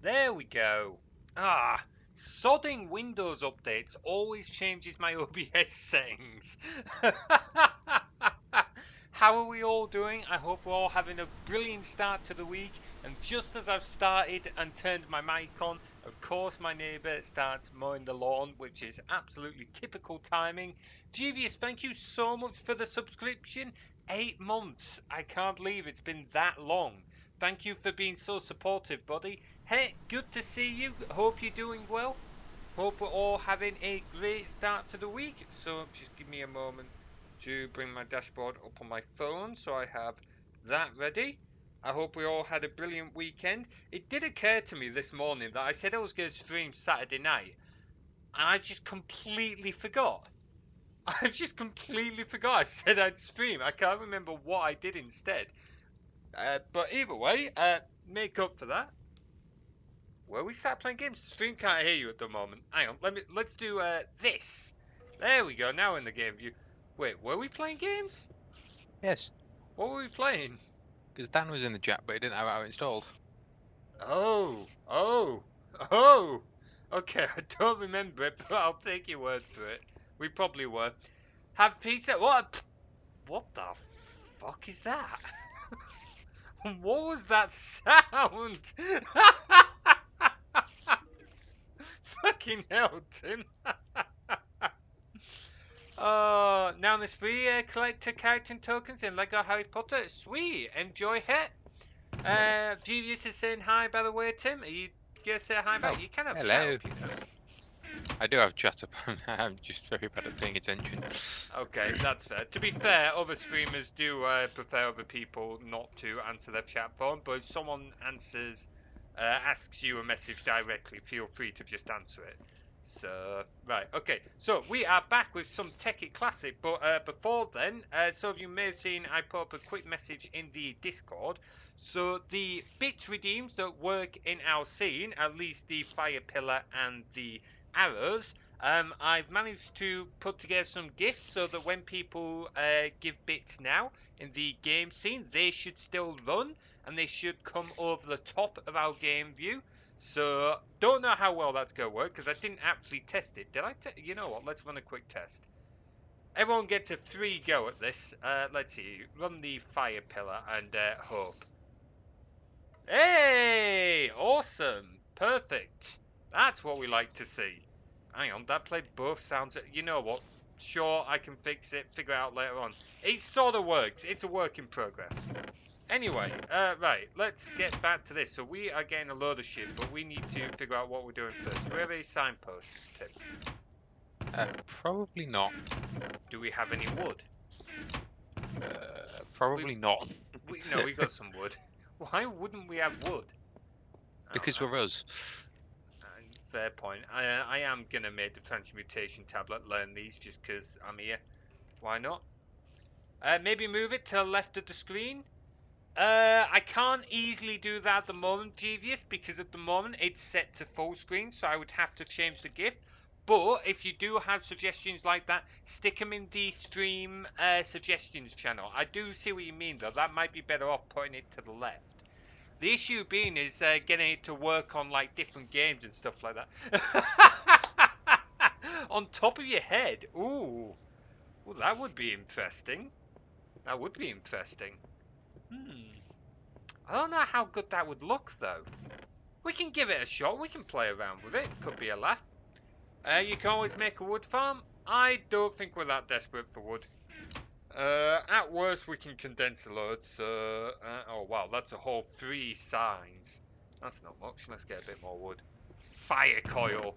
There we go. Sodding Windows updates always changes my OBS settings. How are we all doing? I hope we're all having a brilliant start to the week. And just as I've started and turned my mic on, of course my neighbour starts mowing the lawn, which is absolutely typical timing. Devious, thank you so much for the subscription. 8 months. I can't believe it's been that long. Thank you for being so supportive, buddy. Hey, good to see you. Hope you're doing well. Hope we're all having a great start to the week. So just give me a moment to bring my dashboard up on my phone so I have that ready. I hope we all had a brilliant weekend. It did occur to me this morning that I said I was going to stream Saturday night, and I just completely forgot. I just completely forgot I said I'd stream. I can't remember what I did instead. But either way, make up for that. Where we start playing games? The stream can't hear you at the moment. Hang on, let's do this. There we go. Now in the game view. Wait, were we playing games? Yes. What were we playing? Because Dan was in the chat, but he didn't have it installed. Oh. Okay, I don't remember it, but I'll take your word for it. We probably were. Have pizza. What? What the fuck is that? What was that sound? Fucking hell, Tim. Now this free collect character tokens in Lego Harry Potter. Sweet, enjoy it. Devious is saying hi, by the way, Tim. Are you gonna say hi back? You can have hello. chat up, you know. I do have chat up. I'm just very bad at paying attention. Okay, that's fair. To be fair, other streamers do prefer other people not to answer their chat phone, but if someone asks you a message directly, feel free to just answer it. So, right, okay. So, we are back with some Tekkit Classic, but before then, some of you may have seen I put up a quick message in the Discord. So, the bits redeems that work in our scene, at least the fire pillar and the arrows, I've managed to put together some gifts so that when people give bits now in the game scene, they should still run and they should come over the top of our game view. So, don't know how well that's going to work because I didn't actually test it. Did I? You know what? Let's run a quick test. Everyone gets a free go at this. Let's see. Run the fire pillar and hope. Hey! Awesome! Perfect! That's what we like to see. Hang on, that played both sounds. You know what? Sure, I can fix it, figure it out later on. It sort of works. It's a work in progress. Anyway, right, let's get back to this. So we are getting a load of shit, but we need to figure out what we're doing first. Do we have any signposts, Tim? Probably not. Do we have any wood? Probably not. No, we got some wood. Why wouldn't we have wood? Because we're us. Fair point. I am going to make the transmutation tablet learn these just because I'm here. Why not? Maybe move it to the left of the screen. I can't easily do that at the moment, Devious, because at the moment it's set to full screen, so I would have to change the GIF. But if you do have suggestions like that, stick them in the stream suggestions channel. I do see what you mean, though. That might be better off putting it to the left. The issue being is getting it to work on like different games and stuff like that. On top of your head. Ooh. Well, that would be interesting. That would be interesting. I don't know how good that would look, though. We can give it a shot. We can play around with it. Could be a laugh. You can always make a wood farm. I don't think we're that desperate for wood. At worst, we can condense a load. So, oh wow, that's a whole 3 signs. That's not much. Let's get a bit more wood. Fire coil.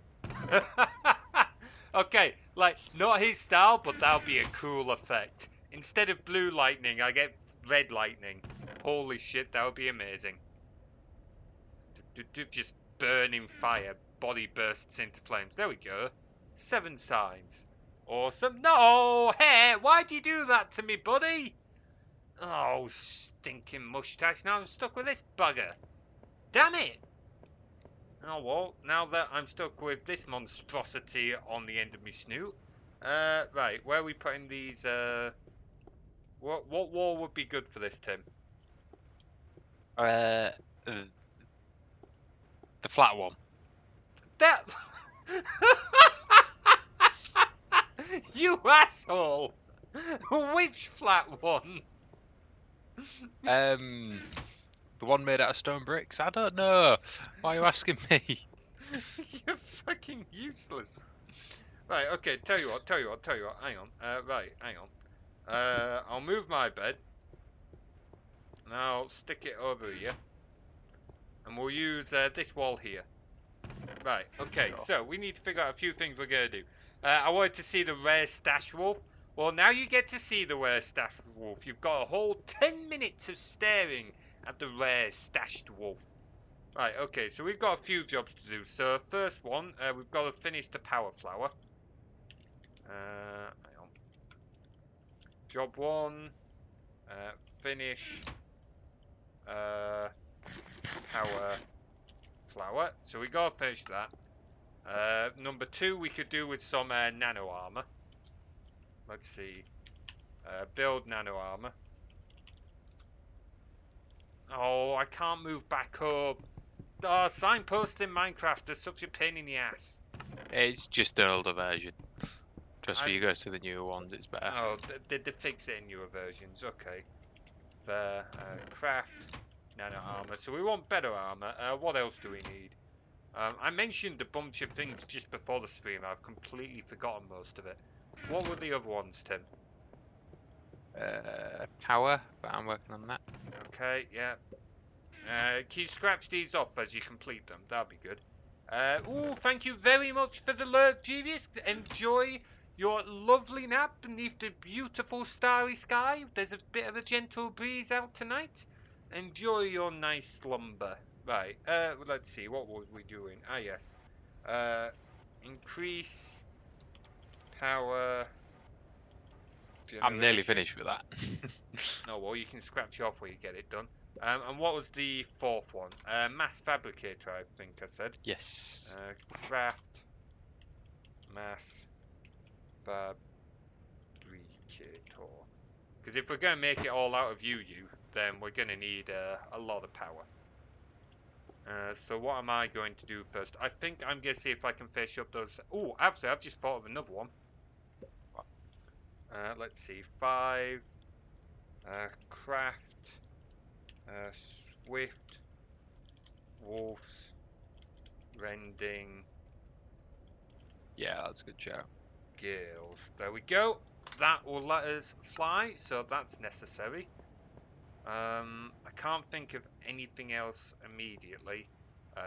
Okay, like, not his style, but that'll be a cool effect. Instead of blue lightning, I get red lightning. Holy shit, that would be amazing. Just burning fire. Body bursts into flames. There we go. 7 signs. Awesome. No! Hey, why'd you do that to me, buddy? Oh, stinking mustache. Now I'm stuck with this bugger. Damn it! Oh well, now that I'm stuck with this monstrosity on the end of my snoot. Right, where are we putting these, what wall would be good for this, Tim? Uh, the flat one. That... You asshole! Which flat one? Um, the one made out of stone bricks. I don't know. Why are you asking me? You're fucking useless. Right, okay, tell you what. Hang on. Right, hang on. I'll move my bed. And I'll stick it over here. And we'll use this wall here. Right, okay, Sure. so we need to figure out a few things we're going to do. I wanted to see the rare stash wolf. Well, now you get to see the rare stash wolf. You've got a whole 10 minutes of staring at the rare stashed wolf. Right, okay, so we've got a few jobs to do. So, first one, we've got to finish the power flower. Hang on. Job one, finish power flower. So we got to finish that. Number two, we could do with some nano armor. Let's see. Build nano armor. Oh, I can't move back up. Oh, signposts in Minecraft are such a pain in the ass. It's just an older version. Trust I, me, you go to the newer ones, it's better. oh, did they fix it in newer versions? Okay. There, craft, nano armor. So we want better armor. What else do we need? I mentioned a bunch of things just before the stream. I've completely forgotten most of it. What were the other ones, Tim? Power, but I'm working on that. Okay, yeah. Can you scratch these off as you complete them? That'd be good. Ooh, thank you very much for the lurk, Genius. Enjoy your lovely nap beneath the beautiful starry sky. There's a bit of a gentle breeze out tonight. Enjoy your nice slumber. Right, let's see, what was we doing? Ah, yes. Increase power I'm nearly generation. finished with that. Oh, well, you can scratch it off when you get it done. And what was the fourth one? Mass fabricator, I think I said. Yes. Craft mass fabricator. Because if we're going to make it all out of UU, then we're going to need a lot of power. So what am I going to do first? I think I'm going to see if I can finish up those. Oh, actually, I've just thought of another one. Let's see. 5. Craft. Swift. Wolves. Rending. Yeah, that's a good shout. Gills. There we go. That will let us fly, so that's necessary. I can't think of anything else immediately.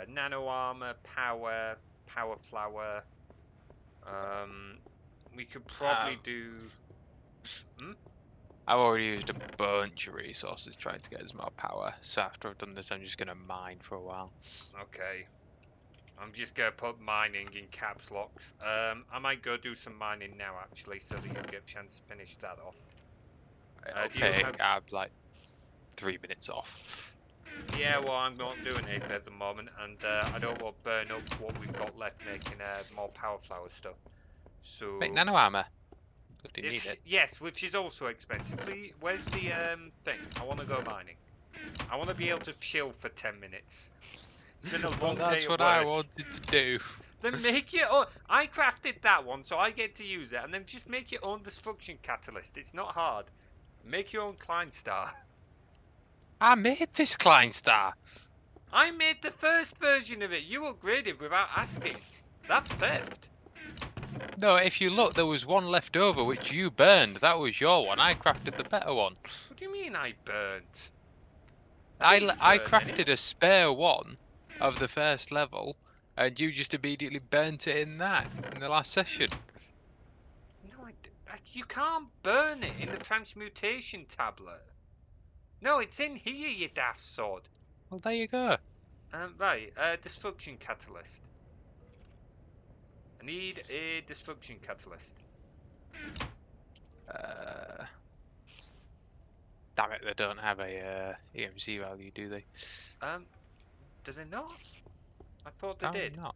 Nano armor, power, power flower. We could probably do. Hmm? I've already used a bunch of resources trying to get as much power, so after I've done this, I'm just going to mine for a while. Okay. I'm just gonna put mining in caps locks. I might go do some mining now actually, so that you get a chance to finish that off. Do you Okay, have... I'm like 3 minutes off. Yeah, well, I'm not doing anything at the moment, and I don't want to burn up what we've got left making more power flower stuff. So Make nano armor. Bloody need it. yes, which is also expensive. Please, where's the thing? I want to go mining. I want to be able to chill for 10 minutes. It's been a long Well, day that's at what work. I wanted to do. Then make your own. I crafted that one, so I get to use it, and then just make your own destruction catalyst. It's not hard. Make your own Klein star. I made this Klein star. I made the first version of it. You upgraded without asking. That's theft. No, if you look, there was one left over which you burned. That was your one. I crafted the better one. What do you mean I burnt? I didn't burn crafted any. a spare one of the first level, and you just immediately burnt it in that in the last session. No, you can't burn it in the transmutation tablet. No, it's in here, you daft sod. Well, there you go. Right, destruction catalyst. I need a destruction catalyst. Uh, Damn it, they don't have a EMC value, do they? Does it not? I thought they Apparently did. not.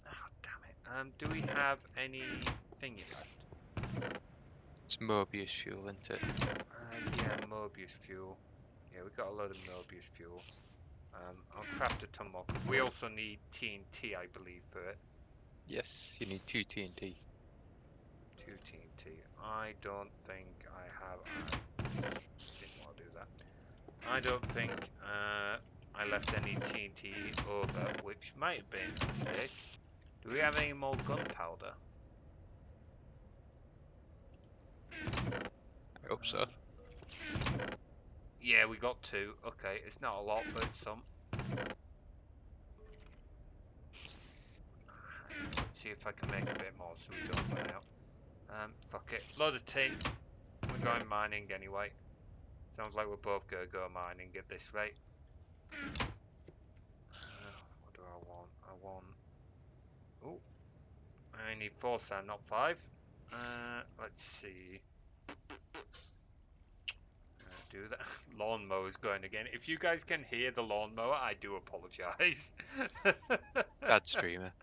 Oh, damn it. Do we have any thingy left? It's Mobius fuel, isn't it? Yeah, Mobius fuel. Yeah, we got a load of Mobius fuel. I'll craft a ton more. 'Cause we also need TNT, I believe, for it. Yes, you need 2 TNT. 2 TNT. I don't think I have. I didn't want to do that. I don't think I left any TNT over, which might have been a mistake. Do we have any more gunpowder? I hope so. Yeah, we got 2. Okay, it's not a lot, but it's some. Let's see if I can make a bit more so we don't run out. Fuck it. Load of tin. We're going mining anyway. Sounds like we're both gonna go mining at this rate. What do I want? I want. Oh, I need 4 sand, not 5. Let's see. Do that. Lawnmower's going again. If you guys can hear the lawnmower, I do apologise. Bad streamer.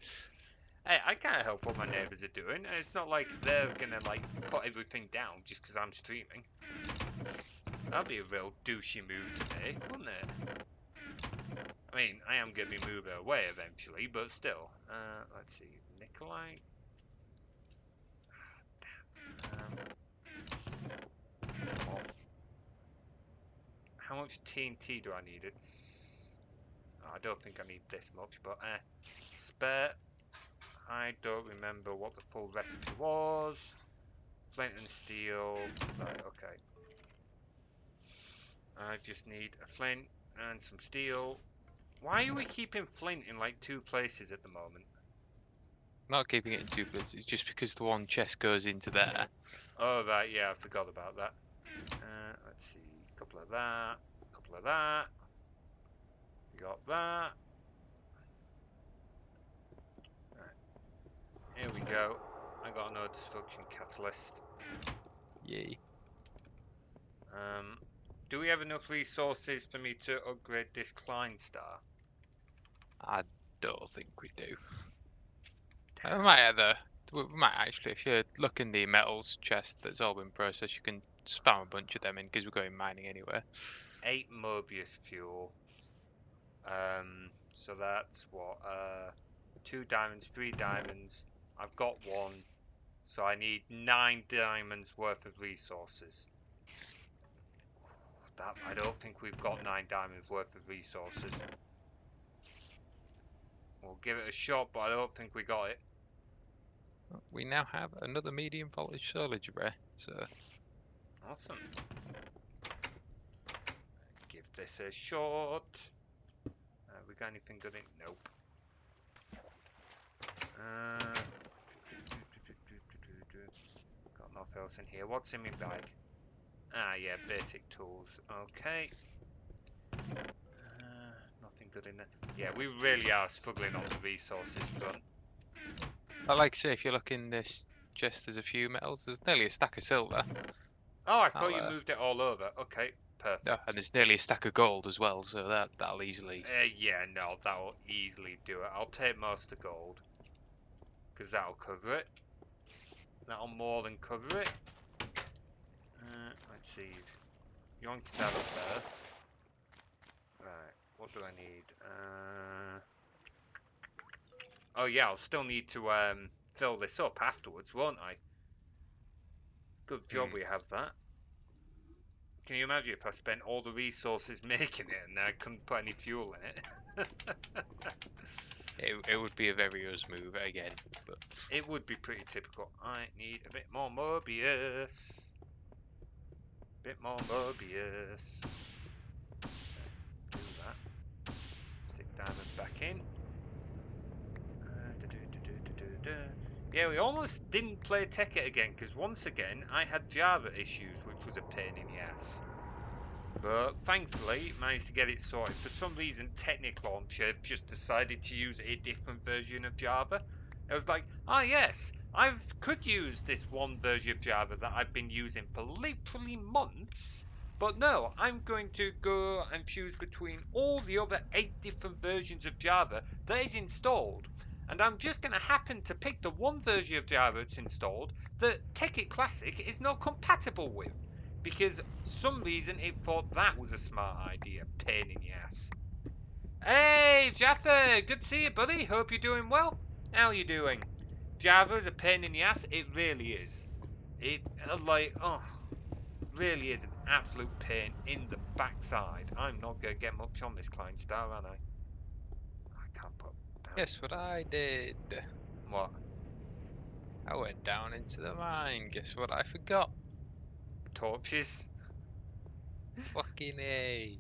Hey, I can't help what my neighbours are doing. It's not like they're gonna like put everything down just because I'm streaming. That'd be a real douchey move to make, wouldn't it? I mean, I am gonna be moving away eventually, but still. Let's see, Nikolai. Oh. How much TNT do I need? I don't think I need this much, but spare. I don't remember what the full recipe was. Flint and steel. Right, okay. I just need a flint and some steel. Why are we keeping flint in like 2 places at the moment? Not keeping it in 2 places, just because the one chest goes into there. Oh, right, yeah, I forgot about that. Let's see, a couple of that, a couple of that. We got that. Right, here we go. I got no destruction catalyst. Yay. Do we have enough resources for me to upgrade this Klein star? I don't think we do. We might have we might actually, if you look in the metals chest that's all been processed, you can spam a bunch of them in because we're going mining anyway. 8 Mobius fuel. So that's what? 2 diamonds, 3 diamonds. I've got 1. So I need 9 diamonds worth of resources. That, I don't think we've got 9 diamonds worth of resources. We'll give it a shot, but I don't think we got it. We now have another medium voltage solar array, so Awesome. Give this a shot. We got anything good in? Nope. Got nothing else in here. What's in my bag? Ah, yeah, basic tools. Okay. Nothing good in there. Yeah, we really are struggling on the resources front. but like I say, if you look in this chest, there's a few metals. There's nearly a stack of silver. Oh, I thought you moved it all over. Okay, perfect. Yeah, and there's nearly a stack of gold as well, so that'll easily. Yeah, no, that'll easily do it. I'll take most of gold. Because that'll cover it. That'll more than cover it. Let's see. Yoink that up there. Right, what do I need? Oh yeah, I'll still need to fill this up afterwards, won't I? Good job we have that. Can you imagine if I spent all the resources making it and I couldn't put any fuel in it? It would be a very us move again, but It would be pretty typical. I need a bit more Mobius. Bit more Mobius. Do that. Stick diamond back in. Yeah, we almost didn't play Tekkit again because once again I had Java issues, which was a pain in the ass. But thankfully managed to get it sorted. For some reason, Technic Launcher just decided to use a different version of Java, It was like, ah, yes, I could use this one version of Java that I've been using for literally months. But no, I'm going to go and choose between all the other 8 different versions of Java that is installed. And I'm just going to happen to pick the one version of Java that's installed that Tekkit Classic is not compatible with. Because some reason it thought that was a smart idea. Pain in the ass. Hey, Jaffa! Good to see you, buddy. Hope you're doing well. How are you doing? Java is a pain in the ass. It really is. It, really is an absolute pain in the backside. I'm not going to get much on this client star, am I? I can't put down. Guess what I did? What? I went down into the mine. Guess what I forgot? Torches? Fucking A.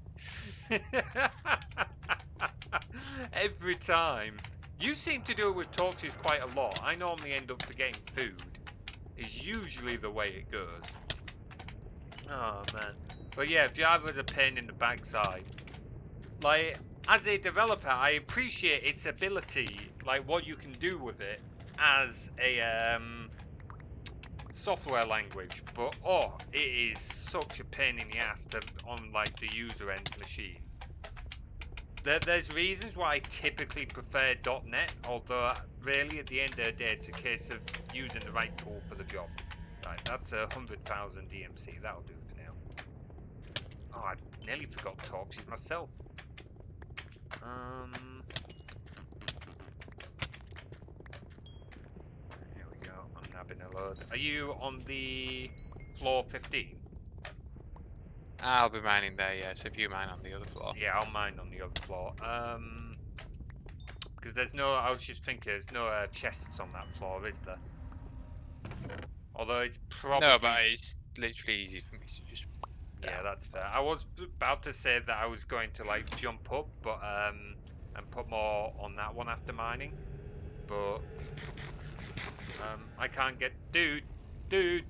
Every time. You seem to do it with torches quite a lot. I normally end up forgetting food. Is usually the way it goes. Oh man. But yeah, Java's a pain in the backside. Like, as a developer, I appreciate its ability, like what you can do with it as a software language. But oh, it is such a pain in the ass on like the user end machine. There's reasons why I typically prefer .NET, although really at the end of the day, it's a case of using the right tool for the job. Right, that's 100,000 DMC. That'll do for now. Oh, I nearly forgot torches myself. Here we go. I'm nabbing a load. Are you on the floor 15? I'll be mining there, yes, if you mine on the other floor. Yeah, I'll mine on the other floor. Because there's no. I was just thinking, there's no chests on that floor, is there? Although it's probably. No, but it's literally easy for me to just. Yeah, that's fair. I was about to say that I was going to like jump up, but and put more on that one after mining, but I can't get dude. Eh,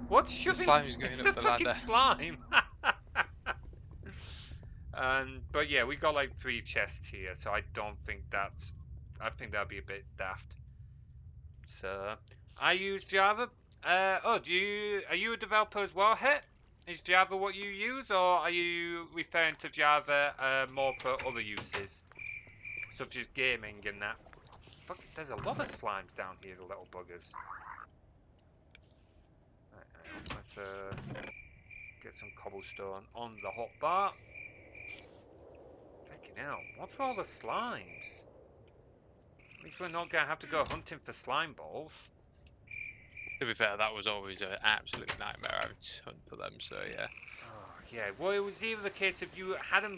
What's shoving? slime's going It's up the the fucking ladder. slime. But yeah, we got like 3 chests here, so I don't think that's. I think that'd be a bit daft. So I use Java. Oh, are you a developer as well, Het? Is Java what you use, or are you referring to Java more for other uses, such as gaming and that? Fuck, there's a lot of slimes down here, the little buggers. Right, let's get some cobblestone on the hot bar. Fucking hell, what's all the slimes? At least we're not going to have to go hunting for slime balls. To be fair, that was always an absolute nightmare. I would hunt for them, so yeah. Oh, yeah, well, it was either the case if you had them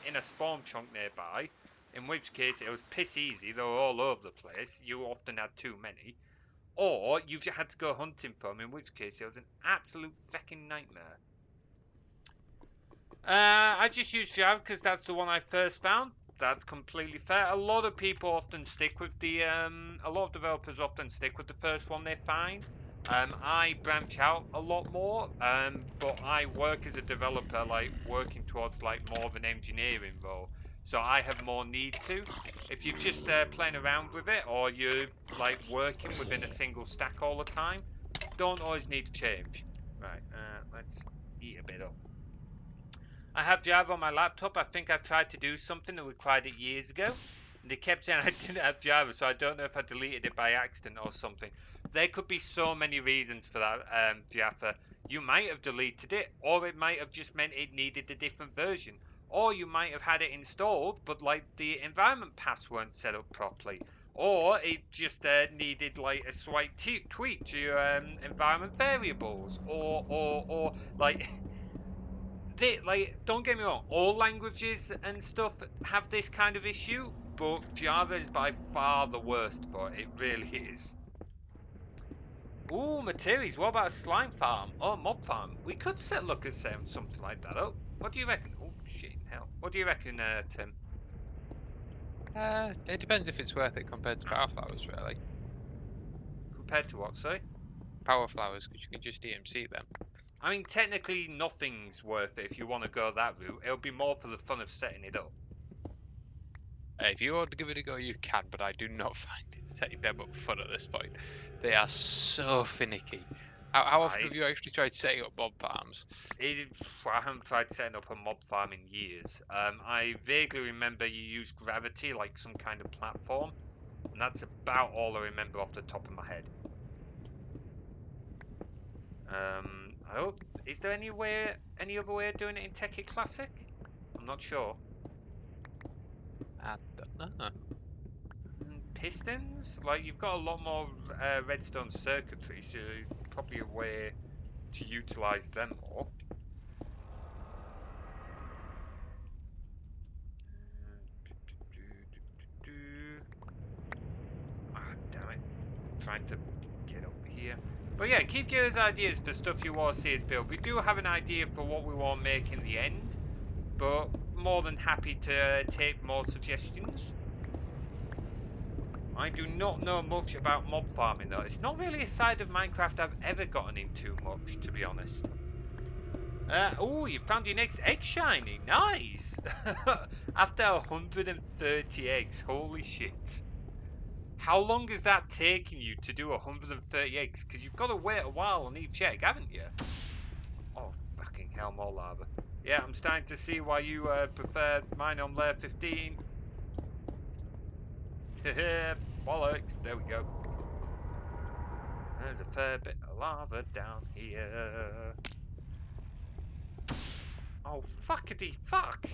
in a spawn chunk nearby, in which case it was piss easy, they were all over the place, you often had too many, or you just had to go hunting for them, in which case it was an absolute fucking nightmare. I just used Java because that's the one I first found. That's completely fair. A lot of people often stick with a lot of developers often stick with the first one they find. I branch out a lot more, but I work as a developer, like working towards like more of an engineering role. So I have more need to. If you're just playing around with it, or you're like working within a single stack all the time, don't always need to change. Right, let's eat a bit up. I have Java on my laptop. I think I've tried to do something that required it years ago. And they kept saying I didn't have Java, so I don't know if I deleted it by accident or something. There could be so many reasons for that, Jaffa. You might have deleted it, or it might have just meant it needed a different version. Or you might have had it installed, but like the environment paths weren't set up properly. Or it just needed like a slight tweak to your environment variables. Or like don't get me wrong, all languages and stuff have this kind of issue, but Java is by far the worst for it. It really is. Ooh, materials. What about a slime farm or a mob farm? We could look at setting something like that up. What do you reckon? Oh shit, hell. What do you reckon, Tim? It depends if it's worth it compared to power flowers, really. Compared to what? Sorry. Power flowers, because you can just DMC them. I mean, technically, nothing's worth it if you want to go that route. It'll be more for the fun of setting it up. If you want to give it a go, you can, but I do not find setting them up fun at this point. They are so finicky. How often Right. have you actually tried setting up mob farms? I haven't tried setting up a mob farm in years. I vaguely remember you use gravity like some kind of platform, and that's about all I remember off the top of my head. I don't. Is there any other way of doing it in Tekkit Classic? I'm not sure. I don't know. Pistons? Like you've got a lot more redstone circuitry, so probably a way to utilize them more. Ah, damn it. Trying to get over here. But yeah, keep giving us ideas for stuff you want to see us build. We do have an idea for what we want to make in the end, but more than happy to take more suggestions. I do not know much about mob farming though. It's not really a side of Minecraft I've ever gotten into much, to be honest. Oh, you found your next egg shiny. Nice! After 130 eggs, holy shit. How long is that taking you to do 130 eggs? Because you've got to wait a while on each egg, haven't you? Oh, fucking hell, more lava. Yeah, I'm starting to see why you prefer mine on layer 15. Bollocks. There we go. There's a fair bit of lava down here. Oh, fuckity fuck!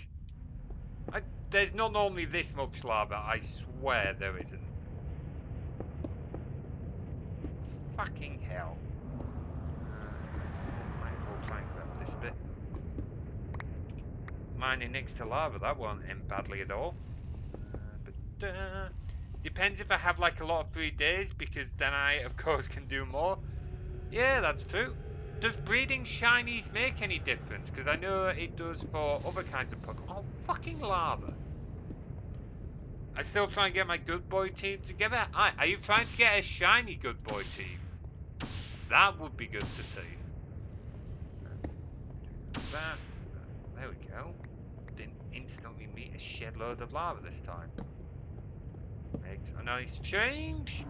There's not normally this much lava, I swear there isn't. Fucking hell. Might as well try and grab this bit. Mining next to lava, that won't end badly at all. Depends if I have like a lot of 3 days, because then I, of course, can do more. Yeah, that's true. Does breeding shinies make any difference? Because I know it does for other kinds of Pokemon. Oh, fucking lava. I still try and get my good boy team together. Are you trying to get a shiny good boy team? That would be good to see. That. There we go. Didn't instantly meet a shed load of lava this time. Makes a nice change.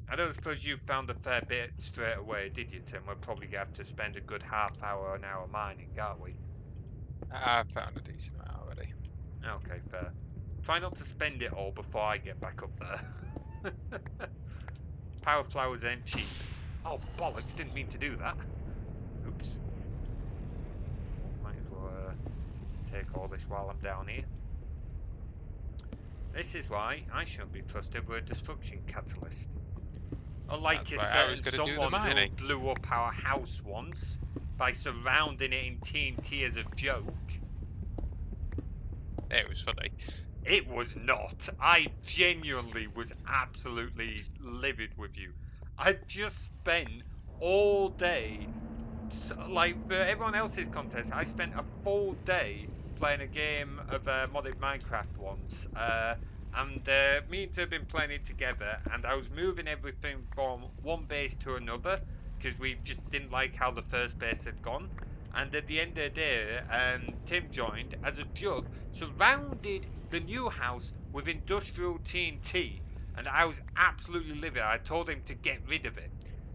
I don't suppose you found a fair bit straight away, did you, Tim? We'll probably have to spend a good half hour, an hour mining, can't we? I found a decent amount already. Okay, fair. Try not to spend it all before I get back up there. Power flowers ain't cheap. Oh, bollocks, didn't mean to do that. Oops. Might as well take all this while I'm down here. This is why I shouldn't be trusted with a destruction catalyst. Unlike a certain someone who blew up our house once by surrounding it in TNT as a joke. It was funny. It was not. I genuinely was absolutely livid with you. I just spent all day, like for everyone else's contest, I spent a full day playing a game of modded Minecraft once. And me and Tim have been playing it together, and I was moving everything from one base to another because we just didn't like how the first base had gone. And at the end of the day, Tim joined as a jug, surrounded the new house with industrial TNT, and I was absolutely livid. I told him to get rid of it.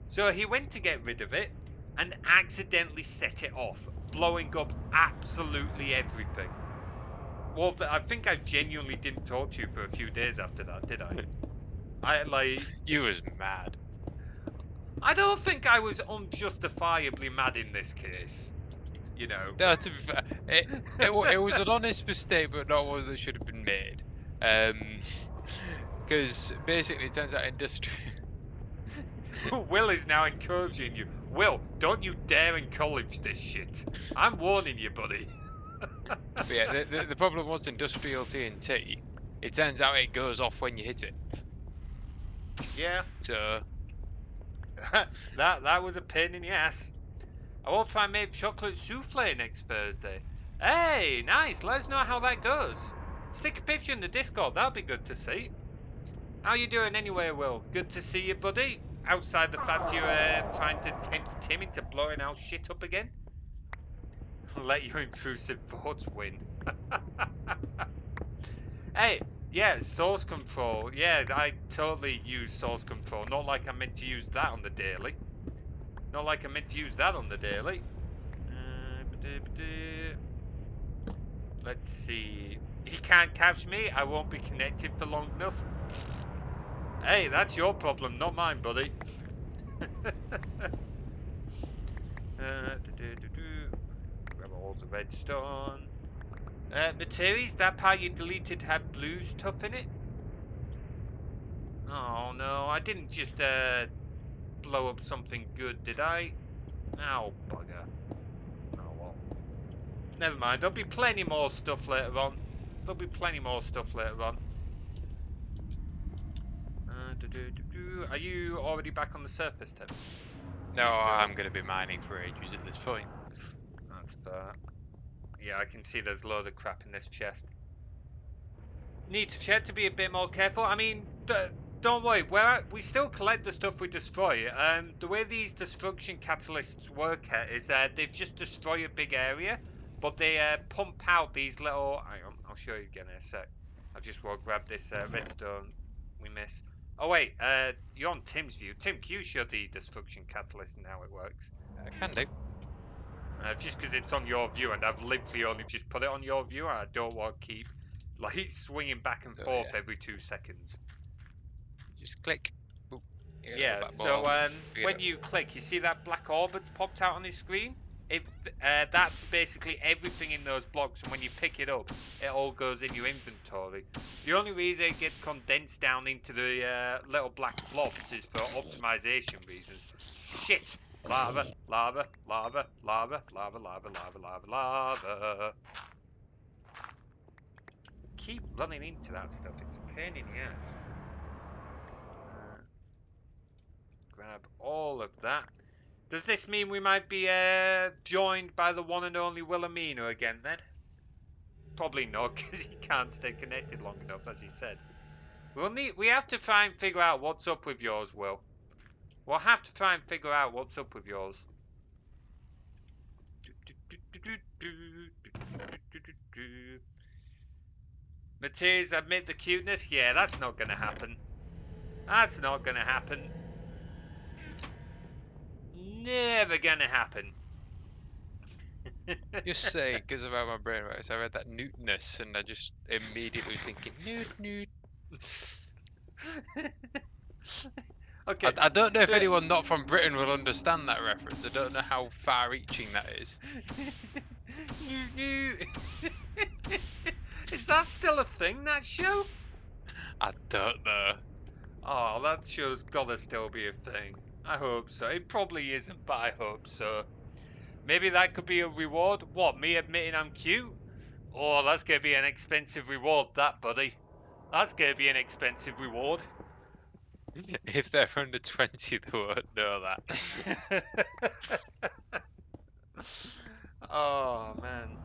So he went to get rid of it and accidentally set it off, blowing up absolutely everything. Well, I think I genuinely didn't talk to you for a few days after that, did I? You was mad. I don't think I was unjustifiably mad in this case. You know. No, to be fair, it was an honest mistake, but not one that should have been made. Because basically, it turns out industry. Will is now encouraging you. Will, don't you dare encourage this shit. I'm warning you, buddy. But yeah, the problem was industrial TNT. It turns out it goes off when you hit it. Yeah. So that was a pain in the ass. I will try and make chocolate souffle next Thursday. Hey, nice. Let us know how that goes. Stick a picture in the Discord. That'll be good to see. How you doing anyway, Will? Good to see you, buddy. Outside the fact you're trying to tempt Tim into blowing our shit up again. Let your intrusive thoughts win. Hey, yeah, source control. Yeah, I totally use source control. Not like I meant to use that on the daily. Not like I meant to use that on the daily. Let's see. He can't catch me. I won't be connected for long enough. Hey, that's your problem, not mine, buddy. Grab all the redstone. Materies, that part you deleted had blue stuff in it? Oh no, I didn't just blow up something good, did I? Oh bugger. Oh well. Never mind, there'll be plenty more stuff later on. There'll be plenty more stuff later on. Are you already back on the surface, Tim? No, I'm going to be mining for ages at this point. That's fair. Yeah, I can see there's a load of crap in this chest. Need to check to be a bit more careful. I mean, don't worry. We still collect the stuff we destroy. The way these destruction catalysts work is they just destroy a big area, but they pump out these little. Hang on, I'll show you again in a sec. I just will grab this redstone we missed. Oh wait, you're on Tim's view. Tim, can you show the destruction catalyst and how it works? Can do. Just because it's on your view, and I've literally only just put it on your view, and I don't want to keep like swinging back and So, forth yeah. every 2 seconds. Just click. Ooh, you get a Yeah. little back So ball. when you click, you see that black orb that's popped out on his screen. It that's basically everything in those blocks, and when you pick it up, it all goes in your inventory. The only reason it gets condensed down into the little black blobs is for optimization reasons. Shit! Lava, lava, lava, lava, lava, lava, lava, lava, lava. Keep running into that stuff. It's a pain in the ass. Grab all of that. Does this mean we might be joined by the one and only Wilhelmina again then? Probably not, because he can't stay connected long enough, as he said. We have to try and figure out what's up with yours, Will. We'll have to try and figure out what's up with yours. Matthias, admit the cuteness? Yeah, that's not gonna happen. That's not gonna happen. Never gonna happen. Just saying, because of how my brain works, I read that newtness and I just immediately was thinking, newt. Okay. I don't know if anyone not from Britain will understand that reference. I don't know how far reaching that is. Is that still a thing, that show? I don't know. Oh, that show's gotta still be a thing. I hope so. It probably isn't, but I hope so. Maybe that could be a reward. What, me admitting I'm cute? Oh, that's gonna be an expensive reward, that, buddy. That's gonna be an expensive reward. If they're under 20, they won't know that. Oh, man.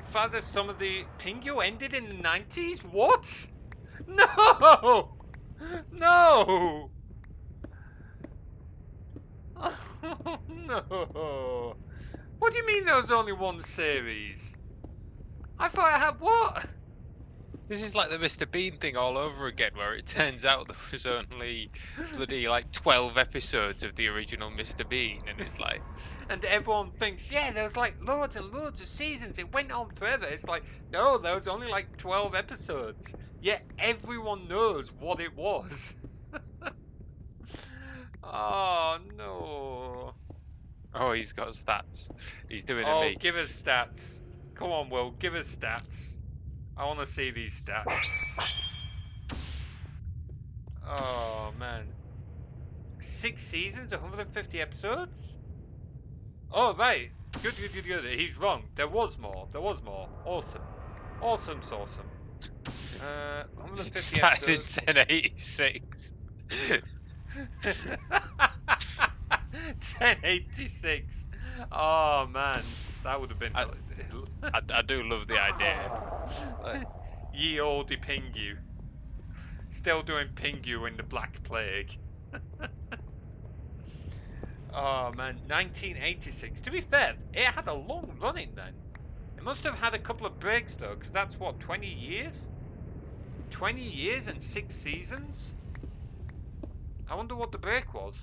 In fact, that some of the Pingu ended in the 90s? What? No! No! Oh, no. What do you mean there was only one series? I thought I had what? This is like the Mr. Bean thing all over again, where it turns out there was only bloody like 12 episodes of the original Mr. Bean, and it's like, And everyone thinks, yeah, there was like loads and loads of seasons. It went on forever. It's like, no, there was only like 12 episodes. Yet everyone knows what it was. Oh, no. oh, he's got stats. He's doing a Oh, me. give us stats. Come on, Will, give us stats. I want to see these stats. Oh, man. 6 seasons, 150 episodes? Oh, right. Good, good, good, good. He's wrong. There was more. There was more. Awesome. Awesome, awesome. 150 Started in episodes. 1086. 1086. Oh, man. That would have been... I do love the idea. Ye olde Pingu. Still doing Pingu in the Black Plague. Oh man, 1986. To be fair, it had a long running then. It must have had a couple of breaks though, because that's what, 20 years? 20 years and 6 seasons? I wonder what the break was.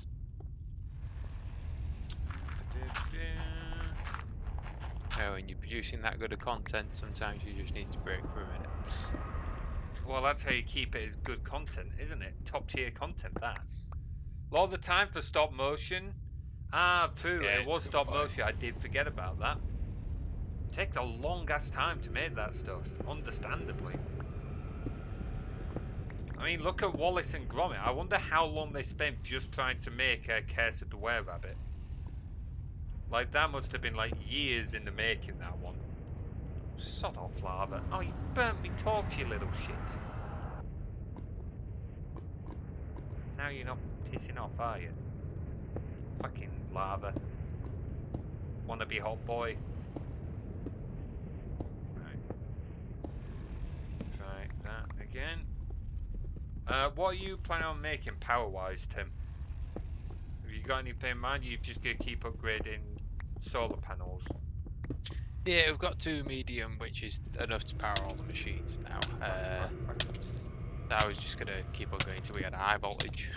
When you're producing that good of content, sometimes you just need to break for a minute. Well, that's how you keep it as good content, isn't it? Top tier content, that. A lot of the time for stop motion. Ah, true, Yeah, it it's was a good stop point. motion. I did forget about that. Takes a long ass time to make that stuff, understandably. I mean, look at Wallace and Gromit. I wonder how long they spent just trying to make Curse of the Were-Rabbit. Like, that must have been like years in the making, that one. Sod off, lava. Oh, you burnt me torch, you little shit. Now you're not pissing off, are you? Fucking lava. Wanna be hot boy. Right. Try that again. What are you planning on making power-wise, Tim? Have you got anything in mind? You just gonna keep upgrading solar panels? Yeah, we've got 2 medium, which is enough to power all the machines now. Perfect. I was just gonna keep on going until we had a high voltage,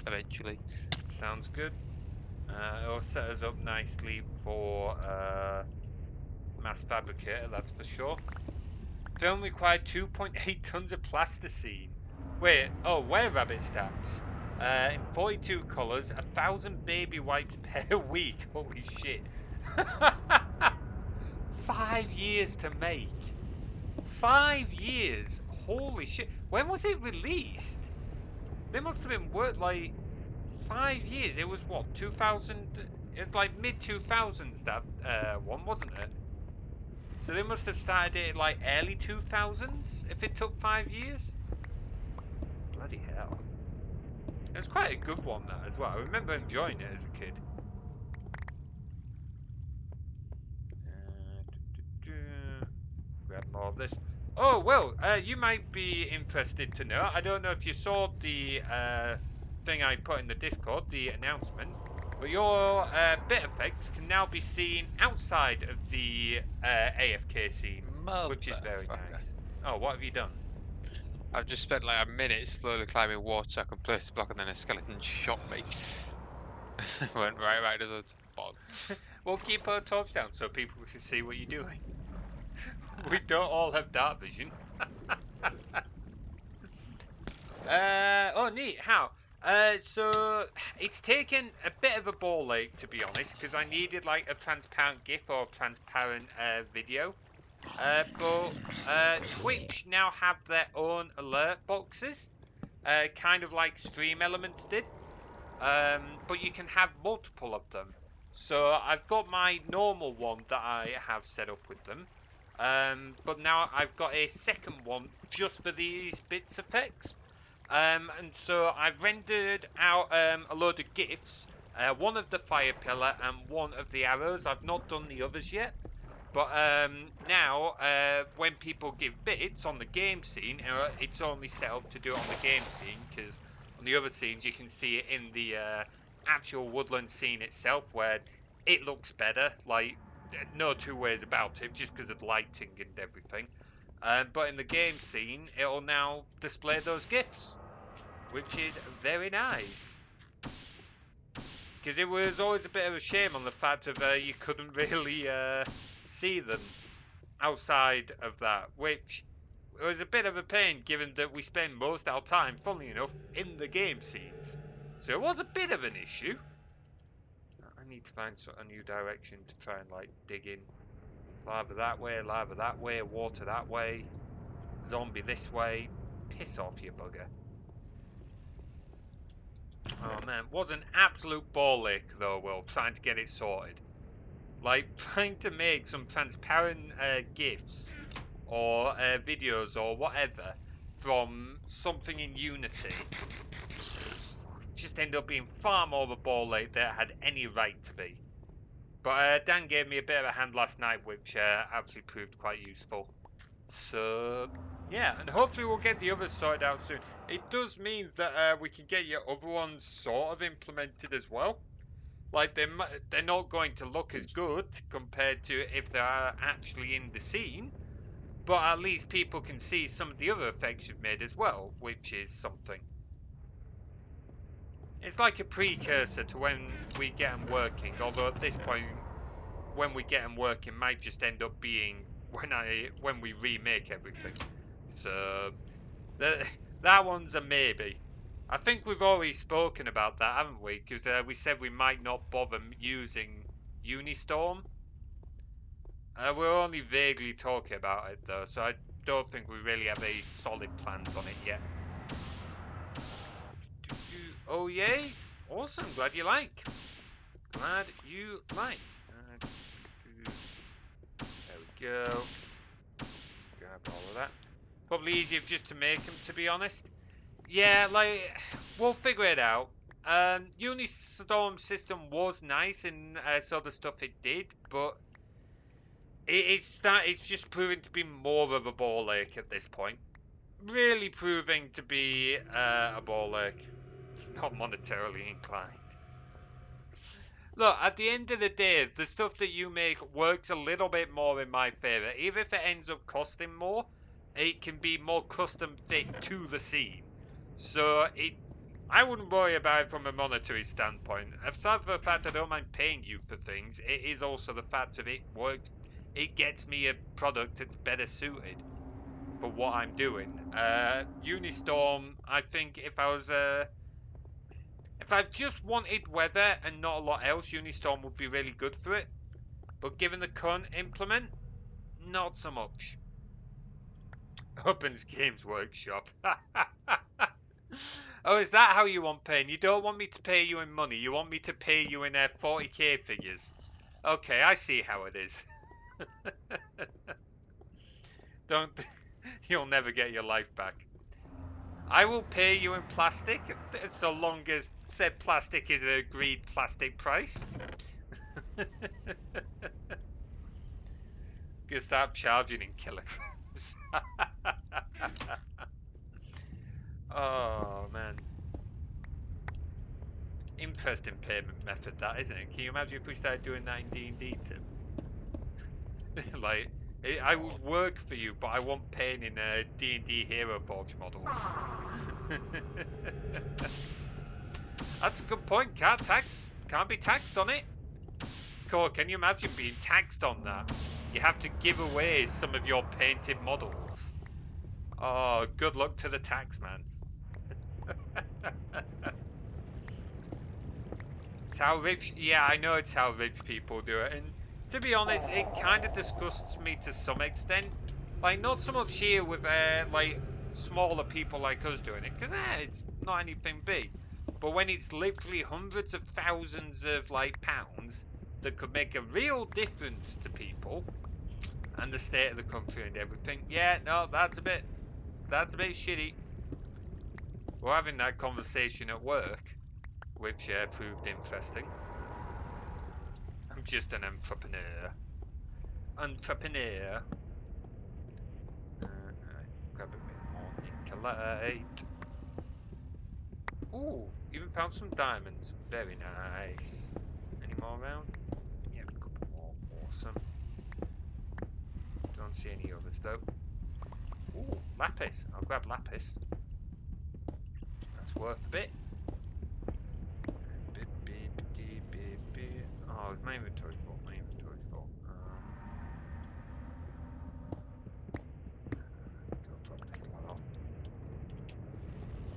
eventually. Sounds good. It'll set us up nicely for mass fabricator, that's for sure. Film required 2.8 tons of plasticine. Wait, oh, were-rabbit stats. In 42 colours, 1,000 baby wipes per week. Holy shit. 5 years to make. 5 years. Holy shit. When was it released? They must have been worth like 5 years. It was what, 2000? It's like mid 2000s that one, wasn't it? So they must have started it like early 2000s if it took 5 years. Bloody hell. It was quite a good one, that as well. I remember enjoying it as a kid. Grab more of this. Oh, well, you might be interested to know. I don't know if you saw the thing I put in the Discord, the announcement, but your bit effects can now be seen outside of the AFK scene, which is very Motherfucker. nice. Oh, what have you done? I've just spent like a minute slowly climbing water so I can place the block, and then a skeleton shot me. Went right to the bottom. Well, keep a torch down so people can see what you're doing. We don't all have dark vision. Oh, neat. How? So it's taken a bit of a ball ache, to be honest, because I needed like a transparent GIF or transparent video. But Twitch now have their own alert boxes, kind of like Stream Elements did. But you can have multiple of them. So I've got my normal one that I have set up with them. But now I've got a second one just for these bits effects. And so I've rendered out a load of GIFs. One of the fire pillar and one of the arrows. I've not done the others yet. But now, when people give bits on the game scene, it's only set up to do it on the game scene, because on the other scenes you can see it in the actual woodland scene itself, where it looks better. Like, no two ways about it, just because of lighting and everything. But in the game scene, it'll now display those GIFs, which is very nice. Because it was always a bit of a shame on the fact of you couldn't really see them outside of that, which was a bit of a pain given that we spend most of our time, funnily enough, in the game scenes. So it was a bit of an issue. I need to find a new direction to try and like dig in. Lava that way, water that way, zombie this way. Piss off, you bugger. Oh man, was an absolute ball ache though, Will, trying to get it sorted. Like, trying to make some transparent GIFs or videos or whatever from something in Unity just ended up being far more of a ball ache than it had any right to be. But Dan gave me a bit of a hand last night, which actually proved quite useful. So, yeah, and hopefully we'll get the others sorted out soon. It does mean that we can get your other ones sort of implemented as well. Like they're not going to look as good compared to if they are actually in the scene, but at least people can see some of the other effects you've made as well, which is something. It's like a precursor to when we get them working, although at this point, when we get them working, might just end up being when we remake everything. So that that one's a maybe. I think we've already spoken about that, haven't we? Because we said we might not bother using Unistorm. We're only vaguely talking about it though, so I don't think we really have any solid plans on it yet. Oh yay! Awesome, glad you like. Glad you like. There we go. Grab all of that. Probably easier just to make them, to be honest. Yeah, like, we'll figure it out. Unistorm system was nice and so the stuff it did, but it's just proving to be more of a ball ache at this point. Really proving to be a ball ache, not monetarily inclined. Look, at the end of the day, the stuff that you make works a little bit more in my favour. Even if it ends up costing more, it can be more custom fit to the scene. So I wouldn't worry about it from a monetary standpoint. Aside from the fact I don't mind paying you for things, it is also the fact of it works. It gets me a product that's better suited for what I'm doing. Unistorm, I think if I just wanted weather and not a lot else, Unistorm would be really good for it. But given the current implement, not so much. Opens Games Workshop. Oh, is that how you want paying? You don't want me to pay you in money. You want me to pay you in 40k figures. Okay, I see how it is. Don't. You'll never get your life back. I will pay you in plastic, so long as said plastic is an agreed plastic price. Gonna start charging in kilograms. Oh man, interesting payment method that, isn't it? Can you imagine if we started doing that in D&D too? Like, I would work for you, but I want paying in D&D Hero Forge models. That's a good point. Can't be taxed on it. Core, can you imagine being taxed on that? You have to give away some of your painted models. Oh, good luck to the tax man. It's how rich. Yeah, I know it's how rich people do it, and to be honest, it kind of disgusts me to some extent. Like, not so much here with like smaller people like us doing it, because it's not anything big. But when it's literally hundreds of thousands of like pounds that could make a real difference to people and the state of the country and everything, yeah, no, that's a bit shitty. We're having that conversation at work, which proved interesting. I'm just an entrepreneur. Entrepreneur. Grab a bit more Nicolite. Ooh, even found some diamonds. Very nice. Any more around? Yeah, a couple more. Awesome. Don't see any others though. Ooh, lapis. I'll grab lapis. That's worth a bit. Oh, my inventory's full. My inventory's full. Go drop this lot off.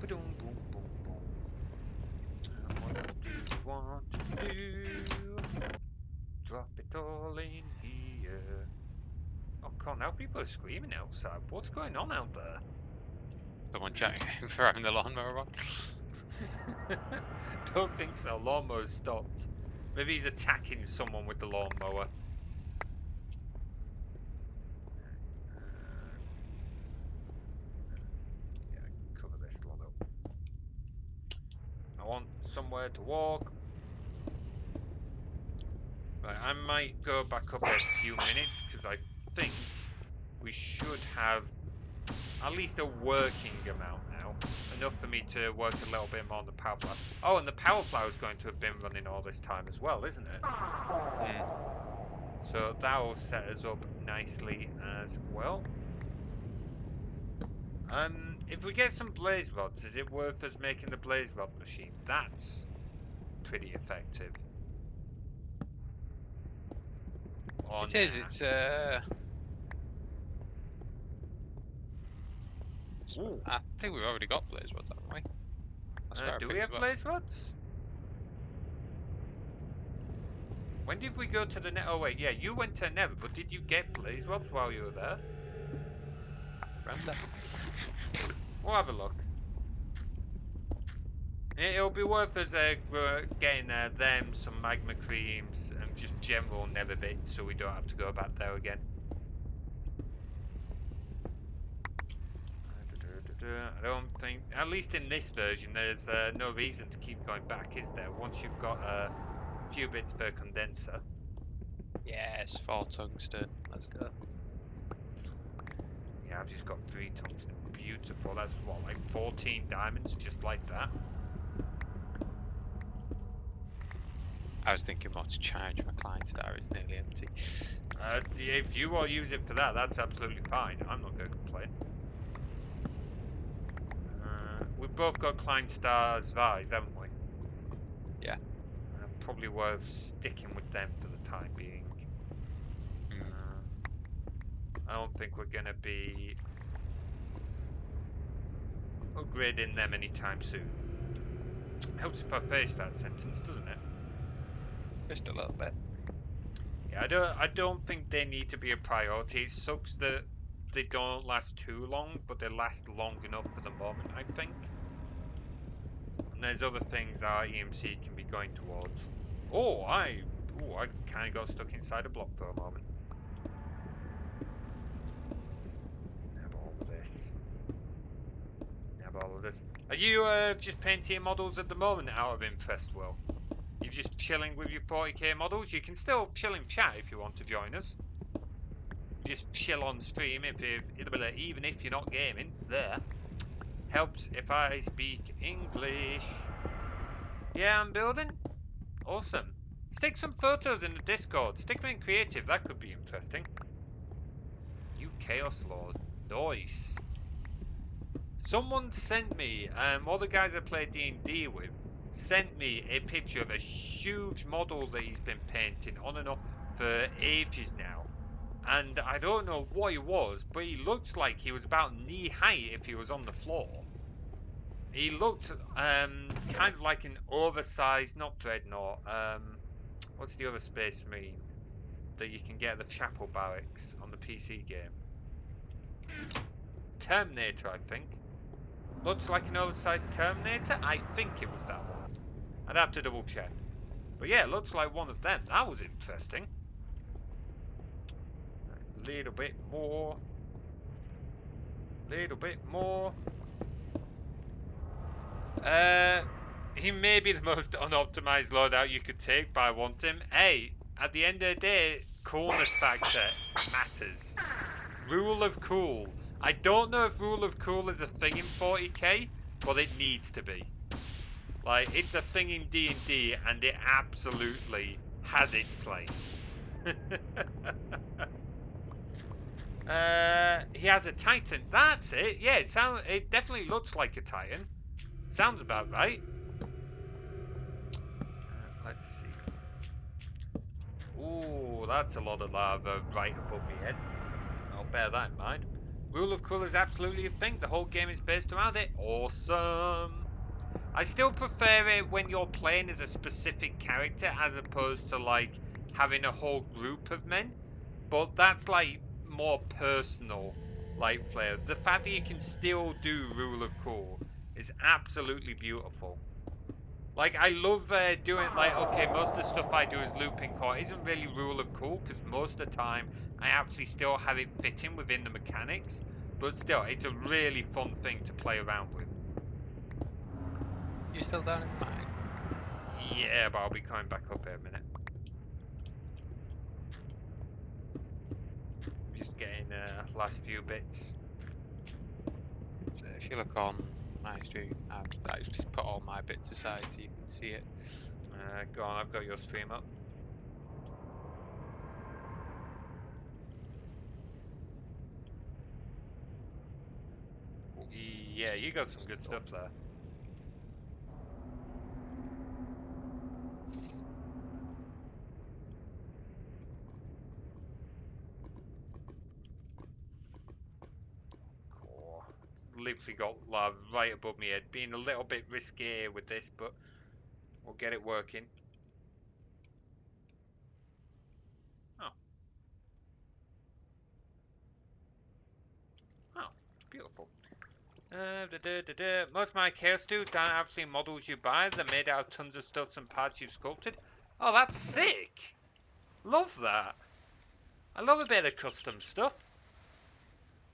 Boom, boom, boom, boom. What do you want to do? Drop it all in here. Oh, God, now people are screaming outside. What's going on out there? Someone chatting throwing the lawnmower on. Don't think so. Lawnmower's stopped. Maybe he's attacking someone with the lawnmower. Yeah, cover this lot up. I want somewhere to walk. Right, I might go back up a few minutes because I think we should have at least a working amount now. enough for me to work a little bit more on the power plow. Oh, and the power plow is going to have been running all this time as well, isn't it? So that will set us up nicely as well. If we get some blaze rods, is it worth us making the blaze rod machine? That's pretty effective. It is. It's Ooh. I think we've already got blaze rods, haven't we? I swear I Do we picked have them up. blaze rods? When did we go to the net? Oh wait, yeah, you went to Nether, but did you get blaze rods while you were there? Remember? We'll have a look. It'll be worth us getting them, some magma creams, and just general Nether bits, so we don't have to go back there again. I don't think, at least in this version, there's no reason to keep going back, is there? Once you've got a few bits per condenser. Yes, 4 tungsten. Let's go. Yeah, I've just got 3 tungsten. Beautiful. That's what, like 14 diamonds, just like that. I was thinking more to charge my client star. It's nearly empty. If you all use it for that, that's absolutely fine. I'm not going to complain. We've both got Klein Stars Vise, haven't we? Yeah. Probably worth sticking with them for the time being. I don't think we're going to be upgrading them anytime soon. Helps if I finish that sentence, doesn't it? Just a little bit. Yeah, I don't think they need to be a priority. It sucks that they don't last too long, but they last long enough for the moment, I think. And there's other things our EMC can be going towards. I kind of got stuck inside a block for a moment. Have all of this. Have all of this. Are you just painting your models at the moment out of interest, Will? You're just chilling with your 40k models? You can still chill in chat if you want to join us. Just chill on stream even if you're not gaming. There. Helps if I speak English. Yeah, I'm building. Awesome. Stick some photos in the Discord. Stick them in creative. That could be interesting. You Chaos Lord. Nice. Someone sent me, all the guys I play D&D with, sent me a picture of a huge model that he's been painting on and off for ages now. And I don't know what he was, but he looked like he was about knee height if he was on the floor. He looked kind of like an oversized, not dreadnought, what's the other space marine that you can get at the chapel barracks on the PC game? Terminator, I think. Looks like an oversized Terminator. I think it was that one. I'd have to double check. But yeah, it looks like one of them. That was interesting. A little bit more. Little bit more. He may be the most unoptimized loadout you could take, but I want him. Hey, at the end of the day, coolness factor matters. Rule of cool. I don't know if rule of cool is a thing in 40k, but it needs to be. Like, it's a thing in D&D, and it absolutely has its place. He has a Titan. That's it. Yeah, it definitely looks like a Titan. Sounds about right. Let's see. Ooh, that's a lot of lava right above me head. I'll bear that in mind. Rule of cool is absolutely a thing. The whole game is based around it. Awesome. I still prefer it when you're playing as a specific character as opposed to like having a whole group of men. But that's like more personal like flair. The fact that you can still do rule of cool is absolutely beautiful. Like, I love doing, like, okay, most of the stuff I do is looping core. It isn't really rule of cool, because most of the time, I actually still have it fitting within the mechanics. But still, it's a really fun thing to play around with. You still down in the mine? Yeah, but I'll be coming back up here a minute. Just getting last few bits. So if you look on I've just put all my bits aside so you can see it. Go on, I've got your stream up. Yeah, you got some good stuff there. Cool. Literally got lava right above me head. Being a little bit risky with this, but we'll get it working. Oh. Oh, beautiful. Most of my chaos dudes aren't actually models you buy. They're made out of tons of stuff and parts you've sculpted. Oh, that's sick! Love that. I love a bit of custom stuff.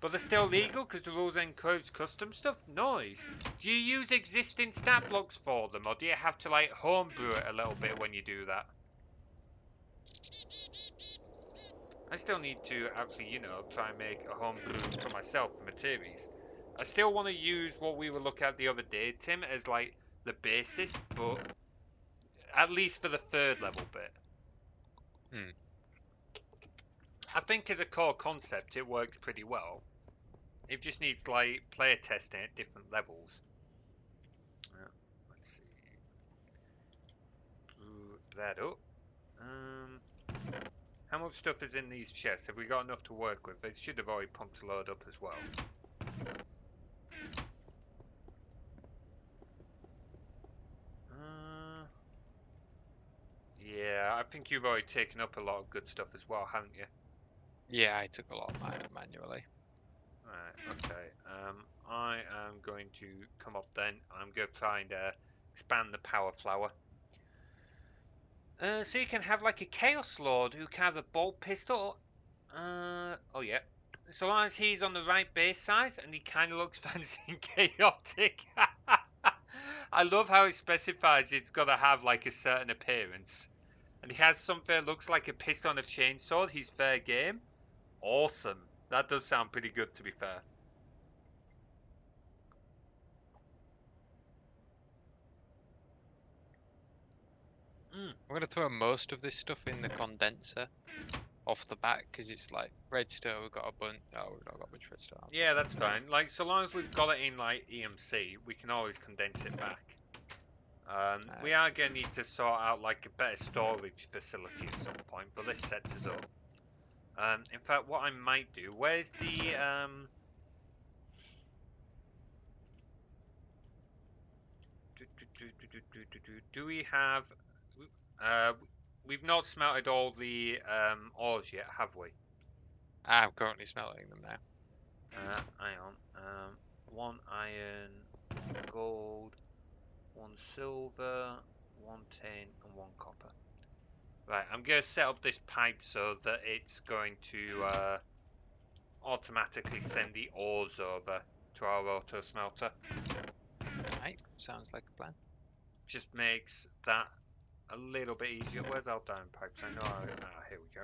But they're still legal because the rules encourage custom stuff? Nice. Do you use existing stat blocks for them, or do you have to like homebrew it a little bit when you do that? I still need to actually, try and make a homebrew for myself for materials. I still want to use what we were looking at the other day, Tim, as like the basis, but at least for the third level bit. I think as a core concept, it works pretty well. It just needs like player testing at different levels. Let's see. Brew that up. How much stuff is in these chests? Have we got enough to work with? They should have already pumped a load up as well. Yeah, I think you've already taken up a lot of good stuff as well, haven't you? Yeah, I took a lot of mine manually. Right, okay. I am going to come up then. I'm going to try and expand the power flower. So you can have like a Chaos Lord who can have a bolt pistol. Oh yeah. So long as he's on the right base size and he kind of looks fancy and chaotic. I love how it specifies it's got to have like a certain appearance. And he has something that looks like a pistol and a chainsaw. He's fair game. Awesome. That does sound pretty good, to be fair. I'm going to throw most of this stuff in the condenser off the bat because it's like redstone. We've got a bunch. Oh, we've not got much redstone. Yeah, that's fine. Like, so long as we've got it in like EMC, we can always condense it back. We are going to need to sort out like a better storage facility at some point, but this sets us up. In fact, what I might do, where's the do we have we've not smelted all the ores yet, have we? I'm currently smelting them now. Iron. One iron, one gold, one silver, one tin, and one copper. Right, I'm going to set up this pipe so that it's going to automatically send the ores over to our auto smelter. Right, sounds like a plan. Just makes that a little bit easier. Where's our diamond pipes? I know. Here we go.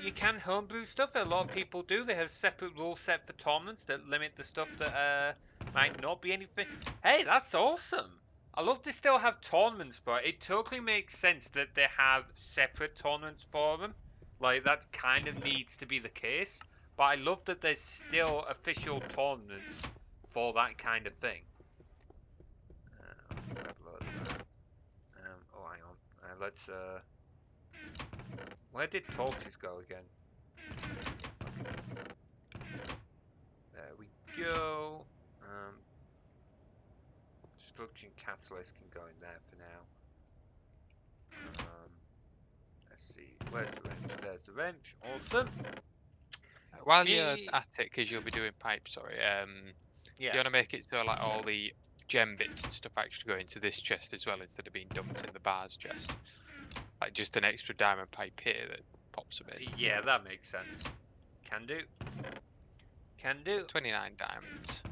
You can homebrew stuff. A lot of people do. They have separate rule set for tournaments that limit the stuff that might not be anything. Hey, that's awesome. I love they still have tournaments for it. It totally makes sense that they have separate tournaments for them. Like, that kind of needs to be the case. But I love that there's still official tournaments for that kind of thing. Oh, hang on. Let's where did torches go again? There we go. Destruction catalyst can go in there for now. Let's see. Where's the wrench? There's the wrench. Awesome. While you're at it, because you'll be doing pipes, sorry. Yeah. You want to make it so like all the gem bits and stuff actually go into this chest as well instead of being dumped in the bars chest. Like just an extra diamond pipe here that pops them in. Yeah, that makes sense. Can do. Can do. 29 diamonds.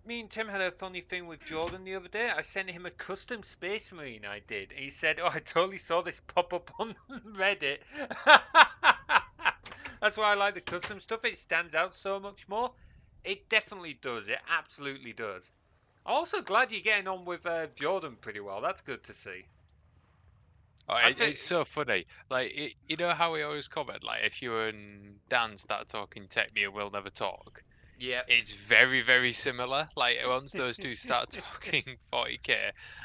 Me and Tim had a funny thing with Jordan the other day. I sent him a custom Space Marine I did. He said, oh, I totally saw this pop up on Reddit. That's why I like the custom stuff. It stands out so much more. It definitely does. It absolutely does. I'm also glad you're getting on with Jordan pretty well. That's good to see. Oh, I think, it's so funny. Like, you know how we always comment, like, if you and Dan start talking tech, me and Will never talk. yeah, It's very, very similar. Like, once those two start talking 40k,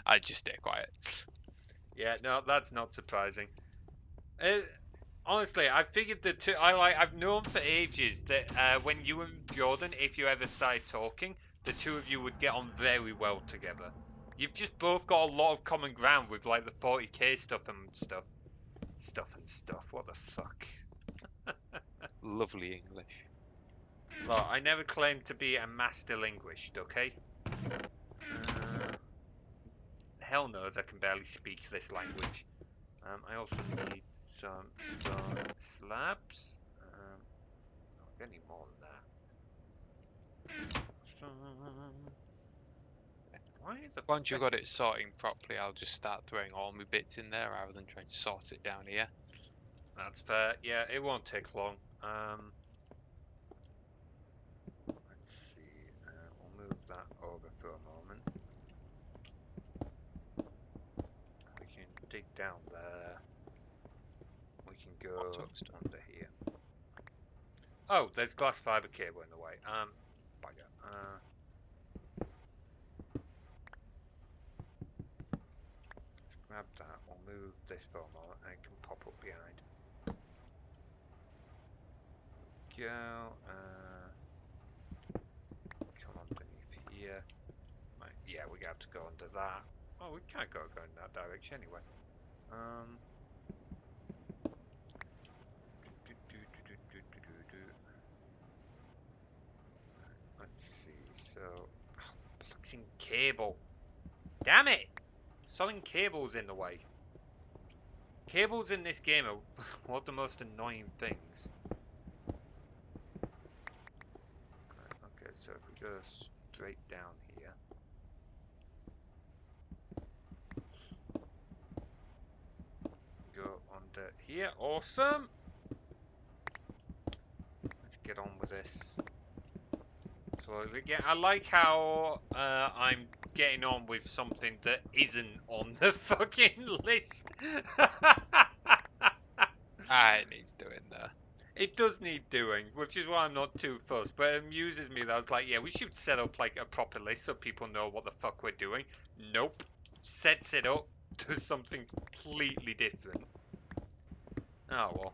I just stay quiet. yeah. No, that's not surprising. Uh, Honestly, I figured the two. I've known for ages that when you and Jordan, if you ever started talking, the two of you would get on very well together. You've just both got a lot of common ground with like the 40k stuff and stuff. Stuff and stuff. What the fuck? Lovely English. Well, I never claimed to be a master linguist, okay? Hell knows I can barely speak this language. I also need some stone slabs. I need more than that. Why the Once you've fuck? got it sorting properly, I'll just start throwing all my bits in there rather than trying to sort it down here. That's fair. Yeah, it won't take long. Let's see. We'll move that over for a moment. We can dig down there. We can What go tungsten? under here. Oh, there's glass fiber cable in the way. Bugger. Grab that. We'll move this for a moment and it can pop up behind. Go. Come underneath here. Right, yeah, we have to go under that. Oh, we can't go in that direction anyway. Let's see. So, plugs in cable. Damn it! Sawing cables in the way. Cables in this game are one of the most annoying things. Okay, so if we go straight down here. Go under here. Awesome! Let's get on with this. Slowly. Yeah, I like how I'm getting on with something that isn't on the fucking list. Ah, it needs doing there. It does need doing, which is why I'm not too fussed. But it amuses me that I was like, yeah, we should set up like a proper list so people know what the fuck we're doing. Nope. Sets it up, does something completely different. Oh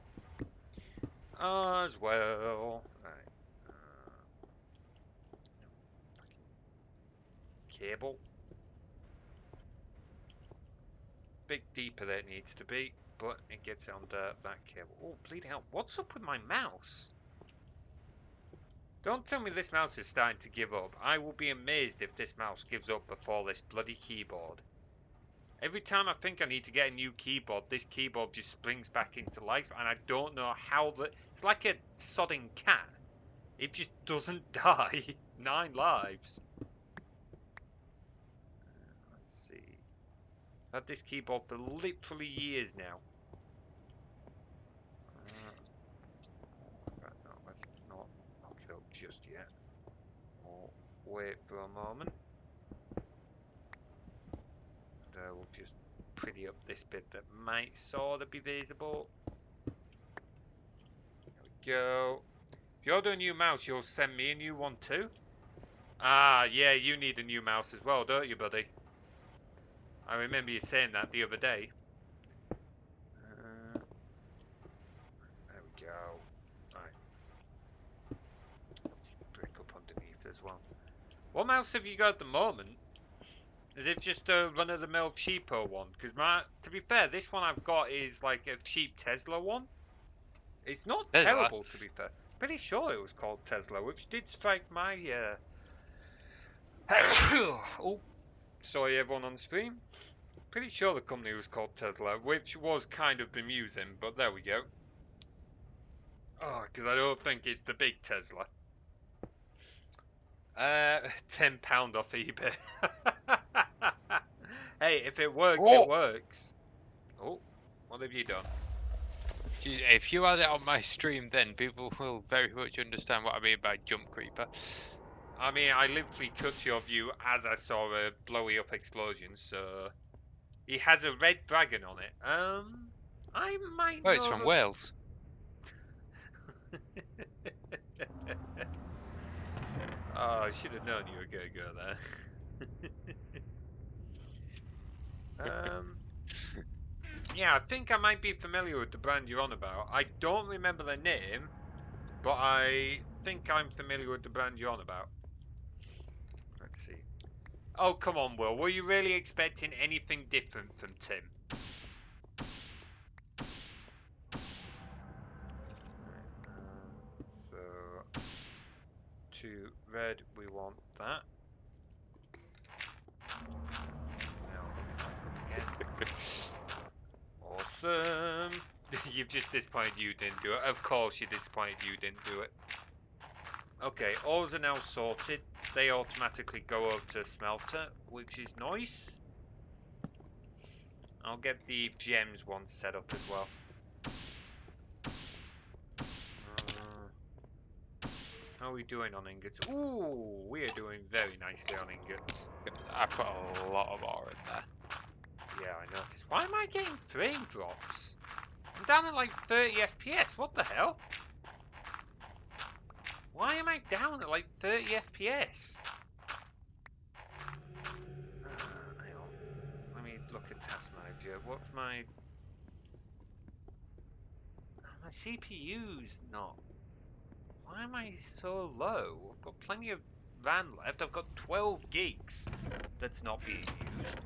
well. As well. Right. Cable. Bit deeper than it needs to be, but it gets under that cable. Oh, bleeding hell. What's up with my mouse? Don't tell me this mouse is starting to give up. I will be amazed if this mouse gives up before this bloody keyboard. Every time I think I need to get a new keyboard, this keyboard just springs back into life, and I don't know how the... It's like a sodding cat. It just doesn't die. 9 lives. Let's see. I've had this keyboard for literally years now. No, let's not hook it up just yet. We'll wait for a moment. And we'll just pretty up this bit that might sort of be visible. There we go. If you order a new mouse, you'll send me a new one too? Ah, yeah, you need a new mouse as well, don't you, buddy? I remember you saying that the other day. There we go. Right. Just break up underneath as well. What mouse have you got at the moment? Is it just a run-of-the-mill cheapo one? Because to be fair, this one I've got is like a cheap Tesla one. It's not Tesla. terrible, to be fair. Pretty sure it was called Tesla, which did strike my oh, sorry everyone on stream. Pretty sure the company was called Tesla, which was kind of bemusing, but there we go. Oh, because I don't think it's the big Tesla. £10 off eBay. Hey, if it works, it Oh, works. Oh, what have you done? If you had it on my stream, then people will very much understand what I mean by jump creeper. I mean, I literally cut your view as I saw a blowy up explosion, so he has a red dragon on it. I might Oh, it's know from the. Wales. Oh, I should have known you were gonna go there. Yeah, I think I might be familiar with the brand you're on about. I don't remember the name, but I think I'm familiar with the brand you're on about. Let's see. Oh, come on, Will. Were you really expecting anything different from Tim? So, to red, we want that. Now, again. Awesome. You've just disappointed you didn't do it. Of course you're disappointed you didn't do it. Okay, ores are now sorted. They automatically go over to smelter, which is nice. I'll get the gems one set up as well. How are we doing on ingots? Ooh, we are doing very nicely on ingots. I put a lot of ore in there. Yeah, I noticed. Why am I getting frame drops? I'm down at like 30 FPS. What the hell? Why am I down at like 30 FPS? Hang on. Let me look at Task Manager. What's my... My CPU's not... Why am I so low? I've got plenty of RAM left. I've got 12 gigs that's not being used.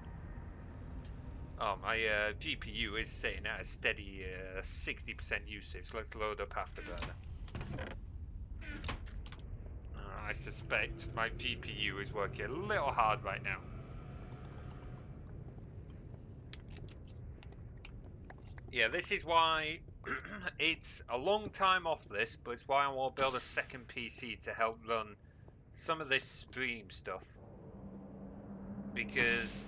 Oh, my GPU is sitting at a steady 60% usage. Let's load up Afterburner. I suspect my GPU is working a little hard right now. Yeah, this is why it's a long time off this, but it's why I want to build a second PC to help run some of this stream stuff. Because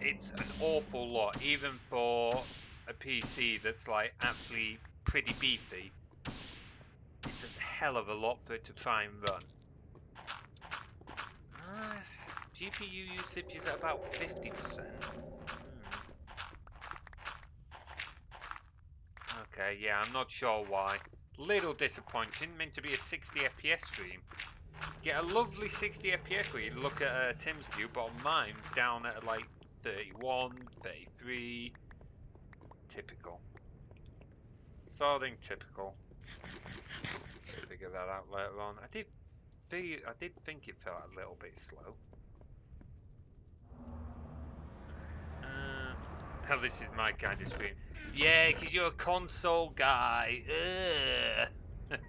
it's an awful lot, even for a PC that's like actually pretty beefy. It's a hell of a lot for it to try and run. GPU usage is at about 50%. Okay, yeah, I'm not sure why. Little disappointing, meant to be a 60 FPS stream. Get a lovely 60 FPS where you look at Tim's view, but on mine, down at like 31, 33. Typical. Sorting typical. Figure that out later on. I did think it felt a little bit slow. Hell, this is my kind of stream. Yeah, because you're a console guy. Put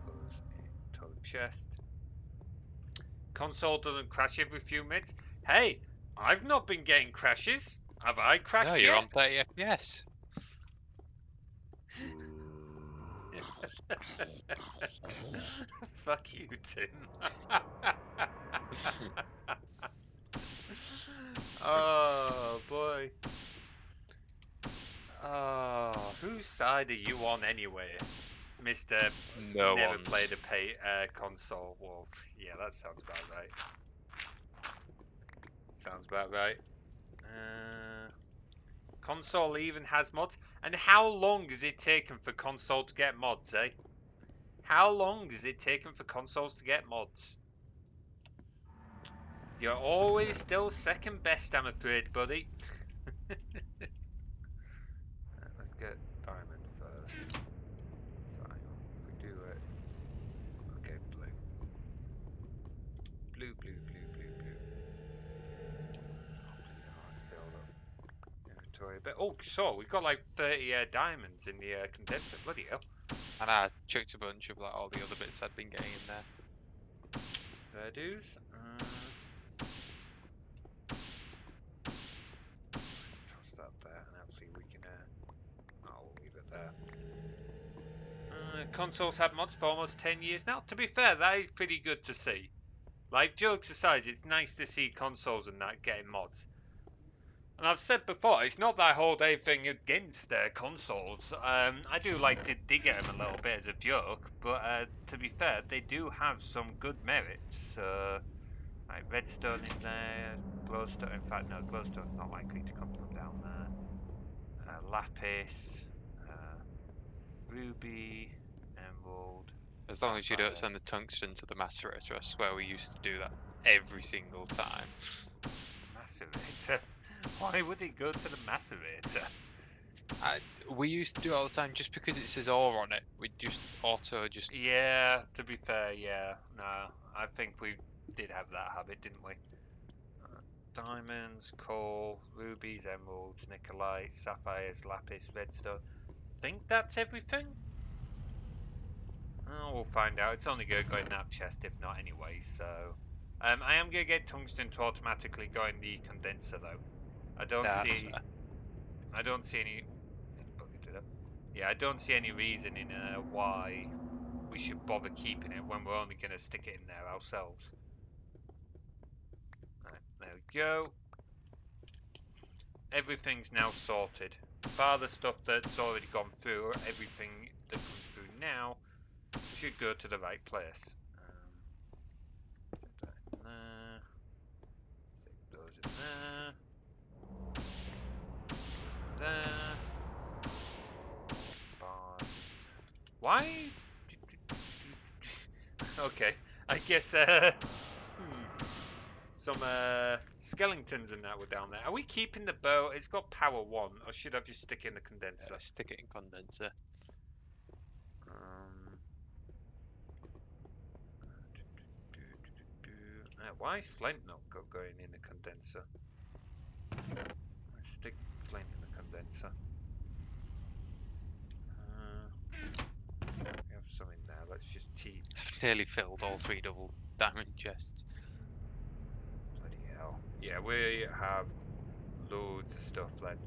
those into chest. Console doesn't crash every few minutes. Hey, I've not been getting crashes. Have I No, crashed you're yet? on 30 FPS. Fuck you, Tim. Oh boy. Oh, whose side are you on anyway, Mister? No Never one's. played a console. Well, yeah, that sounds about right. Sounds about right. Console even has mods. And how long has it taken for console to get mods, eh? How long has it taken for consoles to get mods? You're always still second best, I'm afraid, buddy. Let's get diamond first. So hang on, if we do it... Okay, blue. Blue, blue, blue, blue, blue. Oh, it's filled up. Inventory a bit. Oh, so we've got like 30 diamonds in the condenser. Bloody hell. And I chucked a bunch of like all the other bits I'd been getting in there. There, dudes. Toss that there, and actually we can... I'll leave it there. consoles have mods for almost 10 years now. To be fair, that is pretty good to see. Like, jokes aside, it's nice to see consoles and that getting mods. And I've said before, it's not that I hold anything against consoles. I do like to dig at them a little bit as a joke, but to be fair, they do have some good merits. Like redstone in there, glowstone. In fact, no, glowstone's not likely to come from down there. Lapis, ruby, emerald, As long as you don't sapphire. send the tungsten to the macerator, I swear we used to do that every single time. Macerator. Why would it go to the macerator? We used to do it all the time just because it says ore on it. We just Yeah, to be fair, yeah. No, I think we did have that habit, didn't we? Diamonds, coal, rubies, emeralds, nickelite, sapphires, lapis, redstone. Think that's everything? Oh, we'll find out. It's only going to go in that chest, if not anyway, so... I am going to get tungsten to automatically go in the condenser, though. I don't that's see... fair. I don't see any... Yeah, I don't see any reason in why we should bother keeping it when we're only going to stick it in there ourselves. Right, there we go. Everything's now sorted. Bar the stuff that's already gone through, everything that comes through now should go to the right place. Put that in there. Stick those in there. There. Bars. Why? Okay, I guess some skeletons and that were down there. Are we keeping the bow? It's got power 1, or should I just stick it in the condenser? Stick it in condenser. Why is flint not going in the condenser? Let's stick flint in the condenser. We have some in there. Let's just teach. Nearly filled all 3 double diamond chests. Bloody hell. Yeah, we have loads of stuff then.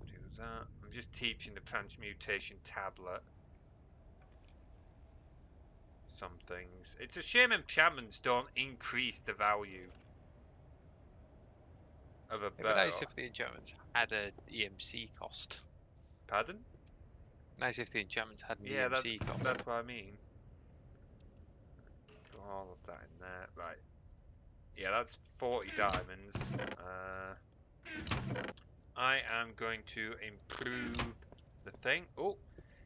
Do that. I'm just teaching the transmutation tablet some things. It's a shame enchantments don't increase the value of a It'd be bow. nice if the enchantments had a EMC cost. Pardon? Nice if the enchantments had an Yeah, EMC cost. that's what I mean. Put all of that in there. Right. Yeah, that's 40 diamonds. I am going to improve the thing. Oh,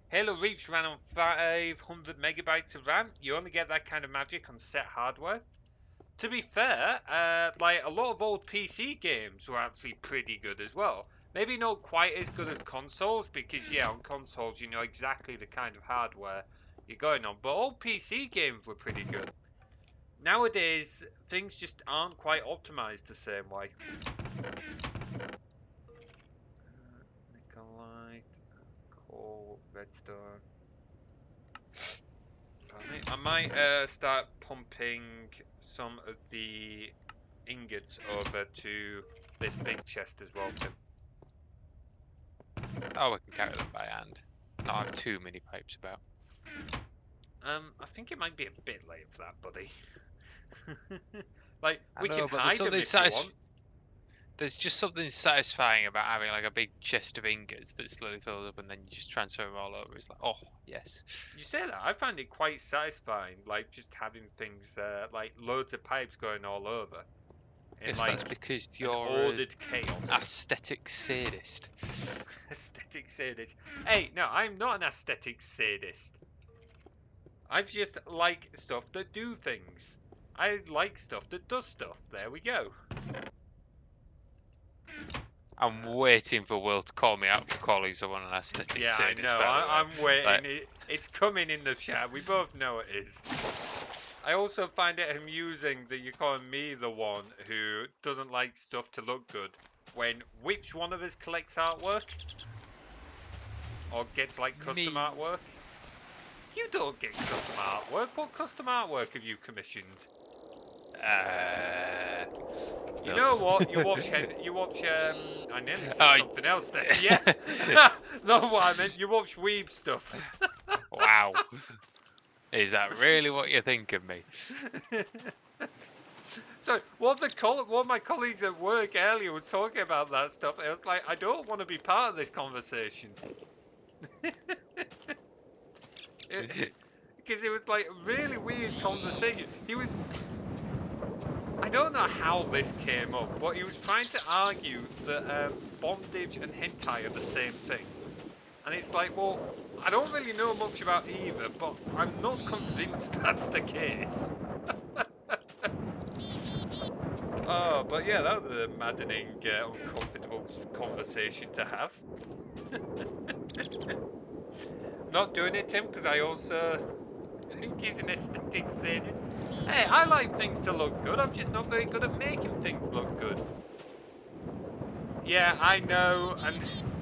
Halo Reach ran on 500 megabytes of RAM. You only get that kind of magic on set hardware. To be fair, like a lot of old PC games were actually pretty good as well. Maybe not quite as good as consoles, because yeah, on consoles you know exactly the kind of hardware you're going on. But old PC games were pretty good. Nowadays, things just aren't quite optimized the same way. Nikolite, coal, redstone. I might start pumping some of the ingots over to this big chest as well, Tim. Oh, we can carry them by hand. Not have too many pipes about. I think it might be a bit late for that, buddy. Like, I we know, can but hide them if you want. there's just something satisfying about having like a big chest of ingots that slowly fills up and then you just transfer them all over. It's like, oh, yes. You say that, I find it quite satisfying, like, just having things, like, loads of pipes going all over. In, Yes, like, that's because an you're ordered chaos. aesthetic sadist. Aesthetic sadist. Hey, no, I'm not an aesthetic sadist. I just like stuff that do things. I like stuff that does stuff. There we go. I'm waiting for Will to call me out for calling someone an aesthetic Yeah, I sadist. know. By the way. I'm waiting. Like, It's coming in the chat. We both know it is. I also find it amusing that you're calling me the one who doesn't like stuff to look good. When which one of us collects artwork? Or gets like custom Me. artwork? You don't get custom artwork. What custom artwork have you commissioned? You know what? You watch. I nearly said something else there. Yeah. Not what I meant. You watch weeb stuff. Wow. Is that really what you think of me? So what my colleagues at work earlier was talking about that stuff. I was like, I don't want to be part of this conversation. Because it was like a really weird conversation. I don't know how this came up, but he was trying to argue that bondage and hentai are the same thing. And it's like, well, I don't really know much about either, but I'm not convinced that's the case. Oh, but yeah, that was a maddening, uncomfortable conversation to have. Not doing it, Tim, because I also think he's an aesthetic sadist. Hey, I like things to look good. I'm just not very good at making things look good. Yeah, I know, and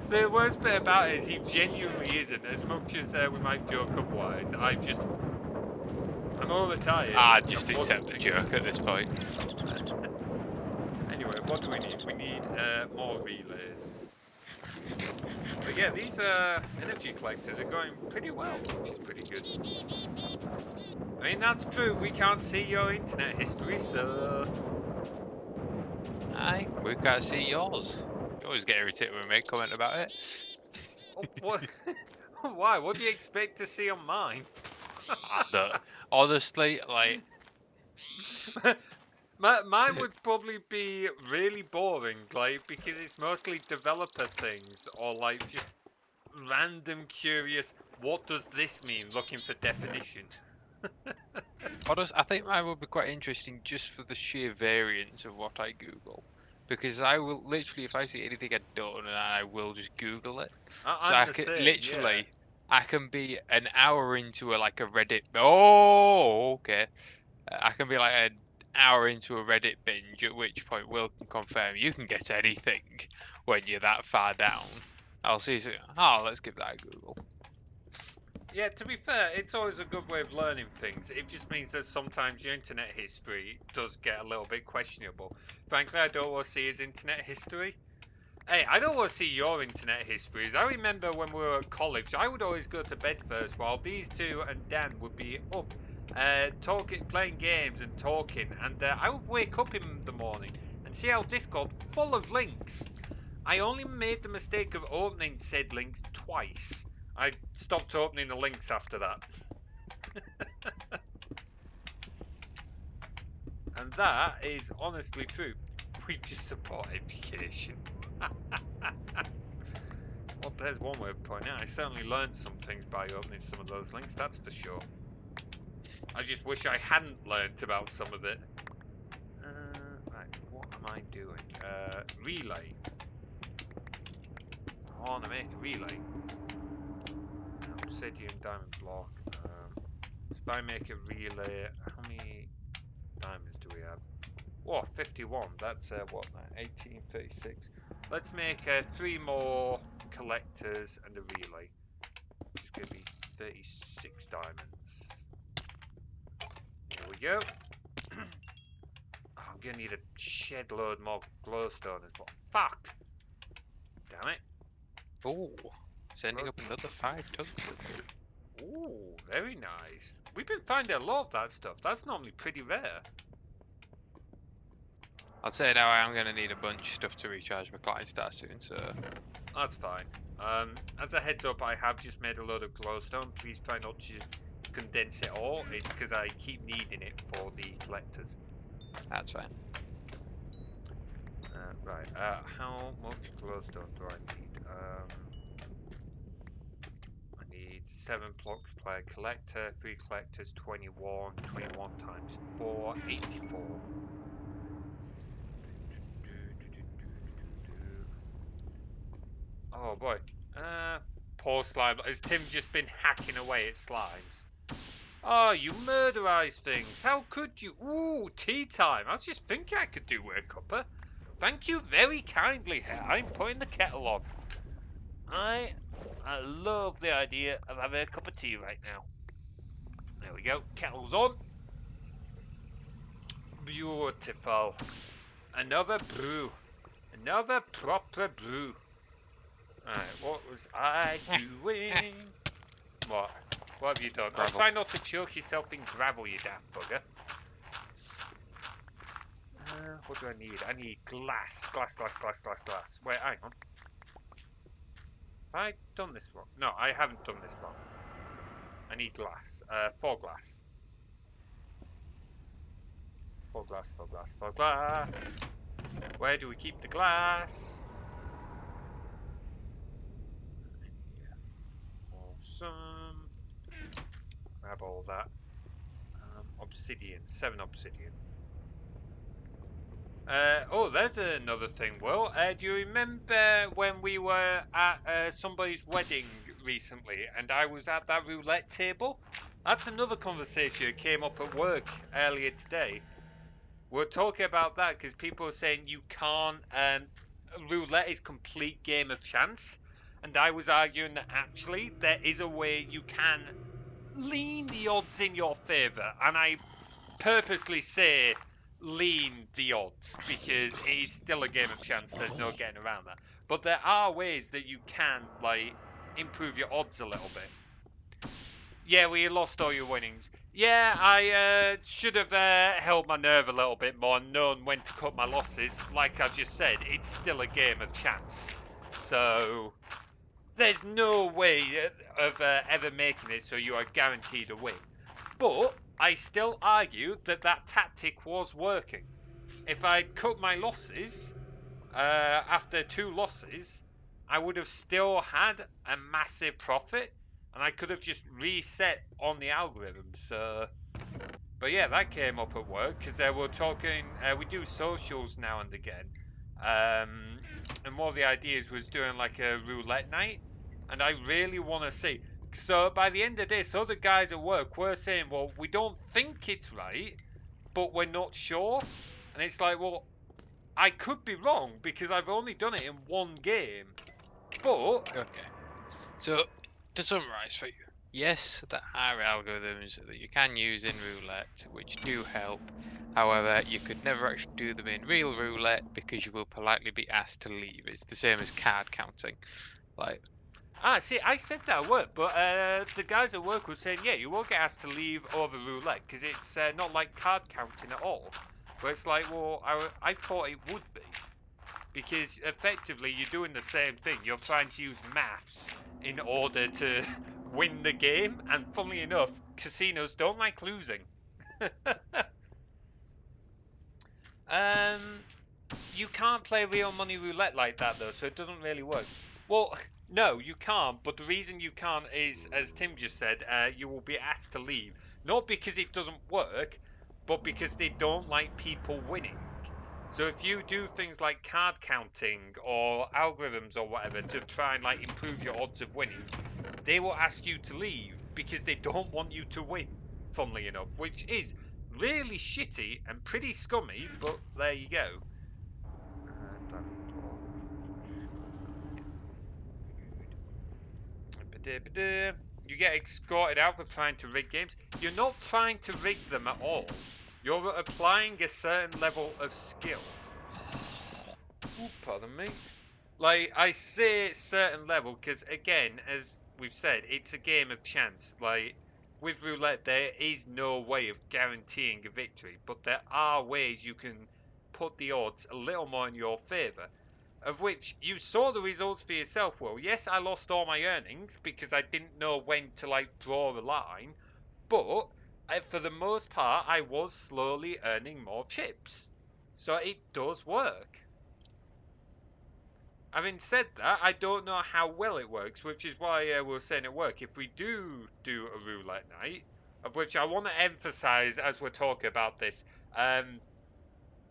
the worst bit about it is he genuinely isn't. As much as we might joke otherwise, I'm overtired. I And just what accept the joke at this point. Anyway, what do we need? We need more relays. But yeah, these energy collectors are going pretty well, which is pretty good. I mean, that's true. We can't see your internet history, so Aye, we can't see yours. You always get irritated when we make comment about it. what? Why? What do you expect to see on mine? Honestly, like, Mine would probably be really boring, like because it's mostly developer things or like just random curious. What does this mean? Looking for definition. I think mine would be quite interesting just for the sheer variance of what I Google. Because I will literally, if I see anything I don't know, I will just Google it. So I'm I the can same, yeah. literally, I can be an hour into like a Reddit. Oh, okay. I can be like an hour into a Reddit binge, at which point Will can confirm you can get anything when you're that far down. I'll see. Oh, let's give that a Google. Yeah, to be fair, it's always a good way of learning things. It just means that sometimes your internet history does get a little bit questionable. Frankly, I don't want to see his internet history. Hey, I don't want to see your internet histories. I remember when we were at college, I would always go to bed first while these two and Dan would be up, talking, playing games and talking. And I would wake up in the morning and see our Discord full of links. I only made the mistake of opening said links twice. I stopped opening the links after that. And that is honestly true. We just support education. Well, there's one way of putting it. I certainly learned some things by opening some of those links, that's for sure. I just wish I hadn't learnt about some of it. Right, what am I doing? Relay. I want to make a relay. Obsidian diamond block. If I make a relay, how many diamonds do we have? Oh, 51. That's what? 1836. Let's make 3 more collectors and a relay. Which is going to be 36 diamonds. Here we go. I'm going to need a shed load more glowstone as well. Fuck! Damn it. Oh, sending up another 5 tungsten. Ooh, very nice. We've been finding a lot of that stuff. That's normally pretty rare. I'd say now I am going to need a bunch of stuff to recharge my client star soon, so... That's fine. As a heads up, I have just made a load of glowstone. Please try not to condense it all. It's because I keep needing it for the collectors. That's fine. Right, how much glowstone do I need? I need 7 blocks per collector, 3 collectors, 21. 21 times 4, 84. Oh boy. Poor slime. Has Tim just been hacking away at slimes? Oh, you murderized things. How could you? Ooh, tea time. I was just thinking I could do with a cuppa. Thank you very kindly, here. I'm putting the kettle on. I love the idea of having a cup of tea right now. There we go. Kettle's on. Beautiful. Another brew. Another proper brew. Alright, what was I doing? What? What have you done? Oh, Gravel. try not to choke yourself in gravel, you daft bugger. What do I need? I need glass. Glass. Wait, hang on. Have I done this wrong? No, I haven't done this wrong. I need glass. 4 glass. 4 glass. Where do we keep the glass? Awesome. Grab all that. Obsidian. 7 obsidian. Oh, there's another thing, Will. Do you remember when we were at somebody's wedding recently and I was at that roulette table? That's another conversation that came up at work earlier today. We're talking about that because people are saying you can't. Roulette is complete game of chance, and I was arguing that actually there is a way you can lean the odds in your favour, and I purposely say lean the odds because it is still a game of chance. There's no getting around that. But there are ways that you can like improve your odds a little bit. Yeah, well, you lost all your winnings. Yeah, I should have held my nerve a little bit more and known when to cut my losses. Like I just said, it's still a game of chance. So there's no way of ever making it so you are guaranteed a win. But I still argue that that tactic was working. If I'd cut my losses after 2 losses, I would have still had a massive profit and I could have just reset on the algorithm. So, but yeah, that came up at work because we're talking, we do socials now and again. And one of the ideas was doing like a roulette night, and I really want to see. So by the end of this, other guys at work were saying, well, we don't think it's right, but we're not sure. And it's like, well, I could be wrong because I've only done it in one game. But Okay. So, to summarise for you, yes, there are algorithms that you can use in roulette which do help. However, you could never actually do them in real roulette because you will politely be asked to leave. It's the same as card counting. Like, see, I said that at work, but the guys at work were saying, yeah, you won't get asked to leave over roulette because it's not like card counting at all. But it's like, well, I thought it would be because effectively you're doing the same thing. You're trying to use maths in order to win the game, and funnily enough, casinos don't like losing. um, you can't play real money roulette like that though, so it doesn't really work. Well, no, you can't. But the reason you can't is, as Tim just said, you will be asked to leave, not because it doesn't work, but because they don't like people winning. So if you do things like card counting or algorithms or whatever to try and like improve your odds of winning, they will ask you to leave because they don't want you to win. Funnily enough, which is really shitty and pretty scummy, but there you go. You get escorted out for trying to rig games. You're not trying to rig them at all. You're applying a certain level of skill. Ooh, pardon me. Like, I say certain level because, again, as we've said, it's a game of chance. Like, with roulette, there is no way of guaranteeing a victory, but there are ways you can put the odds a little more in your favour. Of which you saw the results for yourself, Will. Yes, I lost all my earnings because I didn't know when to, like, draw the line, but for the most part, I was slowly earning more chips. So it does work. Having said that, I don't know how well it works, which is why we're saying it work. If we do a roulette night, of which I want to emphasize as we're talking about this,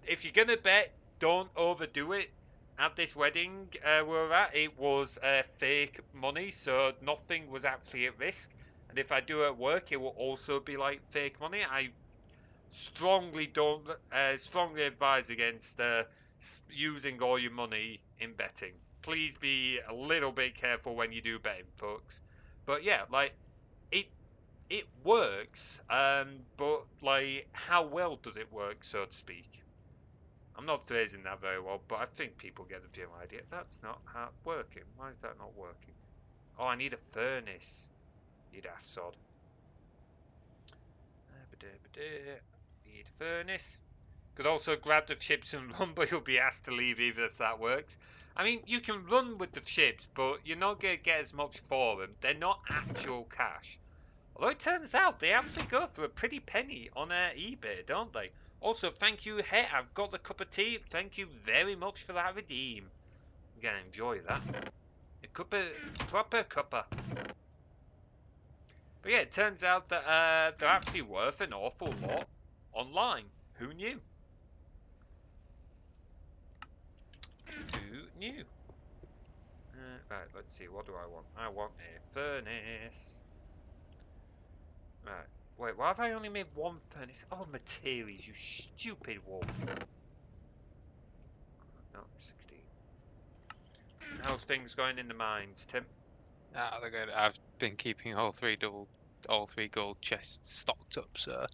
if you're gonna bet, don't overdo it. At this wedding we're at, it was fake money, so nothing was actually at risk. And if I do at work, it will also be like fake money. I strongly advise against using all your money in betting. Please be a little bit careful when you do betting, folks. But yeah, like it it works, but like how well does it work, so to speak? I'm not phrasing that very well, but I think people get the general idea. That's not how working. Why is that not working? Oh, I need a furnace. You daft sod. Need a furnace. Could also grab the chips and run, but you'll be asked to leave even if that works. I mean, you can run with the chips, but you're not going to get as much for them. They're not actual cash. Although it turns out they actually go for a pretty penny on eBay, don't they? Also, thank you, hey, I've got the cup of tea. Thank you very much for that redeem. I'm going to enjoy that. A cuppa, proper cuppa. But yeah, it turns out that they're actually worth an awful lot online. Who knew? Who knew? Right, let's see. What do I want? I want a furnace. Right. Wait, why have I only made one furnace? Oh, materials, you stupid wolf. No, 16. How's things going in the mines, Tim? Ah, they're good. I've been keeping all three gold chests stocked up, so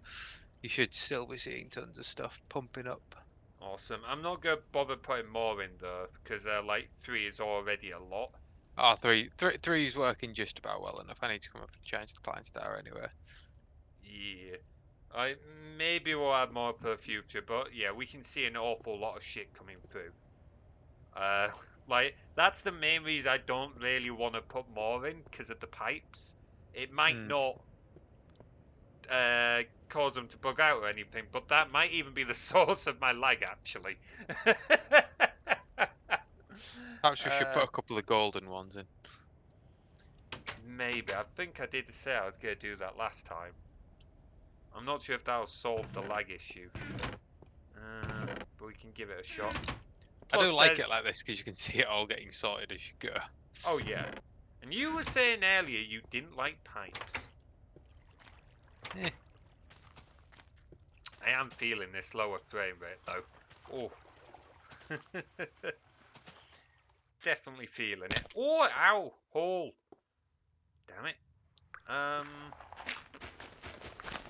you should still be seeing tons of stuff pumping up. Awesome. I'm not going to bother putting more in though, because like 3 is already a lot. Oh, three's working just about well enough. I need to come up and change the client star anyway. Yeah. I maybe we'll add more for the future, but yeah, we can see an awful lot of shit coming through. Uh, like that's the main reason I don't really want to put more in because of the pipes. It might Hmm. not cause them to bug out or anything, but that might even be the source of my lag actually. Perhaps we should uh, put a couple of golden ones in. maybe I think I did say I was gonna do that last time. I'm not sure if that'll solve the lag issue, but we can give it a shot. I do Plus, like it there's like this because you can see it all getting sorted as you go. oh yeah, and you were saying earlier you didn't like pipes. Eh. I am feeling this lower frame rate though. Oh, definitely feeling it. Oh, ow, hole. Damn it.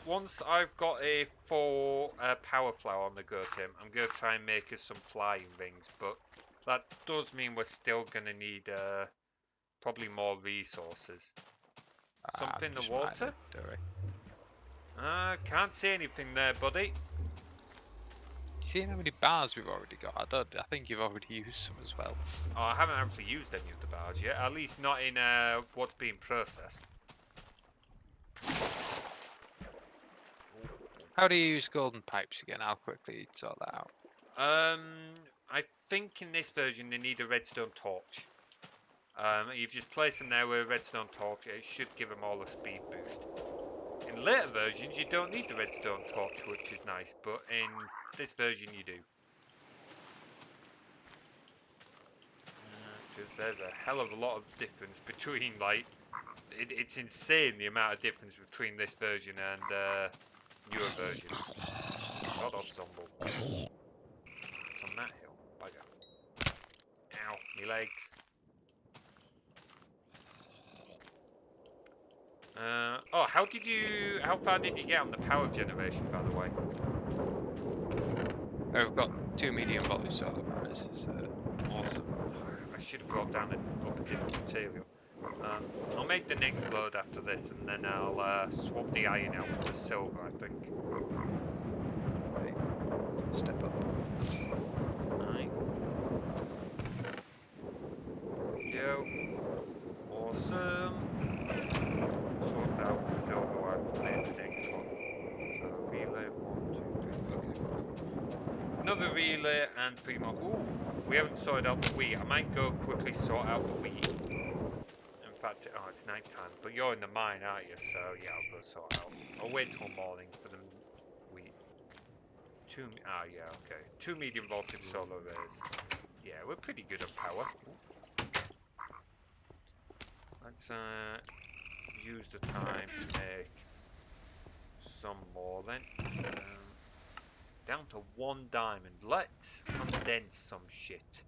Once I've got a full power flower on the go, Tim, I'm gonna try and make us some flying rings, but that does mean we're still gonna need probably more resources. Something in the Just water? mining, Can't see anything there, buddy. You see how many bars we've already got? I think you've already used some as well. Oh, I haven't actually used any of the bars yet. At least not in what's being processed. How do you use golden pipes again? I'll quickly sort that out. I think in this version they need a redstone torch. You've just placed them there with a redstone torch. It should give them all a speed boost. In later versions, you don't need the redstone torch, which is nice, but in this version you do. Because there's a hell of a lot of difference between, like, it's insane the amount of difference between this version and newer versions. Shut up, Zombo. It's on that hill. Bugger. Ow, me legs. Oh, how far did you get on the power generation, by the way? We've got 2 medium voltage solar arrays, so Awesome. I should have brought down up a different material. I'll make the next load after this, and then I'll swap the iron out with the silver, I think. right, step up. Right. Yo. Awesome. Swap out the silver while I play the next one. So relay 1, 2, 3. Okay. Another relay and 3 more. Ooh, we haven't sorted out the wheat. I might go quickly sort out the wheat. In fact, oh, it's night time, but you're in the mine, aren't you? So yeah, I'll go sort out. I'll wait till morning for the wheat. Yeah, okay. 2 medium voltage solar arrays. Yeah, we're pretty good on power. Ooh. Let's use the time to make some more then. Down to 1 diamond. Let's condense some shit.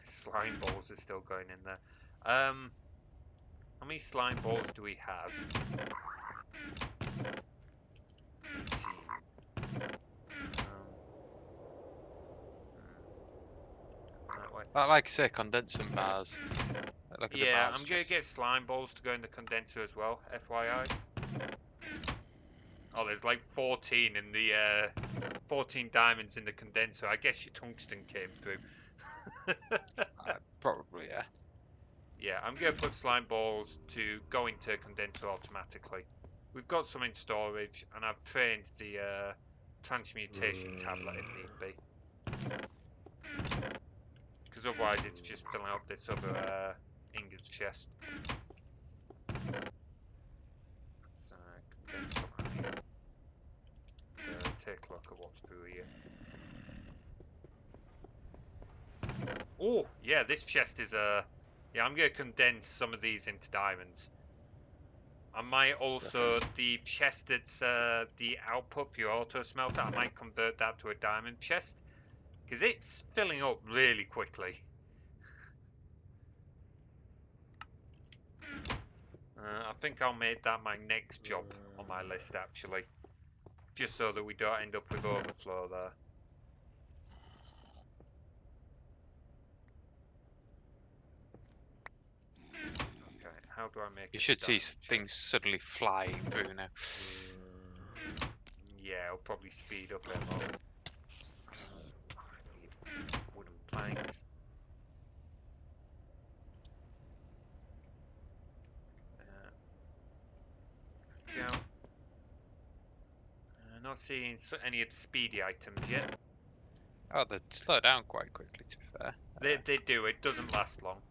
Slime balls are still going in there. How many slime balls do we have? 18. Like I say, condensing bars. Look at the Yeah, bars I'm gonna chest. get slime balls to go in the condenser as well, FYI. Oh, there's like 14 in the 14 diamonds in the condenser. I guess your tungsten came through. Probably, yeah. Yeah, I'm gonna put slime balls to go into condenser automatically. We've got some in storage, and I've trained the transmutation tablet if need be. Because otherwise it's just filling up this other ingot chest. So, condense some out here. Take a look at what's through here. Oh, yeah, this chest is yeah, I'm gonna condense some of these into diamonds. I might also, the chest that's the output for your auto smelter, I might convert that to a diamond chest. Because it's filling up really quickly. I think I'll make that my next job on my list, actually. Just so that we don't end up with overflow there. Okay, how do I make You a should see diamond things chest? suddenly flying through now. Yeah, it'll probably speed up a lot. I need wooden planks. Go. Not seeing any of the speedy items yet. Oh, they slow down quite quickly, to be fair. They do, it doesn't last long.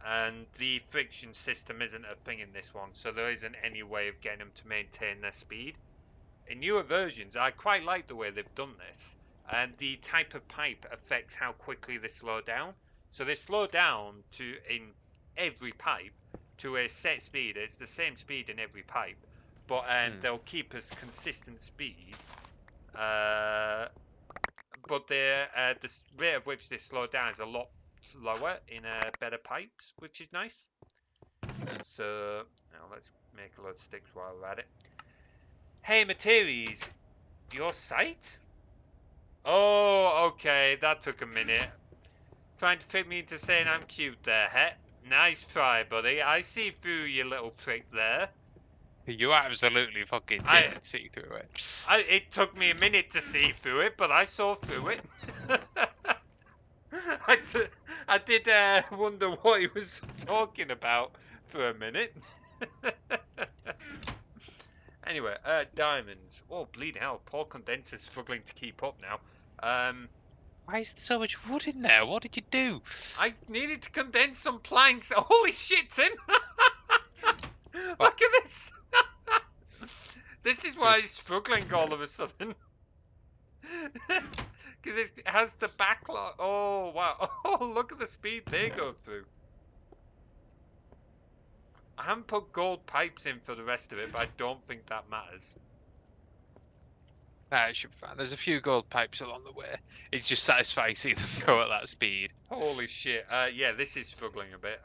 And the friction system isn't a thing in this one, so there isn't any way of getting them to maintain their speed. In newer versions, I quite like the way they've done this, and the type of pipe affects how quickly they slow down. So they slow down in every pipe to a set speed. It's the same speed in every pipe, but they'll keep us consistent speed. But the rate of which they slow down is a lot lower in better pipes, which is nice. So now let's make a load of sticks while we're at it. Hey, Materies, your site? Oh, okay, that took a minute. Trying to fit me into saying I'm cute there, heh? Nice try, buddy. I see through your little trick there. You absolutely fucking I, didn't see through it. it took me a minute to see through it, but I saw through it. I did wonder what he was talking about for a minute. Anyway, diamonds. Oh, bleed hell. Poor condenser's struggling to keep up now. Why is there so much wood in there? What did you do? I needed to condense some planks. Holy shit, Tim! What? Look at this! This is why he's struggling all of a sudden. Because it has the backlog. Oh, wow. Oh, look at the speed they go through. I haven't put gold pipes in for the rest of it, but I don't think that matters. Nah, it should be fine. There's a few gold pipes along the way. It's just satisfying seeing them go at that speed. Holy shit. Yeah, this is struggling a bit.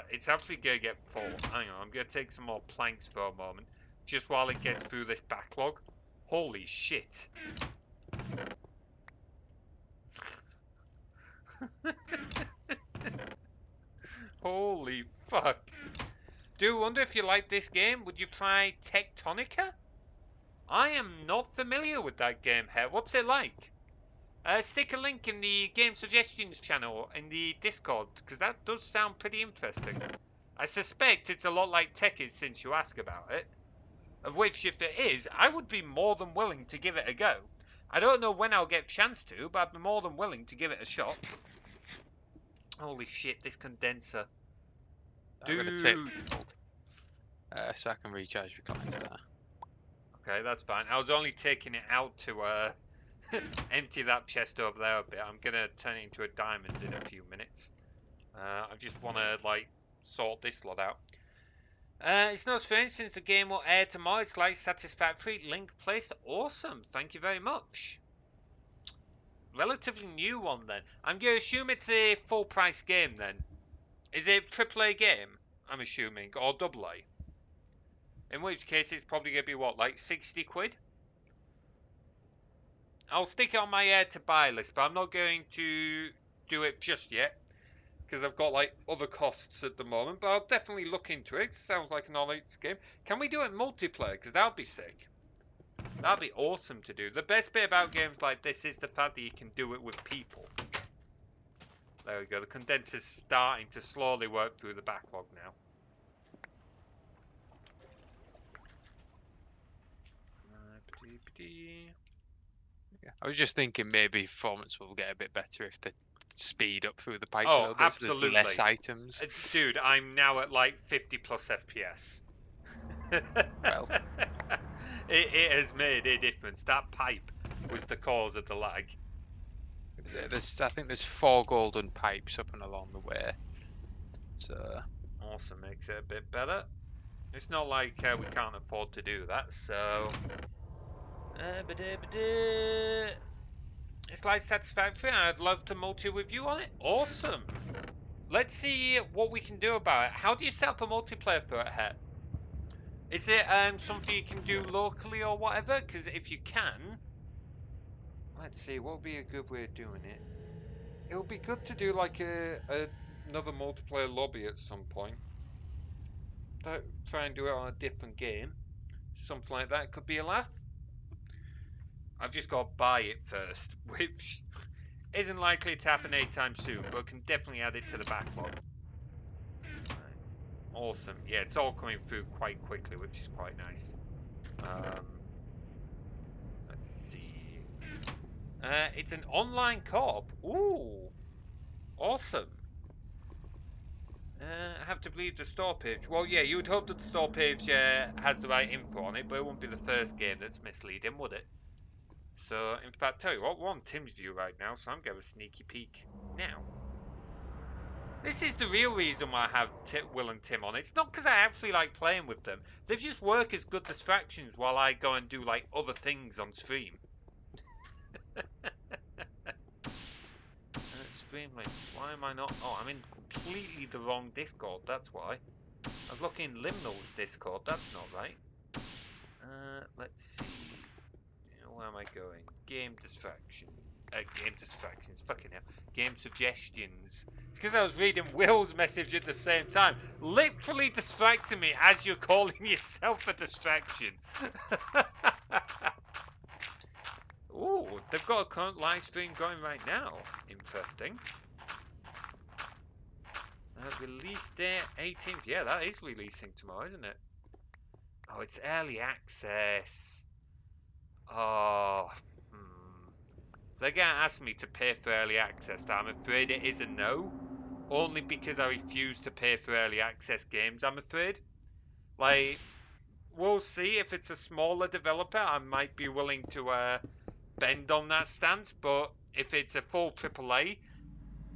It's actually gonna get full. Hang on, I'm gonna take some more planks for a moment, just while it gets through this backlog. Holy shit. Holy fuck. Do wonder if you like this game. Would you try Tectonica? I am not familiar with that game, here. What's it like? Stick a link in the game suggestions channel in the Discord, because that does sound pretty interesting. I suspect it's a lot like Tekkit since you ask about it. Of which, if it is, I would be more than willing to give it a go. I don't know when I'll get a chance to, but I'd be more than willing to give it a shot. Holy shit, this condenser. I'm gonna take Dude. gold, so I can recharge my client star. Okay, that's fine. I was only taking it out to empty that chest over there a bit. I'm gonna turn it into a diamond in a few minutes. I just want to like sort this lot out. It's not strange since the game will air tomorrow. It's like satisfactory. Link placed. Awesome. Thank you very much. Relatively new one then. I'm going to assume it's a full price game then. Is it a AAA game? I'm assuming, or AA. In which case it's probably going to be what, like 60 quid? I'll stick it on my to buy list, but I'm not going to do it just yet because I've got like other costs at the moment. But I'll definitely look into it. Sounds like an alright game. Can we do it multiplayer? Because that'd be sick. That'd be awesome to do. The best bit about games like this is the fact that you can do it with people. There we go. The condenser's starting to slowly work through the backlog now. Yeah. I was just thinking maybe performance will get a bit better if they speed up through the pipes a Oh, little bit, so there's less absolutely. items. Dude, I'm now at like 50 plus FPS. Well, it has made a difference. That pipe was the cause of the lag. I think there's 4 golden pipes up and along the way. So Also makes it a bit better. It's not like we can't afford to do that, so... It's like satisfactory. I'd love to multi with you on it. Awesome. Let's see what we can do about it. How do you set up a multiplayer for it, Het? Is it something you can do locally or whatever? Because if you can... Let's see, what would be a good way of doing it? It would be good to do like another multiplayer lobby at some point. Try and do it on a different game. Something like that could be a laugh. I've just got to buy it first, which isn't likely to happen anytime soon, but can definitely add it to the backlog. Right. Awesome. Yeah, it's all coming through quite quickly, which is quite nice. Let's see. It's an online co-op. Ooh, awesome. I have to believe the store page. Well, yeah, you would hope that the store page has the right info on it, but it wouldn't be the first game that's misleading, would it? So, in fact, tell you what, we're on Tim's view right now, so I'm going to have a sneaky peek now. This is the real reason why I have Will and Tim on. It's not because I actually like playing with them. They just work as good distractions while I go and do, like, other things on stream. Streamlabs. Why am I not? Oh, I'm in completely the wrong Discord. That's why. I was looking in Limnal's Discord. That's not right. Let's see. Where am I going? Game distraction. Game distractions. Fucking hell. Game suggestions. It's because I was reading Will's message at the same time. Literally distracting me as you're calling yourself a distraction. Ooh, they've got a current live stream going right now. Interesting. Release date 18th. Yeah, that is releasing tomorrow, isn't it? Oh, it's early access. Oh, They're going to ask me to pay for early access. I'm afraid it is a no. Only because I refuse to pay for early access games, I'm afraid. Like, we'll see. If it's a smaller developer, I might be willing to bend on that stance. But if it's a full AAA,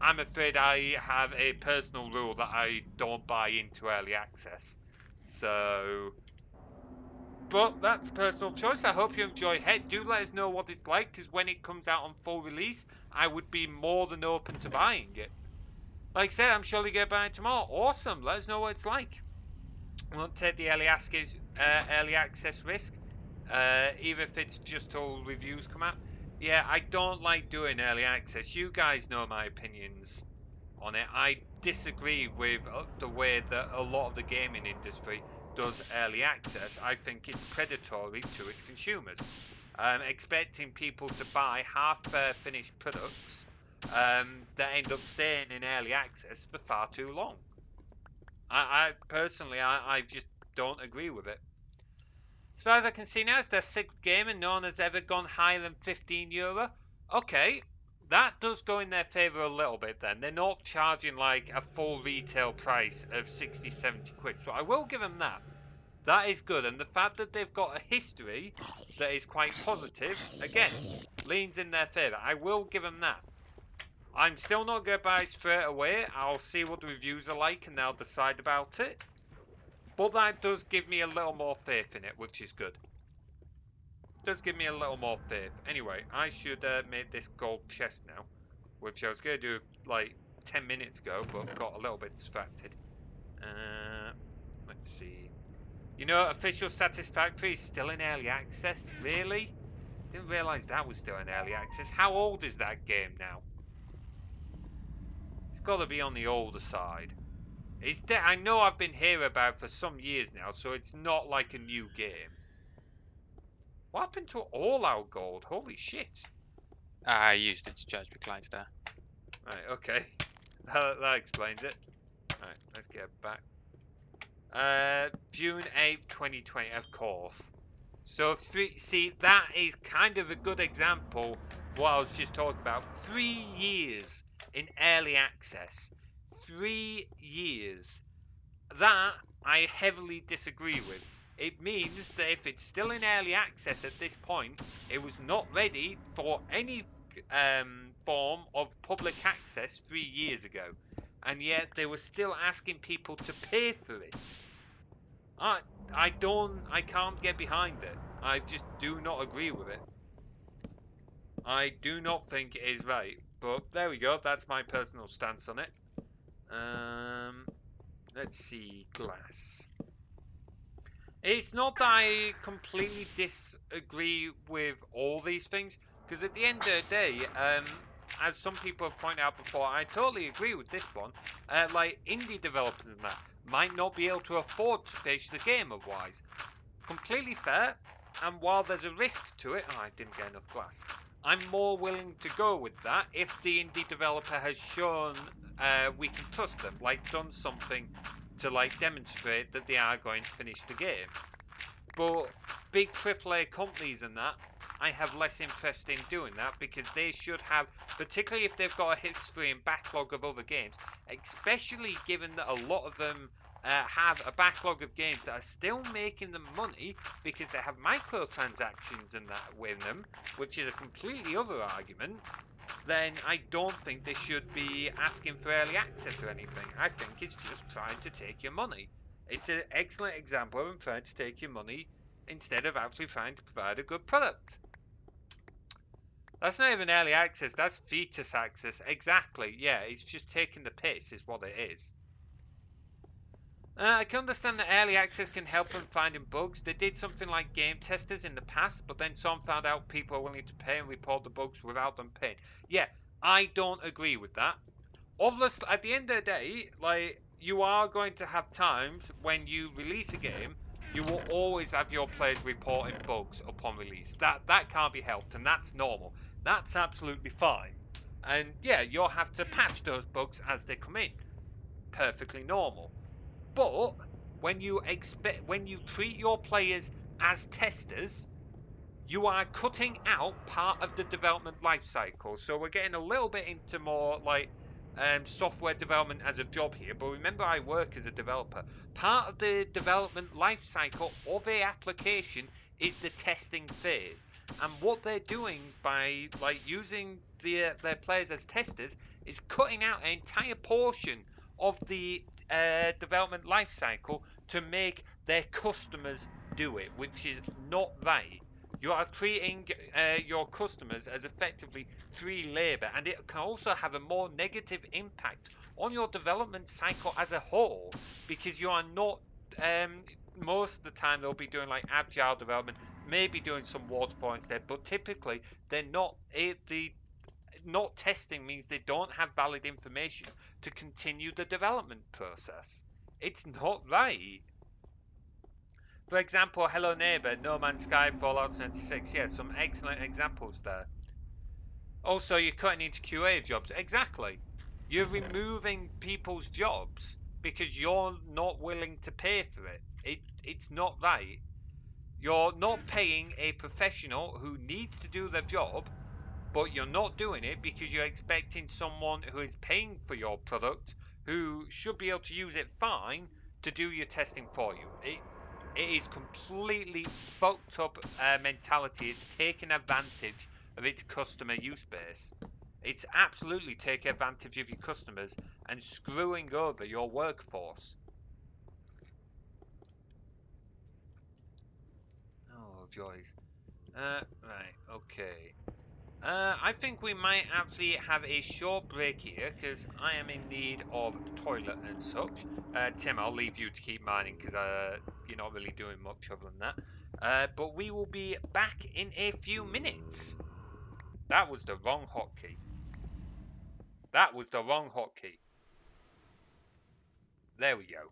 I'm afraid I have a personal rule that I don't buy into early access. So, but that's personal choice. I hope you enjoy it. Do let us know what it's like, because when it comes out on full release, I would be more than open to buying it. Like I said, I'm surely going to buy it tomorrow. Awesome. Let us know what it's like. I won't take the early access risk, even if it's just till reviews come out. Yeah, I don't like doing early access. You guys know my opinions on it. I disagree with the way that a lot of the gaming industry does early access. I think it's predatory to its consumers. Expecting people to buy half-finished products that end up staying in early access for far too long. I personally, I just don't agree with it. As far as I can see now, it's their sixth game and no one has ever gone higher than €15. Okay, that does go in their favour a little bit then. They're not charging like a full retail price of 60, 70 quid. So I will give them that. That is good. And the fact that they've got a history that is quite positive, again, leans in their favour. I will give them that. I'm still not going to buy straight away. I'll see what the reviews are like and I'll decide about it. But that does give me a little more faith in it, which is good. Does give me a little more faith. Anyway, I should make this gold chest now, which I was going to do like 10 minutes ago, but got a little bit distracted. Let's see. You know, official satisfactory is still in early access. Really? Didn't realise that was still in early access. How old is that game now? It's got to be on the older side. I know I've been hearing about it for some years now, so it's not like a new game. What happened to All Out Gold? Holy shit. I used it to charge my clients there. Right, okay. That explains it. Right, let's get back. June 8th, 2020, of course. So, see, that is kind of a good example what I was just talking about. 3 years in early access. 3 years. That I heavily disagree with. It means that if it's still in early access at this point, it was not ready for any form of public access 3 years ago. And yet they were still asking people to pay for it. I I can't get behind it. I just do not agree with it. I do not think it is right. But there we go. That's my personal stance on it. Um, let's see, glass. It's not that I completely disagree with all these things, because at the end of the day, as some people have pointed out before, I totally agree with this one. Like indie developers and that might not be able to afford to finish the game otherwise. Completely fair. And while there's a risk to it, oh, I didn't get enough glass. I'm more willing to go with that if the indie developer has shown we can trust them, like done something to like demonstrate that they are going to finish the game. But big AAA companies and that, I have less interest in doing that because they should have, particularly if they've got a history and backlog of other games, especially given that a lot of them have a backlog of games that are still making them money because they have microtransactions and that with them, which is a completely other argument. Then I don't think they should be asking for early access or anything. I think it's just trying to take your money. It's an excellent example of them trying to take your money instead of actually trying to provide a good product. That's not even early access, that's fetus access. Exactly, yeah, it's just taking the piss, is what it is. I can understand that early access can help them finding bugs. They did something like game testers in the past, but then some found out people are willing to pay and report the bugs without them paying. Yeah, I don't agree with that. Obviously, at the end of the day, like you are going to have times when you release a game, you will always have your players reporting bugs upon release. That can't be helped, and that's normal. That's absolutely fine. And yeah, you'll have to patch those bugs as they come in. Perfectly normal. But when you treat your players as testers, you are cutting out part of the development life cycle. So we're getting a little bit into more like software development as a job here. But remember, I work as a developer. Part of the development life cycle of a application is the testing phase. And what they're doing by like using their players as testers is cutting out an entire portion of the development life cycle to make their customers do it, which is not right. You are treating your customers as effectively free labor, and it can also have a more negative impact on your development cycle as a whole because you are not. Most of the time, they'll be doing like agile development, maybe doing some waterfall instead, but typically they're not. The not testing means they don't have valid information to continue the development process. It's not right. For example, Hello Neighbor, No Man's Sky, Fallout 76. Yeah, some excellent examples there. Also, you're cutting into QA jobs. Exactly. You're removing people's jobs because you're not willing to pay for it. It's not right. You're not paying a professional who needs to do their job, but you're not doing it because you're expecting someone who is paying for your product, who should be able to use it fine, to do your testing for you. It is completely fucked up mentality. It's taking advantage of its customer use base. It's absolutely taking advantage of your customers and screwing over your workforce. Oh, joys. Right, okay. I think we might actually have a short break here because I am in need of toilet and such. Tim, I'll leave you to keep mining because you're not really doing much other than that. But we will be back in a few minutes. That was the wrong hotkey. That was the wrong hotkey. There we go.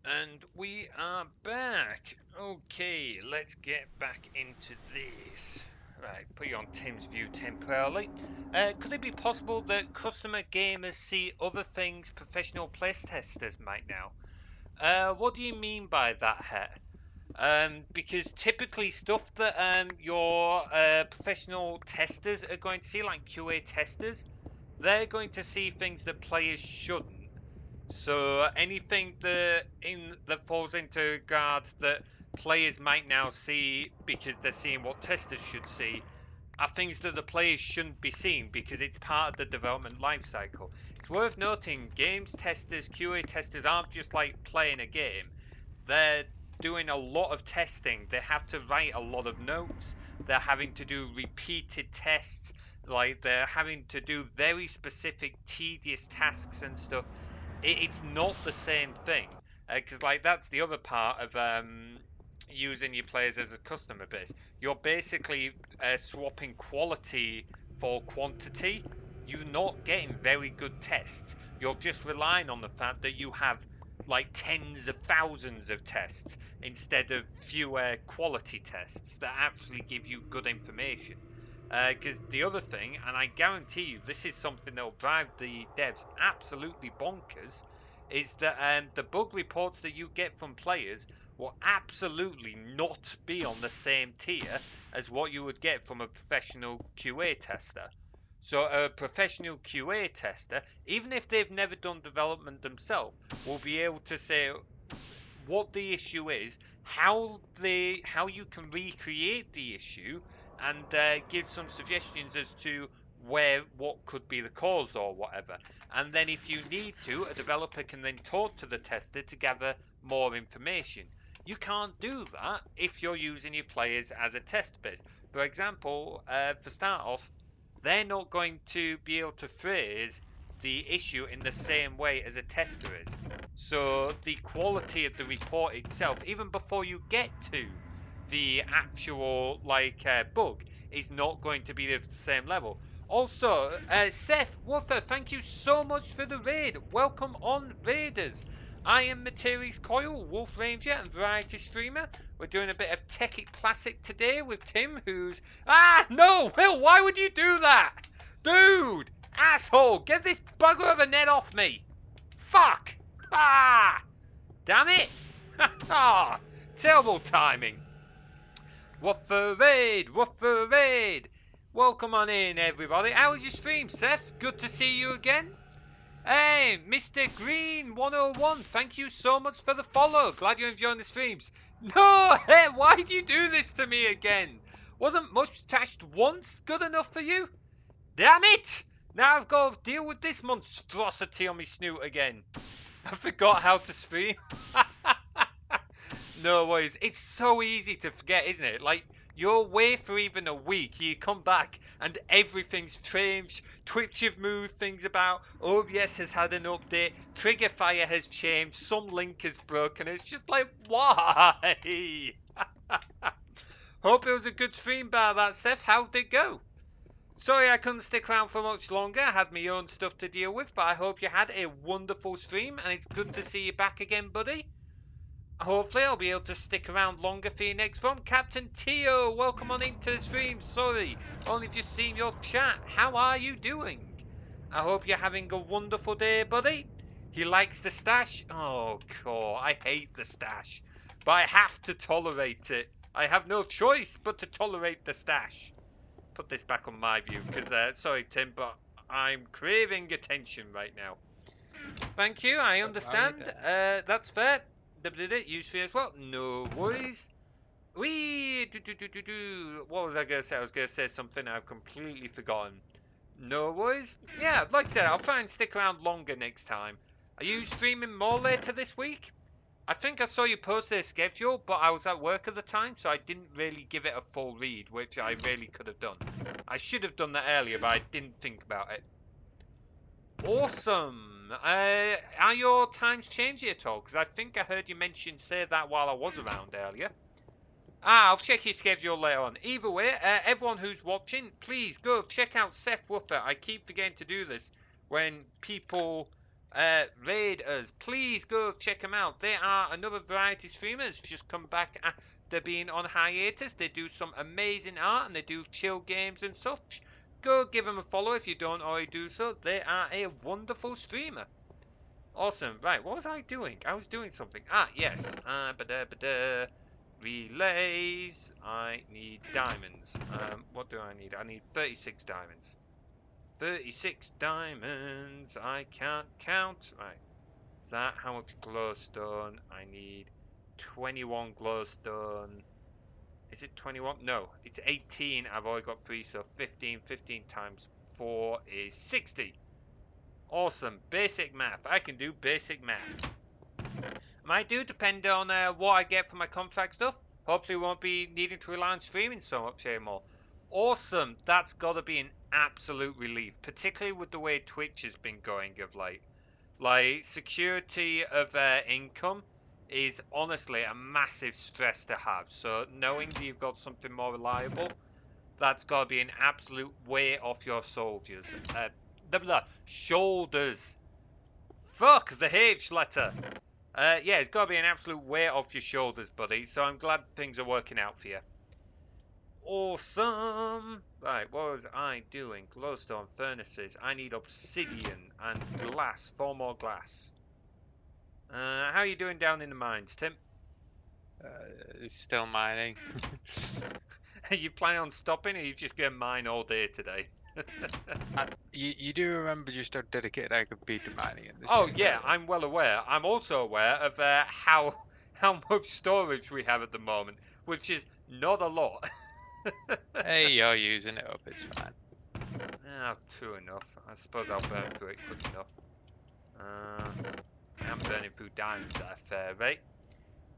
And we are back. Okay, let's get back into this. Right, put you on Tim's view temporarily. Could it be possible that customer gamers see other things professional playtesters might now? What do you mean by that, Het? Because typically stuff that your professional testers are going to see, like QA testers, they're going to see things that players shouldn't. So anything that falls into guard that players might now see because they're seeing what testers should see are things that the players shouldn't be seeing because it's part of the development lifecycle. It's worth noting games testers, QA testers aren't just like playing a game. They're doing a lot of testing. They have to write a lot of notes. They're having to do repeated tests. Like they're having to do very specific, tedious tasks and stuff. It's not the same thing because like that's the other part of using your players as a customer base. You're basically swapping quality for quantity. You're not getting very good tests. You're just relying on the fact that you have like tens of thousands of tests instead of fewer quality tests that actually give you good information. Because the other thing, and I guarantee you this is something that will drive the devs absolutely bonkers, is that the bug reports that you get from players will absolutely not be on the same tier as what you would get from a professional QA tester. So a professional QA tester, even if they've never done development themselves, will be able to say what the issue is, how you can recreate the issue, and give some suggestions as to what could be the cause or whatever. And then if you need to, a developer can then talk to the tester to gather more information. You can't do that if you're using your players as a test base. For example, for start off, they're not going to be able to phrase the issue in the same way as a tester is. So the quality of the report itself, even before you get to the actual bug, is not going to be the same level. Also, Seth Woofer, thank you so much for the raid. Welcome on, Raiders. I am Materies Coil, Wolf Ranger, and Variety Streamer. We're doing a bit of Tekkit Classic today with Tim, who's... Ah, no, Will, why would you do that? Dude, asshole, get this bugger of a net off me. Fuck. Ah, damn it. Ah, terrible timing. What for raid? What for raid? Welcome on in, everybody. How was your stream, Seth? Good to see you again. Hey, Mr. Green 101, thank you so much for the follow. Glad you're enjoying the streams. No, hey, why do you do this to me again? Wasn't Mustache once good enough for you? Damn it! Now I've got to deal with this monstrosity on my snoot again. I forgot how to stream. No worries. It's so easy to forget, isn't it? Like, you're away for even a week, you come back and everything's changed. Twitch have moved things about. OBS has had an update. Triggerfire has changed. Some link has broken. It's just like, why? Hope it was a good stream bar, that, Seth. How'd it go? Sorry I couldn't stick around for much longer. I had my own stuff to deal with, but I hope you had a wonderful stream and it's good to see you back again, buddy. Hopefully I'll be able to stick around longer for your next one. Captain Tio, welcome on into the stream. Sorry, only just seen your chat. How are you doing? I hope you're having a wonderful day, buddy. He likes the stash. Oh, cool. I hate the stash, but I have to tolerate it. I have no choice but to tolerate the stash. Put this back on my view, because, sorry, Tim, but I'm craving attention right now. Thank you, I understand. That's fair. Use free as well. No worries. What was I going to say? I was going to say something I've completely forgotten. No worries. Yeah, like I said, I'll try and stick around longer next time. Are you streaming more later this week? I think I saw you post their schedule, but I was at work at the time, so I didn't really give it a full read, which I really could have done. I should have done that earlier, but I didn't think about it. Awesome. Are your times changing at all? Because I think I heard you say that while I was around earlier. I'll check your schedule later on. Either way, everyone who's watching, please go check out Seth Woofer. I keep forgetting to do this when people raid us. Please go check them out. They are another variety streamers. Just come back after being on hiatus. They do some amazing art and they do chill games and such. Go give them a follow if you don't already do so. They are a wonderful streamer. Awesome. Right, what was I doing? I was doing something. Yes. Relays. I need diamonds. What do I need? I need 36 diamonds. 36 diamonds. I can't count. Right. That, how much glowstone? I need 21 glowstone. Is it 21? No, it's 18. I've already got 3, so 15. 15 times 4 is 60. Awesome. Basic math. I can do basic math. Might do, depend on what I get for my contract stuff. Hopefully won't be needing to rely on streaming so much anymore. Awesome. That's got to be an absolute relief, particularly with the way Twitch has been going of late. Like, security of income is honestly a massive stress to have. So knowing that you've got something more reliable, that's got to be an absolute weight off your soldiers. Shoulders. Fuck the H letter. Yeah, it's got to be an absolute weight off your shoulders, buddy. So I'm glad things are working out for you. Awesome. Right, what was I doing? Glowstone furnaces. I need obsidian and glass. 4 more glass. How are you doing down in the mines, Tim? It's still mining. Are you planning on stopping, or are you just going to mine all day today? You do remember just how dedicated I could be to mining in this Oh game, yeah, don't you? I'm well aware. I'm also aware of how much storage we have at the moment, which is not a lot. Hey, you're using it up. It's fine. True enough. I suppose I'll burn through it quick enough. I'm burning through diamonds at a fair rate.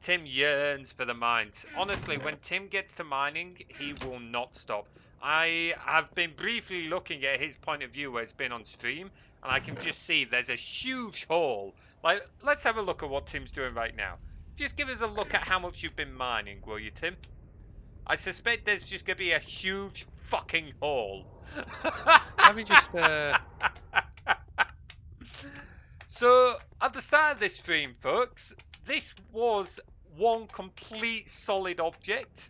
Tim yearns for the mines. Honestly, when Tim gets to mining, he will not stop. I have been briefly looking at his point of view where it's been on stream, and I can just see there's a huge hole. Like, let's have a look at what Tim's doing right now. Just give us a look at how much you've been mining, will you, Tim? I suspect there's just going to be a huge fucking hole. Let me just So, at the start of this stream, folks, this was one complete solid object.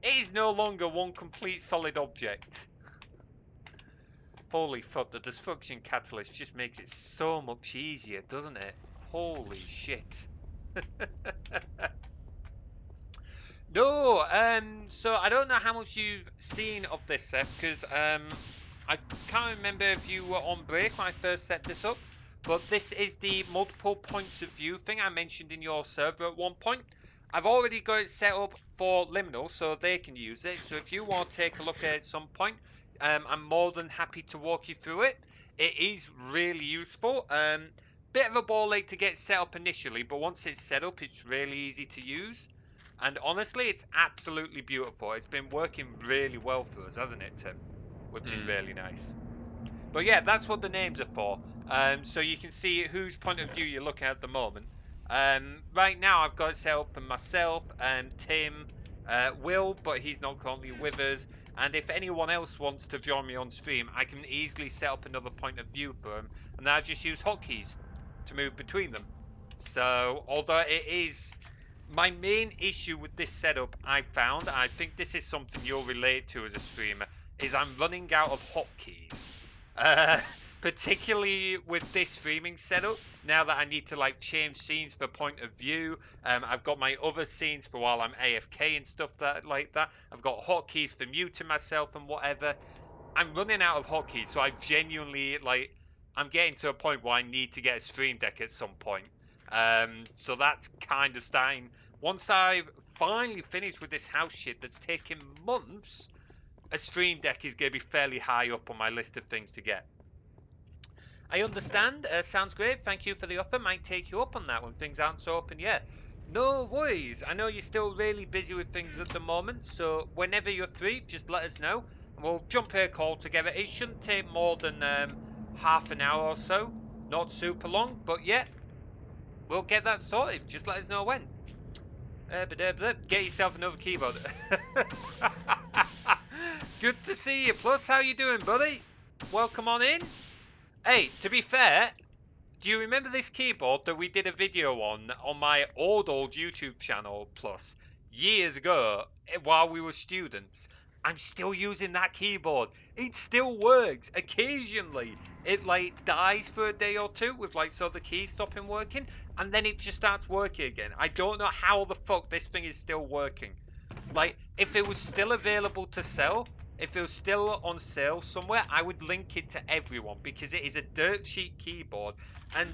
It is no longer one complete solid object. Holy fuck, the destruction catalyst just makes it so much easier, doesn't it? Holy shit. No, so I don't know how much you've seen of this, Seth, because I can't remember if you were on break when I first set this up, but this is the multiple points of view thing I mentioned in your server at one point. I've already got it set up for Liminal, so they can use it, so if you want to take a look at it at some point, I'm more than happy to walk you through it. It is really useful. Bit of a ball ache to get set up initially, but once it's set up, it's really easy to use. And honestly, it's absolutely beautiful. It's been working really well for us, hasn't it, Tim? Which is really nice. But yeah, that's what the names are for. So you can see whose point of view you're looking at the moment. Right now, I've got it set up for myself, Tim, Will, but he's not currently with us. And if anyone else wants to join me on stream, I can easily set up another point of view for them. And then I just use hotkeys to move between them. So, although it is my main issue with this setup, I found, and I think this is something you'll relate to as a streamer, is I'm running out of hotkeys. Uh, Particularly with this streaming setup, now that I need to like change scenes for point of view. I've got my other scenes for while I'm AFK and stuff like that. I've got hotkeys for muting myself and whatever. I'm running out of hotkeys, so I genuinely like. I'm getting to a point where I need to get a stream deck at some point. So that's kind of starting. Once I've finally finished with this house shit that's taken months, a stream deck is going to be fairly high up on my list of things to get. I understand. Sounds great. Thank you for the offer. Might take you up on that when things aren't so open yet. No worries. I know you're still really busy with things at the moment, so whenever you're free, just let us know, and we'll jump a call together. It shouldn't take more than half an hour or so. Not super long, but yeah, we'll get that sorted. Just let us know when. Get yourself another keyboard. Good to see you. Plus, how you doing, buddy? Welcome on in. Hey, to be fair, do you remember this keyboard that we did a video on my old YouTube channel Plus years ago while we were students? I'm still using that keyboard. It still works. Occasionally, it like dies for a day or two with like so the keys stopping working, and then it just starts working again. I don't know how the fuck this thing is still working. Like, if it was still available to sell, if it was still on sale somewhere, I would link it to everyone because it is a dirt cheap keyboard. And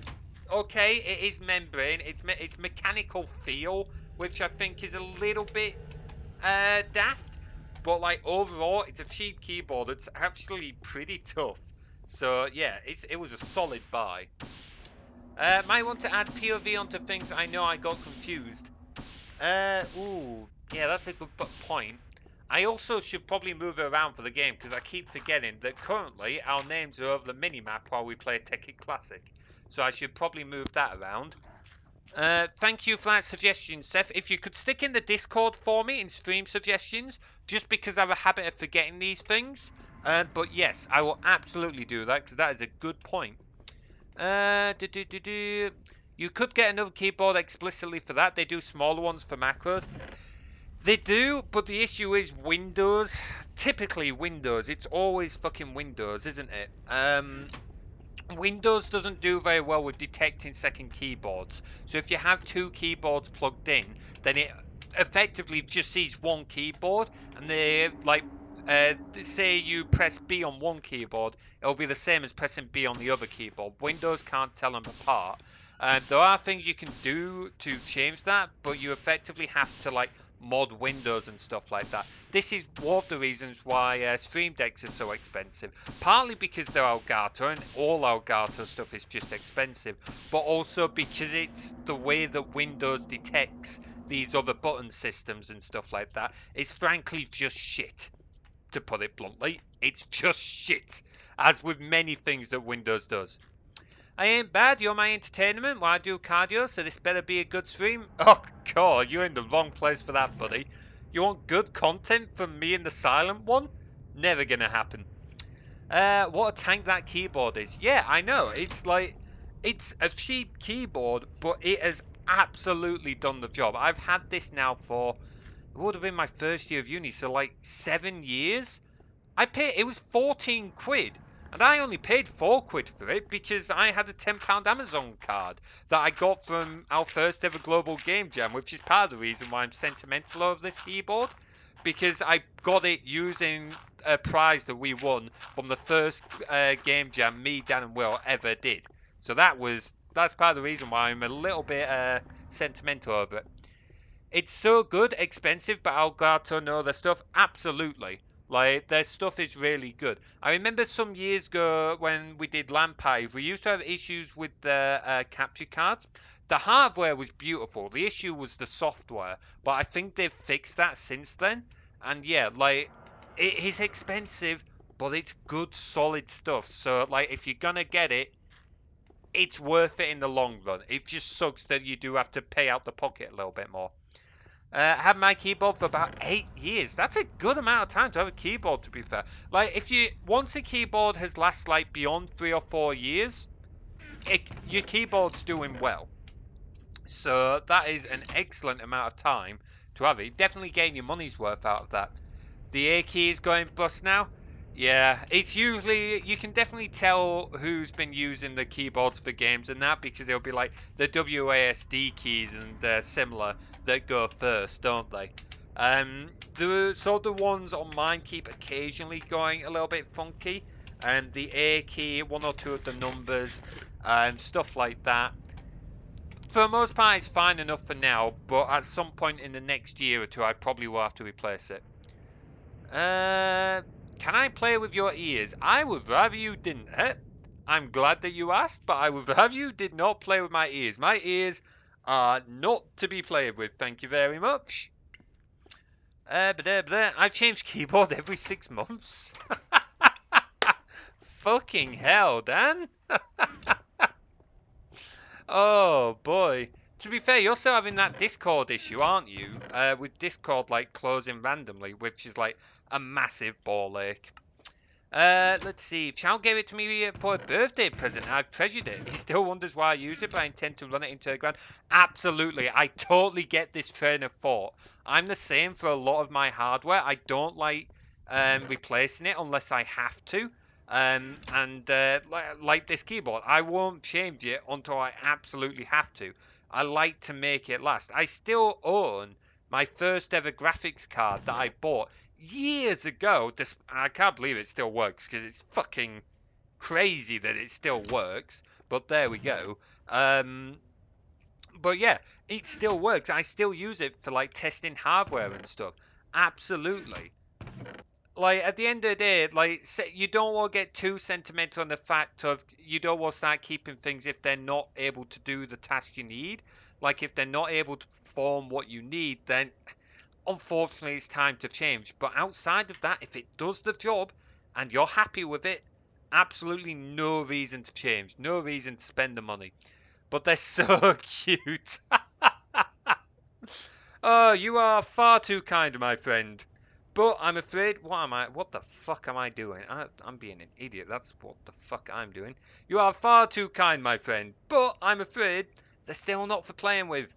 okay, it is membrane. It's mechanical feel, which I think is a little bit daft. But like overall, it's a cheap keyboard. It's actually pretty tough. So yeah, it was a solid buy. Might want to add POV onto things I know I got confused. Yeah, that's a good point. I also should probably move it around for the game because I keep forgetting that currently our names are over the mini-map while we play Tekkit Classic. So I should probably move that around. Thank you for that suggestion, Seth. If you could stick in the Discord for me in stream suggestions, just because I have a habit of forgetting these things. But yes, I will absolutely do that because that is a good point. You could get another keyboard explicitly for that. They do smaller ones for macros. They do, but the issue is Windows. Typically Windows. It's always fucking Windows, isn't it? Windows doesn't do very well with detecting second keyboards. So if you have two keyboards plugged in, then it effectively just sees one keyboard, and they like say you press B on one keyboard, it'll be the same as pressing B on the other keyboard. Windows can't tell them apart. There are things you can do to change that, but you effectively have to like mod Windows and stuff like that. This is one of the reasons why Stream Decks are so expensive. Partly because they're Elgato and all Elgato stuff is just expensive, but also because it's the way that Windows detects these other button systems and stuff like that is frankly just shit, to put it bluntly. It's just shit, as with many things that Windows does. I ain't bad, you're my entertainment while I do cardio, so this better be a good stream. Oh god, you're in the wrong place for that, buddy. You want good content from me and the silent one? Never gonna happen. What a tank that keyboard is. Yeah, I know. It's like, it's a cheap keyboard, but it has absolutely done the job. I've had this now for, it would have been my first year of uni, so like 7 years. It was 14 quid. And I only paid 4 quid for it because I had a £10 Amazon card that I got from our first ever global game jam, which is part of the reason why I'm sentimental over this keyboard. Because I got it using a prize that we won from the first game jam me, Dan, and Will ever did. So that's part of the reason why I'm a little bit sentimental over it. It's so good, expensive, but I'm glad to know their stuff. Absolutely. Like, their stuff is really good. I remember some years ago when we did Lampire, we used to have issues with the capture cards. The hardware was beautiful. The issue was the software. But I think they've fixed that since then. And yeah, like, it is expensive, but it's good, solid stuff. So, like, if you're gonna get it, it's worth it in the long run. It just sucks that you do have to pay out the pocket a little bit more. Had my keyboard for about 8 years. That's a good amount of time to have a keyboard, to be fair. Like, if you once a keyboard has lasted like beyond 3 or 4 years, your keyboard's doing well. So that is an excellent amount of time to have it. Definitely getting your money's worth out of that. The A key is going bust now. Yeah, it's usually, you can definitely tell who's been using the keyboards for games and that, because it'll be like the WASD keys and similar that go first, don't they? The ones on mine keep occasionally going a little bit funky, and the A key, one or two of the numbers, and stuff like that. For the most part, it's fine enough for now, but at some point in the next year or two, I probably will have to replace it. Can I play with your ears? I would rather you didn't. I'm glad that you asked, but I would rather you did not play with my ears. My ears are not to be played with. Thank you very much. I've changed keyboard every 6 months. Fucking hell, Dan. Oh boy. To be fair, you're still having that Discord issue, aren't you? With Discord like closing randomly, which is like a massive ball ache. Let's see. Chow gave it to me for a birthday present. I've treasured it. He still wonders why I use it, but I intend to run it into the ground. Absolutely. I totally get this train of thought. I'm the same for a lot of my hardware. I don't like replacing it unless I have to. Like this keyboard, I won't change it until I absolutely have to. I like to make it last. I still own my first ever graphics card that I bought years ago. I can't believe it still works because it's fucking crazy that it still works. But there we go. But yeah, it still works. I still use it for like testing hardware and stuff. Absolutely. Like at the end of the day, like you don't want to get too sentimental on the fact of you don't want to start keeping things if they're not able to do the task you need. Like if they're not able to perform what you need, then unfortunately it's time to change. But outside of that, if it does the job and you're happy with it, absolutely no reason to change, no reason to spend the money. But they're so cute. Oh, you are far too kind, my friend. But I'm afraid, what the fuck am I doing? I'm being an idiot, that's what the fuck I'm doing. You are far too kind, my friend, but I'm afraid They're still not for playing with.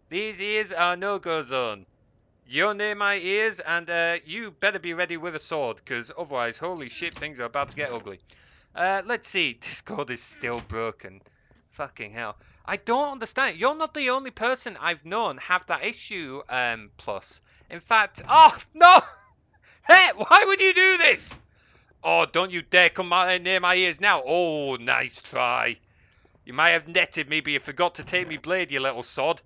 These ears are no-go zone. You're near my ears, and you better be ready with a sword, because otherwise, holy shit, things are about to get ugly. Let's see. Discord is still broken. Fucking hell. I don't understand. You're not the only person I've known have that issue, Plus. In fact, oh, no! Hey, why would you do this? Oh, don't you dare come near my ears now. Oh, nice try. You might have netted me, but you forgot to take me blade, you little sod.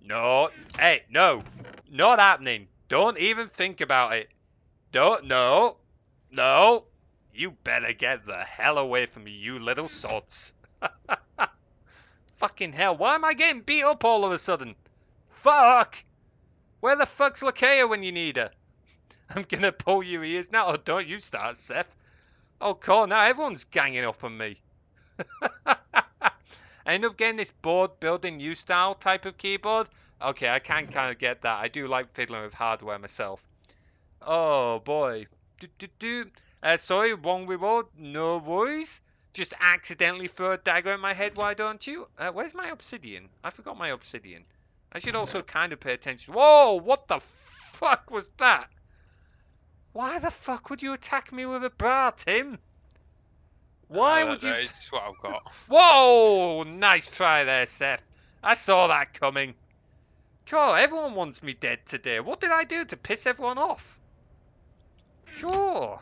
No. Hey, no. Not happening. Don't even think about it. Don't. No. No. You better get the hell away from me, you little sods. Fucking hell. Why am I getting beat up all of a sudden? Fuck. Where the fuck's Lakea when you need her? I'm gonna pull your ears now. Oh, don't you start, Seth. Oh, cool. Now everyone's ganging up on me. I end up getting this board building new style type of keyboard. Okay, I can kind of get that. I do like fiddling with hardware myself. Oh boy. Sorry, wrong reward. No worries. Just accidentally throw a dagger at my head, why don't you? Where's my obsidian? I forgot my obsidian. I should also kind of pay attention. Whoa, what the fuck was that? Why the fuck would you attack me with a bra, Tim? Why I would don't know, you... it's what I've got. Whoa! Nice try there, Seth. I saw that coming. Cool, everyone wants me dead today. What did I do to piss everyone off? Sure.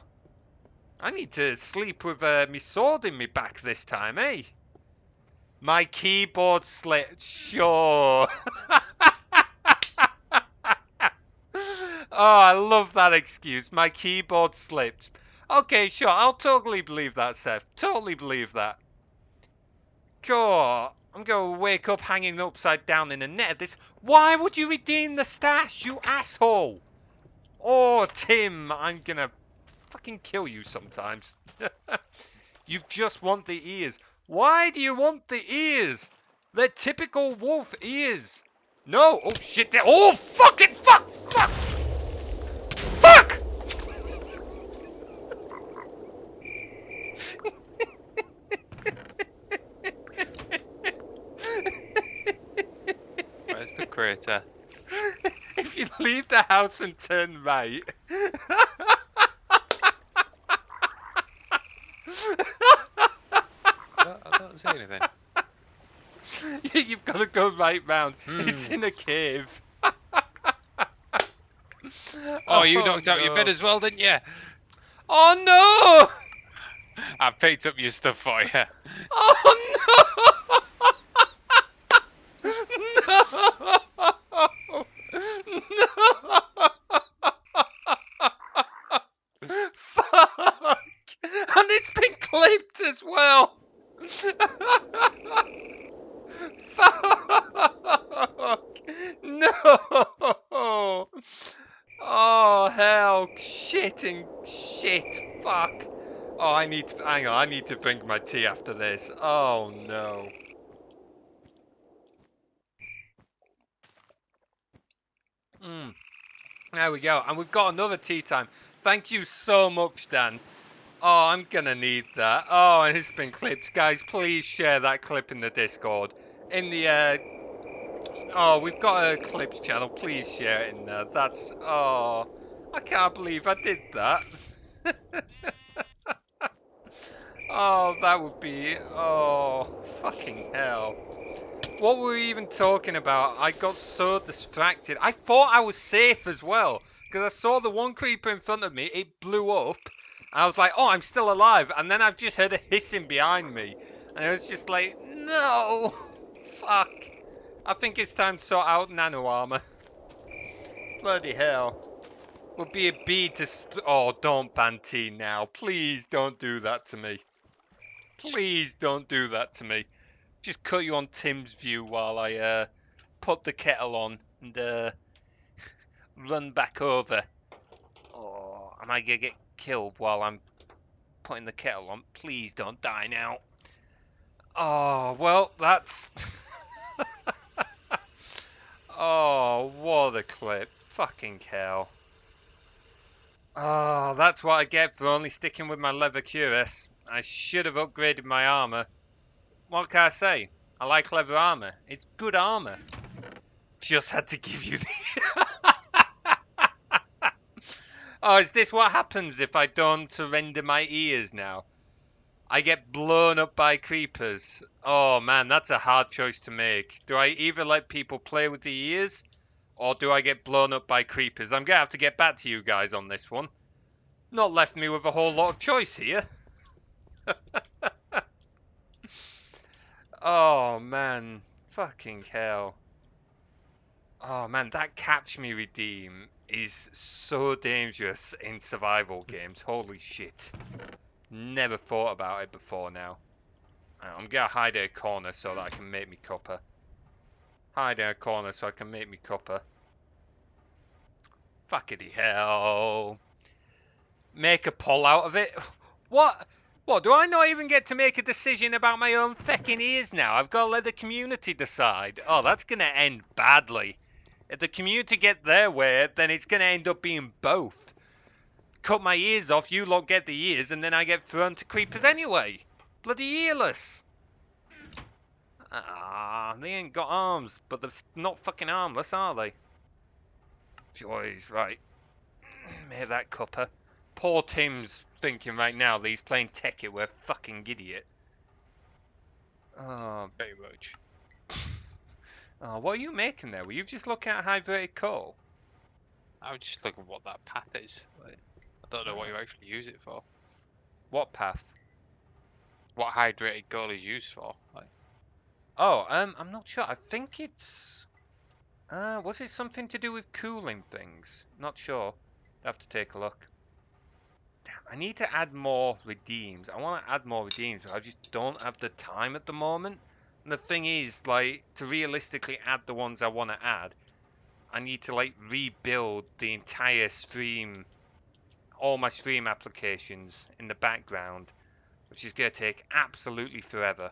I need to sleep with me sword in me back this time, eh? My keyboard slipped. Sure. Oh, I love that excuse. My keyboard slipped. Okay, sure. I'll totally believe that, Seth. Totally believe that. Sure. I'm going to wake up hanging upside down in a net of this. Why would you redeem the stash, you asshole? Oh, Tim, I'm going to fucking kill you sometimes. You just want the ears. Why do you want the ears? They're typical wolf ears. No. Oh, shit. Oh, fucking fuck. Fuck. Fuck. Where's the crater? If you leave the house and turn right. I don't see anything. You've got to go right round. It's Hmm. in a cave. Oh, you knocked out your no. bed as well, didn't you? Oh no! I picked up your stuff for you. Oh no! No! No! Fuck! And it's been clipped as well. Fuck! No! Oh hell! Shit and shit! Fuck! Oh, I need to hang on. I need to drink my tea after this. Oh no! There we go. And we've got another tea time. Thank you so much, Dan. Oh, I'm gonna need that. Oh, and it's been clipped. Guys, please share that clip in the Discord. In the, oh, we've got a clips channel. Please share it in there. That's, oh, I can't believe I did that. Oh, that would be, oh, fucking hell. What were we even talking about? I got so distracted. I thought I was safe as well. Because I saw the one creeper in front of me. It blew up. I was like, oh, I'm still alive. And then I've just heard a hissing behind me. And I was just like, no. Fuck. I think it's time to sort out nano armor. Bloody hell. Would be a bee to... oh, don't ban T now. Please don't do that to me. Please don't do that to me. Just cut you on Tim's view while I put the kettle on and run back over. Oh, am I gonna get killed while I'm putting the kettle on? Please don't die now. Oh, well, that's... oh, what a clip. Fucking hell. Oh, that's what I get for only sticking with my leather cuirass. I should have upgraded my armor. What can I say? I like leather armor. It's good armor. Just had to give you the... Oh, is this what happens if I don't surrender my ears now? I get blown up by creepers. Oh man, that's a hard choice to make. Do I either let people play with the ears, or do I get blown up by creepers? I'm gonna have to get back to you guys on this one. Not left me with a whole lot of choice here. Oh man, fucking hell. Oh man, that catch me redeem is so dangerous in survival games. Holy shit. Never thought about it before now. I'm gonna hide in a corner so that I can make me copper. Hide in a corner so I can make me copper. Fuckity hell. Make a poll out of it? What? What, do I not even get to make a decision about my own fecking ears now? I've got to let the community decide. Oh, that's gonna end badly. If the community get their way, then it's gonna end up being both. Cut my ears off, you lot get the ears, and then I get thrown to creepers anyway. Bloody earless. Ah, they ain't got arms, but they're not fucking armless, are they? Joys, right. Make that copper. Poor Tim's thinking right now that he's playing Tekkit with a fucking idiot. Oh, Very much. oh, what are you making there? Were you just looking at hydrated coal? I was just looking what that path is. Like, I don't know what you actually use it for. What path? What hydrated coal is used for. Like, Oh, I'm not sure. I think it's... was it something to do with cooling things? Not sure. I'll have to take a look. Damn, I need to add more redeems. I want to add more redeems, but I just don't have the time at the moment. And the thing is, like, to realistically add the ones I want to add, I need to, like, rebuild the entire stream, all my stream applications in the background, which is going to take absolutely forever.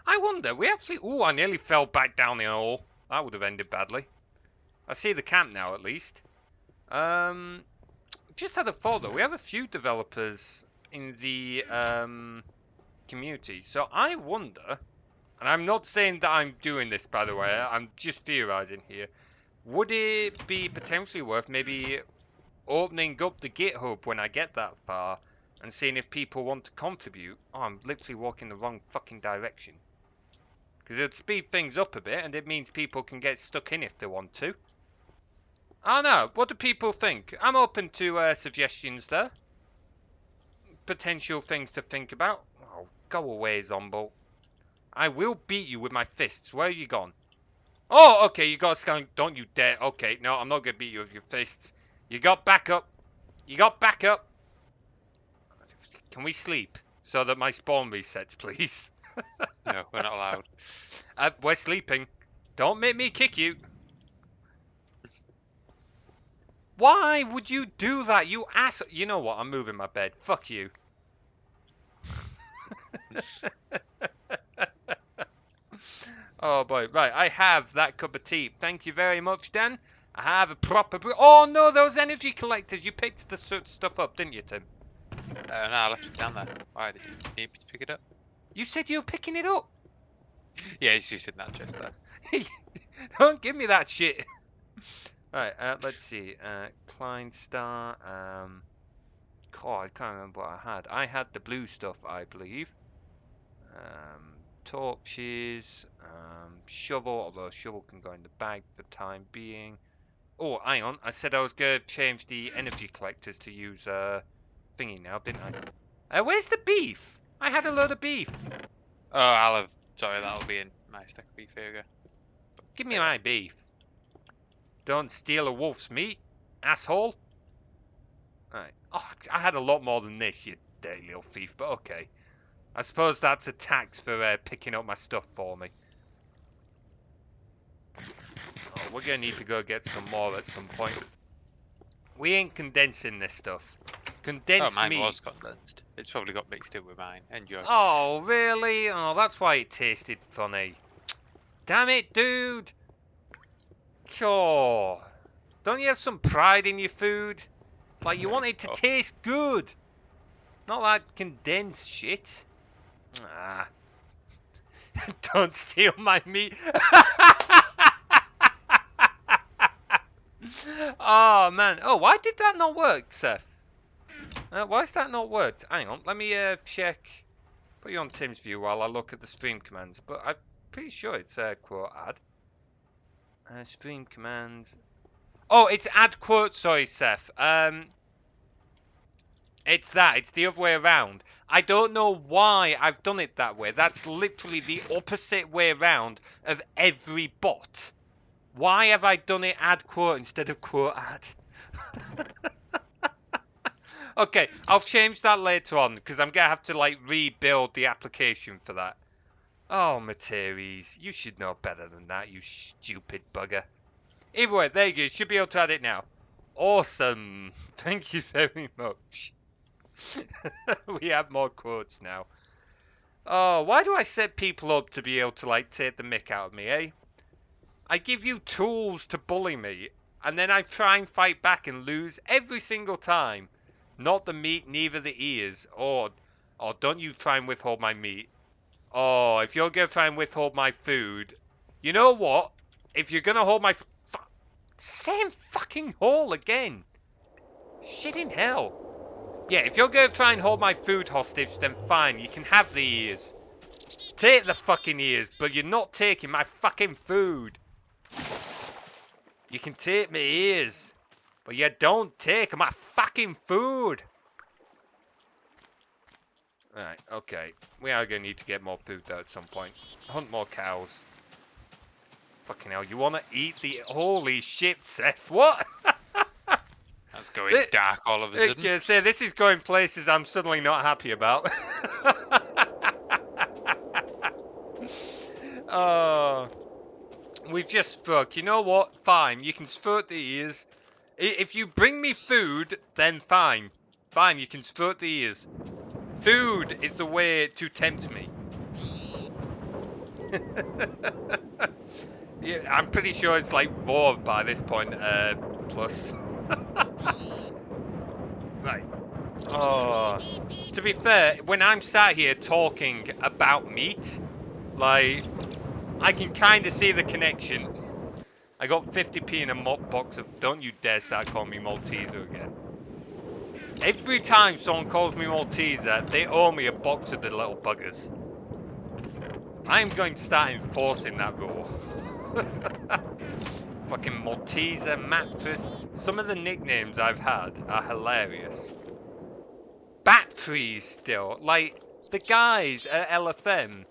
I wonder, we actually... Ooh, I nearly fell back down the hole. That would have ended badly. I see the camp now, at least. Just had a thought, though. We have a few developers in the community. So I wonder... And I'm not saying that I'm doing this, by the way. I'm just theorizing here. Would it be potentially worth maybe opening up the GitHub when I get that far and seeing if people want to contribute? Oh, I'm literally walking the wrong fucking direction. Because it'd speed things up a bit, and it means people can get stuck in if they want to. I don't know. What do people think? I'm open to suggestions there. Potential things to think about. Oh, go away, Zombo. I will beat you with my fists. Where are you gone? Oh, okay, you got skunk. Don't you dare. Okay, no, I'm not going to beat you with your fists. You got backup. You got backup. Can we sleep so that my spawn resets, please? no, we're not allowed. We're sleeping. Don't make me kick you. Why would you do that, you ass? You know what? I'm moving my bed. Fuck you. Oh boy, right. I have that cup of tea. Thank you very much, Dan. I have a proper. Oh no, those energy collectors. You picked the stuff up, didn't you, Tim? No, I left it down there. Why did you need me to pick it up? You said you were picking it up. Yeah, it's just in that chest there. Don't give me that shit. Right, let's see. Klein Star. God, I can't remember what I had. I had the blue stuff, I believe. Torches. Shovel, although shovel can go in the bag for the time being. Oh, hang on. I said I was going to change the energy collectors to use thingy now, didn't I? Where's the beef? I had a load of beef. Oh, I'll have. Sorry, that'll be in my stack of beef here. Give me my beef. Don't steal a wolf's meat, asshole. Alright. Oh, I had a lot more than this, you dirty little thief, but okay. I suppose that's a tax for picking up my stuff for me. Oh, we're gonna need to go get some more at some point. We ain't condensing this stuff. Condensed mine meat. was condensed. It's probably got mixed in with mine and yours. Oh, really? Oh, that's why it tasted funny. Damn it, dude. Sure. Don't you have some pride in your food? Like, you want it to taste good. Not that condensed shit. Ah. Don't steal my meat. Oh man. Oh, why did that not work, Seth? Why has that not worked? Hang on. Let me check. Put you on Tim's view while I look at the stream commands. But I'm pretty sure it's quote add. Stream commands. Oh, it's add quote. Sorry, Seth. It's that. It's the other way around. I don't know why I've done it that way. That's literally the opposite way around of every bot. Why have I done it add quote instead of quote add? Okay, I'll change that later on because I'm gonna have to like rebuild the application for that. Oh, Materies, you should know better than that, you stupid bugger. Either way, there you go. You should be able to add it now. Awesome. Thank you very much. We have more quotes now. Oh, why do I set people up to be able to like take the mick out of me, eh? I give you tools to bully me, and then I try and fight back and lose every single time. Not the meat, neither the ears. Or don't you try and withhold my meat. Oh, if you're gonna try and withhold my food, you know what? If you're gonna hold my same fucking hole again. Shit in hell. Yeah, if you're gonna try and hold my food hostage, then fine, you can have the ears. Take the fucking ears, but you're not taking my fucking food. You can take my ears, but you don't take my fucking food. Right, okay. We are gonna need to get more food though at some point. Hunt more cows. Fucking hell, you wanna eat the... Holy shit, Seth, what? That's going dark all of a sudden. Okay, say this is going places I'm suddenly not happy about. Oh, we've just struck. You know what? Fine, you can stroke the ears. If you bring me food, then fine. Fine, you can stroke the ears. Food is the way to tempt me. Yeah, I'm pretty sure it's like more by this point, plus. Right. Oh, to be fair, when I'm sat here talking about meat, like, I can kind of see the connection. I got 50p in a box of... Don't you dare start calling me Malteser again. Every time someone calls me Malteser, they owe me a box of the little buggers. I am going to start enforcing that rule. Fucking Malteser, mattress. Some of the nicknames I've had are hilarious. Batteries still. Like, the guys at LFM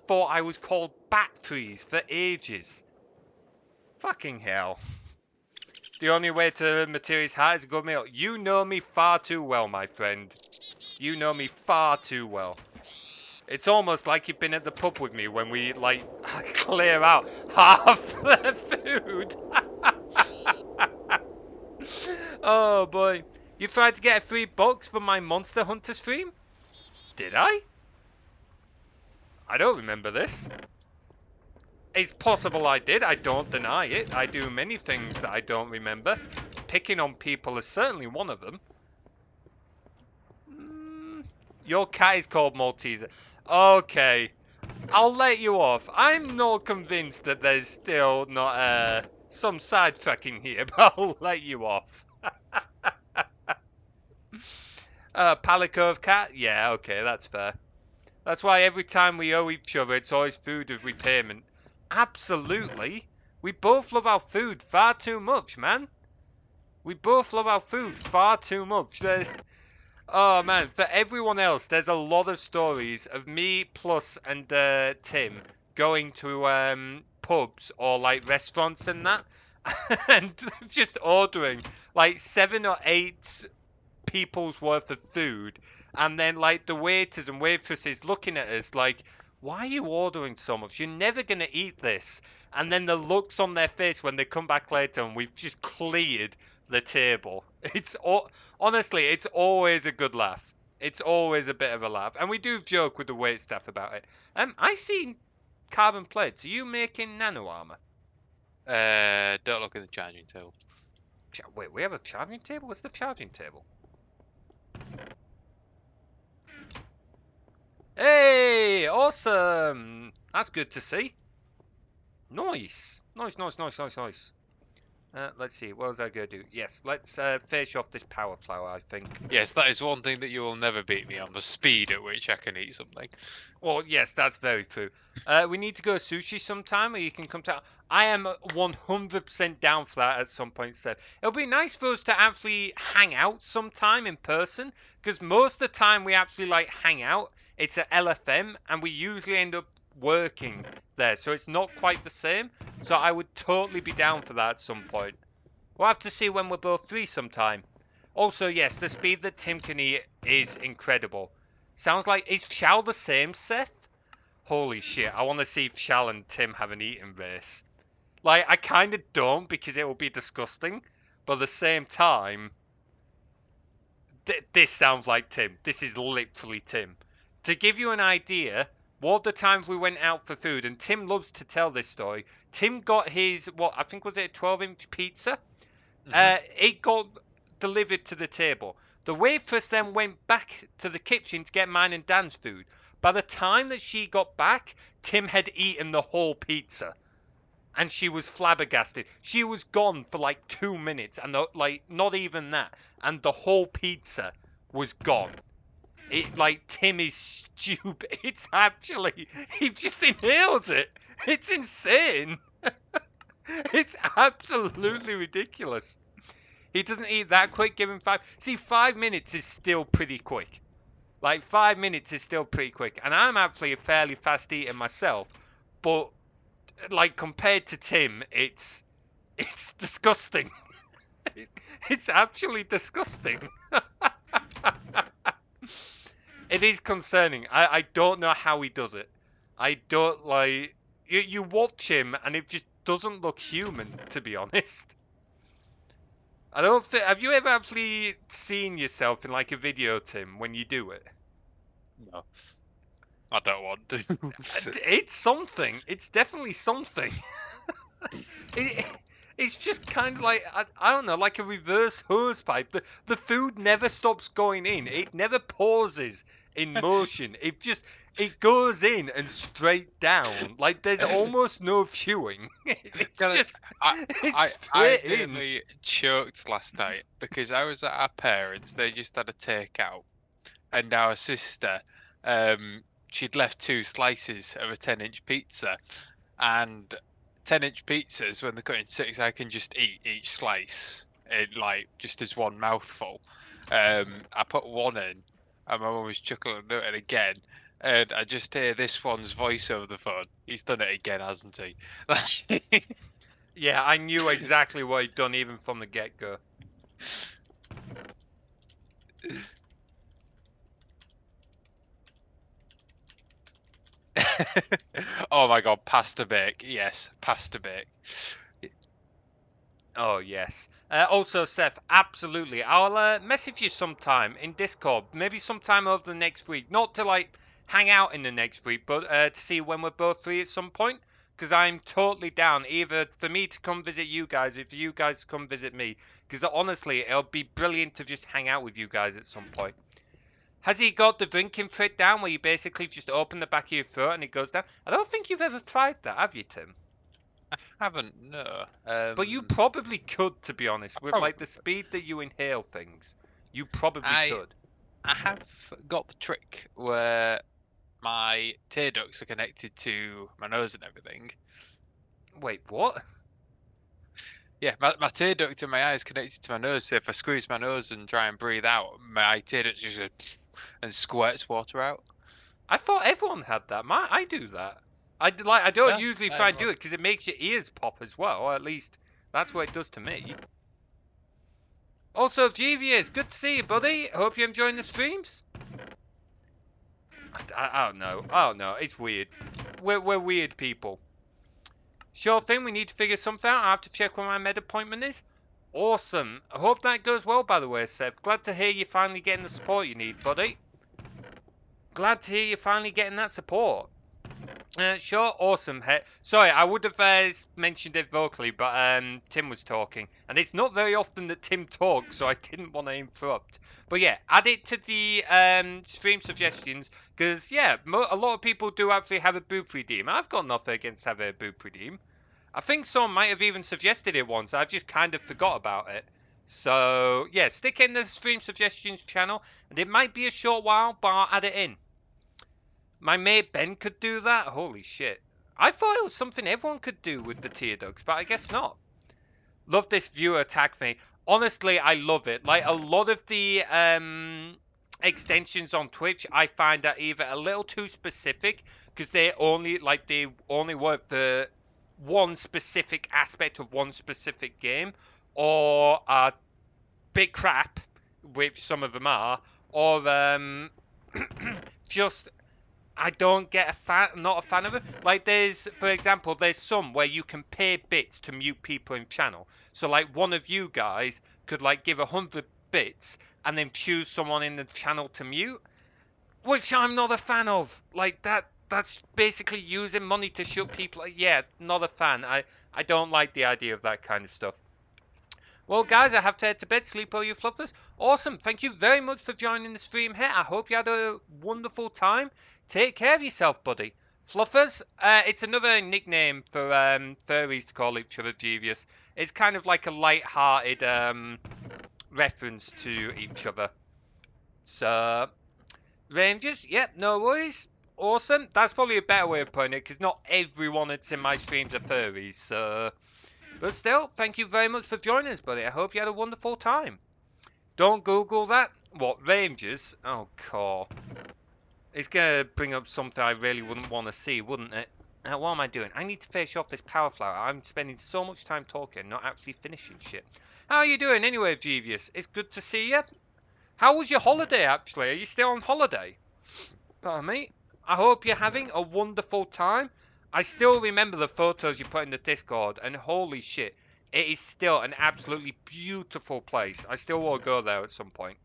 thought I was called Batteries for ages. Fucking hell. The only way to Materi's heart is a good meal. You know me far too well, my friend. You know me far too well. It's almost like you've been at the pub with me when we, like, clear out half the food. Oh, boy. You tried to get a free box from my Monster Hunter stream? Did I? I don't remember this. It's possible I did. I don't deny it. I do many things that I don't remember. Picking on people is certainly one of them. Your cat is called Malteser. Okay. I'll let you off. I'm not convinced that there's still not some sidetracking here, but I'll let you off. Palicove cat? Yeah, okay, that's fair. That's why every time we owe each other, it's always food of repayment. Absolutely. We both love our food far too much, man. We both love our food far too much. Oh, man. For everyone else, there's a lot of stories of me, Plus, and Tim going to pubs or, like, restaurants and that. And just ordering, like, 7 or 8 people's worth of food, and then like the waiters and waitresses looking at us like, why are you ordering so much? You're never gonna eat this. And then the looks on their face when they come back later and we've just cleared the table. Honestly, it's always a good laugh. It's always a bit of a laugh, and we do joke with the wait staff about it. I see carbon plates. Are you making nano armor? Don't look at the charging table. Wait, we have a charging table? What's the charging table? Hey, awesome! That's good to see. Nice. Nice, nice, nice, nice, nice. Let's see, what was I going to do? Yes, let's finish off this power flower, I think. Yes, that is one thing that you will never beat me on, the speed at which I can eat something. Well, yes, that's very true. We need to go sushi sometime, or you can come to. I am 100% down for that at some point. Said it'll be nice for us to actually hang out sometime in person, because most of the time we actually like hang out. It's at LFM, and we usually end up working there, so it's not quite the same. So I would totally be down for that at some point. We'll have to see when we're both free sometime. Also, yes, the speed that Tim can eat is incredible. Sounds like, is Chow the same, Seth? Holy shit, I want to see if Chow and Tim have an eating race. Like, I kind of don't because it will be disgusting, but at the same time, this sounds like Tim. This is literally Tim. To give you an idea, one of the times we went out for food, and Tim loves to tell this story, Tim got his, what, I think was it a 12-inch pizza? It got delivered to the table. The waitress then went back to the kitchen to get mine and Dan's food. By the time that she got back, Tim had eaten the whole pizza. And she was flabbergasted. She was gone for like 2 minutes, and like not even that. And the whole pizza was gone. It like Tim is stupid. It's actually he just inhales it. It's insane. It's absolutely ridiculous. He doesn't eat that quick. Give him 5. See, 5 minutes is still pretty quick. Like 5 minutes is still pretty quick, and I'm actually a fairly fast eater myself. But like compared to Tim, it's disgusting. It's actually disgusting. It is concerning. I don't know how he does it. I don't like you watch him and it just doesn't look human, to be honest. I don't think. Have you ever actually seen yourself in like a video, Tim, when you do it? No, I don't want to. It's something. It's definitely something. it, it's just kind of like I don't know, like a reverse hose pipe. The food never stops going in. It never pauses in motion. It goes in and straight down. Like there's almost no chewing. It's just I straight in. nearly choked last night because I was at our parents. They just had a takeout, and our sister, she'd left 2 slices of a 10-inch pizza, and 10-inch pizzas when they're cut in 6, I can just eat each slice in like just as one mouthful. I put one in, and my mum was chuckling at it again. And I just hear this one's voice over the phone. He's done it again, hasn't he? Yeah, I knew exactly what he'd done even from the get-go. Oh my god, pasta bake. Yes, pasta bake. Oh, yes. Also, Seth, absolutely. I'll message you sometime in Discord, maybe sometime over the next week. Not to, like, hang out in the next week, but to see when we're both free at some point. Because I'm totally down, either for me to come visit you guys, or for you guys to come visit me. Because honestly, it'll be brilliant to just hang out with you guys at some point. Has he got the drinking trick down, where you basically just open the back of your throat and it goes down? I don't think you've ever tried that, have you, Tim? I haven't, no. But you probably could, to be honest, with like the Probably. speed that you inhale things. You probably could. I have got the trick where my tear ducts are connected to my nose and everything. Wait, what? Yeah, my tear duct in my eye is connected to my nose, so if I squeeze my nose and try and breathe out, my tear duct just goes and squirts water out. I thought everyone had that. I do that. I don't No, usually not try and do everyone. it because it makes your ears pop as well. Or at least that's what it does to me. Also, GVS, good to see you, buddy. Hope you're enjoying the streams. I don't know. I don't know. It's weird. We're weird people. Sure thing, we need to figure something out. I have to check when my med appointment is. Awesome. I hope that goes well, by the way, Seth. Glad to hear you're finally getting the support you need, buddy. Glad to hear you're finally getting that support. Sure, awesome. Sorry, I would have mentioned it vocally, but Tim was talking, and it's not very often that Tim talks, so I didn't want to interrupt. But yeah, add it to the stream suggestions, because yeah, a lot of people do actually have a boop redeem. I've got nothing against having a boop redeem. I think someone might have even suggested it once. I've just kind of forgot about it. So yeah, stick in the stream suggestions channel, and it might be a short while, but I'll add it in. My mate Ben could do that? Holy shit. I thought it was something everyone could do with the tear ducts, but I guess not. Love this viewer attack me. Honestly, I love it. Like, a lot of the extensions on Twitch, I find are either a little too specific, because they only work for one specific aspect of one specific game, or are big crap, which some of them are, or just I don't get a fan, not a fan of it. Like, for example, there's some where you can pay bits to mute people in channel. So like one of you guys could like give 100 bits and then choose someone in the channel to mute, which I'm not a fan of. Like that's basically using money to shut people. Yeah, not a fan. I don't like the idea of that kind of stuff. Well, guys, I have to head to bed. Sleep all you fluffers. Awesome. Thank you very much for joining the stream here. I hope you had a wonderful time. Take care of yourself, buddy. Fluffers, it's another nickname for furries to call each other Devious. It's kind of like a light-hearted reference to each other. So, Rangers, yep, no worries. Awesome. That's probably a better way of putting it, because not everyone that's in my streams are furries, so... But still, thank you very much for joining us, buddy. I hope you had a wonderful time. Don't Google that. What, Rangers? Oh, core. It's going to bring up something I really wouldn't want to see, wouldn't it? What am I doing? I need to finish off this power flower. I'm spending so much time talking, not actually finishing shit. How are you doing anyway, Jeevious? It's good to see you. How was your holiday, actually? Are you still on holiday? Pardon me. I hope you're having a wonderful time. I still remember the photos you put in the Discord, and holy shit, it is still an absolutely beautiful place. I still want to go there at some point.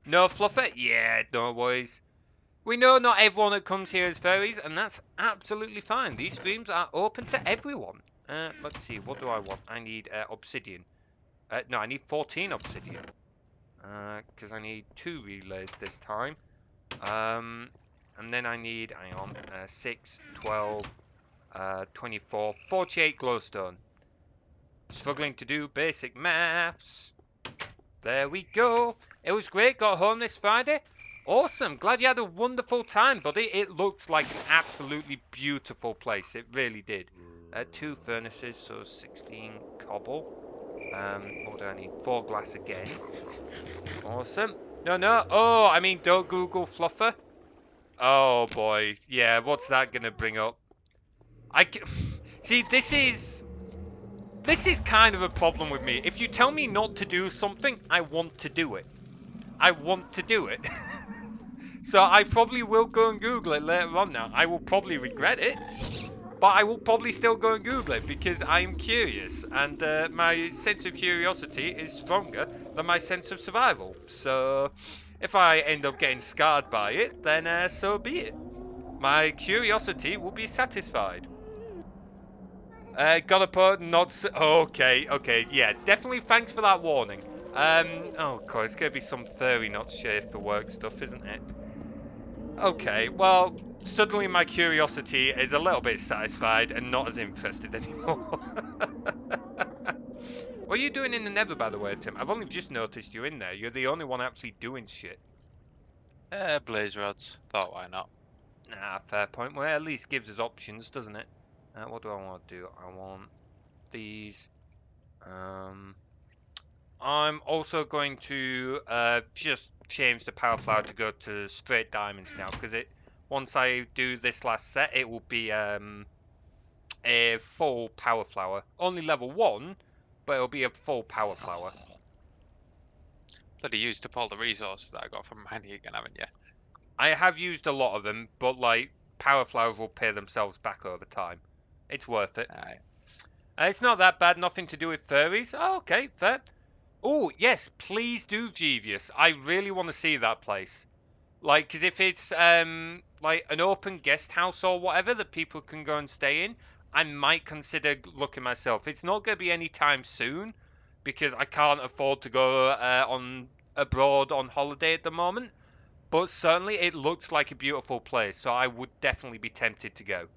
No fluffer? Yeah, no worries. We know not everyone that comes here is furries, and that's absolutely fine. These streams are open to everyone. Let's see, what do I want? I need obsidian. No, I need 14 obsidian. Because I need 2 relays this time. And then I need, hang on, 6, 12, 24, 48 glowstone. Struggling to do basic maths. There we go. It was great, got home this Friday. Awesome, glad you had a wonderful time, buddy. It looks like an absolutely beautiful place, it really did. 2 furnaces, so 16 cobble. What do I need? 4 glass again. Awesome. No, oh, I mean, don't Google fluffer. Oh boy, yeah, what's that gonna bring up? See, this is kind of a problem with me. If you tell me not to do something, I want to do it. I want to do it. So I probably will go and Google it later on now. I will probably regret it, but I will probably still go and Google it because I am curious, and my sense of curiosity is stronger than my sense of survival. So if I end up getting scarred by it, then so be it. My curiosity will be satisfied. Gotta put not. Okay, yeah, definitely. Thanks for that warning. Oh god, it's gonna be some furry not safe for work stuff, isn't it? Okay, well, suddenly my curiosity is a little bit satisfied and not as interested anymore. What are you doing in the Nether, by the way, Tim? I've only just noticed you in there. You're the only one actually doing shit. Blaze rods. Thought, why not? Nah, fair point. Well, it at least gives us options, doesn't it? What do I want to do? I want these. I'm also going to just change the power flower to go to straight diamonds now, because once I do this last set, it will be a full power flower. Only level 1, but it'll be a full power flower. Bloody used up all the resources that I got from mining again, haven't you? I have used a lot of them, but like power flowers will pay themselves back over time. It's worth it. Aye. It's not that bad. Nothing to do with furries. Oh, okay, fair. Oh yes, please do, Jeevious. I really want to see that place. Like, 'cause if it's like an open guest house or whatever that people can go and stay in, I might consider looking myself. It's not going to be anytime soon because I can't afford to go on abroad on holiday at the moment. But certainly it looks like a beautiful place, so I would definitely be tempted to go.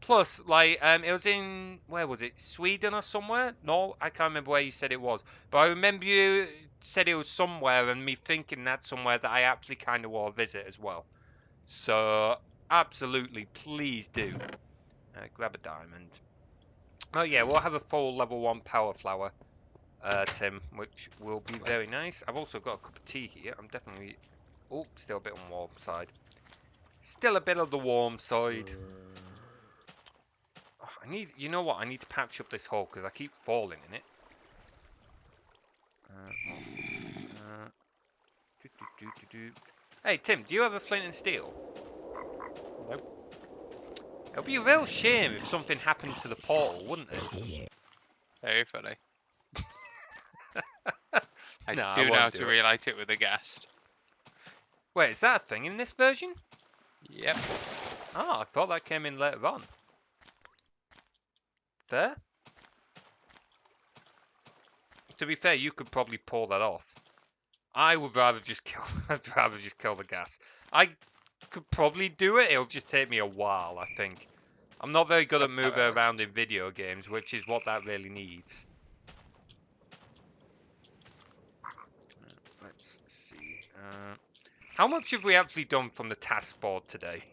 Plus, like, it was in, where was it? Sweden or somewhere? No, I can't remember where you said it was. But I remember you said it was somewhere, and me thinking that's somewhere that I actually kind of want to visit as well. So, absolutely, please do. Grab a diamond. Oh yeah, we'll have a full level 1 power flower, Tim, which will be very nice. I've also got a cup of tea here. I'm definitely... Oh, still a bit on the warm side. Still a bit of the warm side. Oh, you know what? I need to patch up this hole because I keep falling in it. Do, do, do, do, do. Hey, Tim, do you have a flint and steel? Nope. It'll be a real shame if something happened to the portal, wouldn't it? Very funny. I No, I do know how won't to do it. relight it with a ghast. Wait, is that a thing in this version? Yep. Oh, I thought that came in later on. There? To be fair, you could probably pull that off. I would rather just kill. I'd rather just kill the gas. I could probably do it. It'll just take me a while, I think. I'm not very good at moving around in video games, which is what that really needs. Let's see. How much have we actually done from the task board today?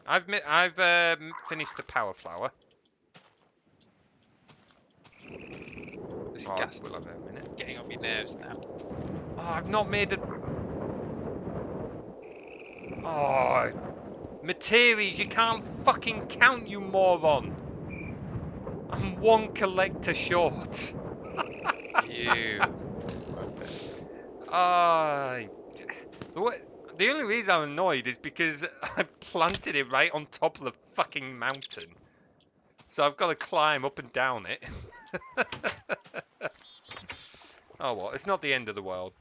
I've finished the power flower. This Oh, ghast we'll is have it in a minute. getting on my nerves now. Oh, I've not made a... Oh, Materies, you can't fucking count, you moron. I'm one collector short. You. Ah, the only reason I'm annoyed is because I planted it right on top of the fucking mountain. So I've got to climb up and down it. Oh well, it's not the end of the world.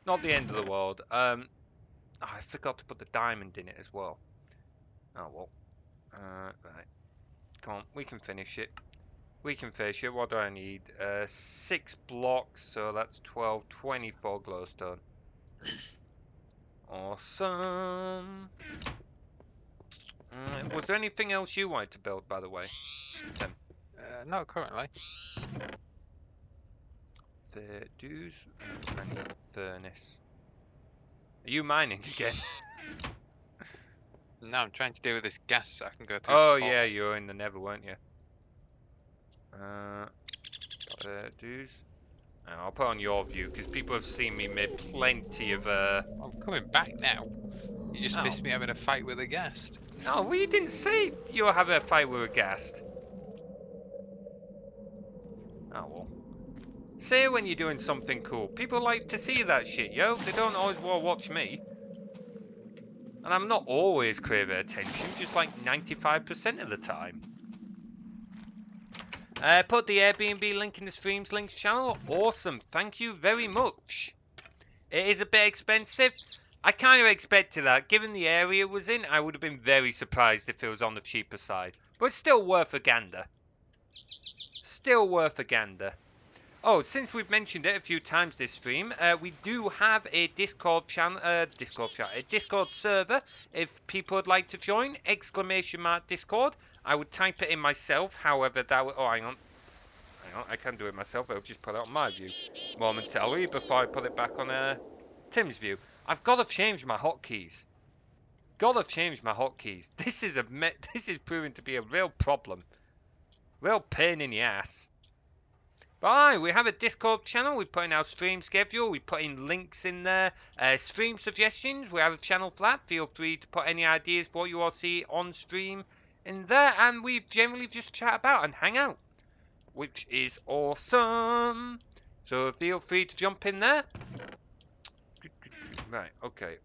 Not the end of the world. Oh, I forgot to put the diamond in it as well. Oh well. Right. Come on, we can finish it. We can finish it. What do I need? 6 blocks, so that's 12, 24 glowstone. Awesome. Was there anything else you wanted to build, by the way, Tim? Not currently. Fair dues. I need furnace. Are you mining again? No, I'm trying to deal with this gas so I can go through Oh the yeah, portal. you were in the Nether, weren't you? Fair dues. I'll put on your view because people have seen me make plenty of. I'm coming back now. You just Oh. missed me having a fight with a ghast. No, we didn't say you were having a fight with a ghast. Oh well. Say when you're doing something cool. People like to see that shit, yo. They don't always want to watch me. And I'm not always craving attention, just like 95% of the time. Put the Airbnb link in the streams links channel. Awesome. Thank you very much. It is a bit expensive. I kind of expected that. Given the area it was in, I would have been very surprised if it was on the cheaper side. But it's still worth a gander. Still worth a gander. Oh, since we've mentioned it a few times this stream, we do have a Discord channel, a Discord server. If people would like to join, !Discord. I would type it in myself. However, that would... Oh, hang on. I can do it myself. I'll just put it on my view momentarily before I put it back on Tim's view. I've got to change my hotkeys. Gotta change my hotkeys. This is proving to be a real problem. Real pain in the ass. But we have a Discord channel. We put in our stream schedule. We put in links in there. Stream suggestions. We have a channel for that. Feel free to put any ideas for what you want to see on stream in there. And we generally just chat about and hang out, which is awesome. So feel free to jump in there. Right, okay.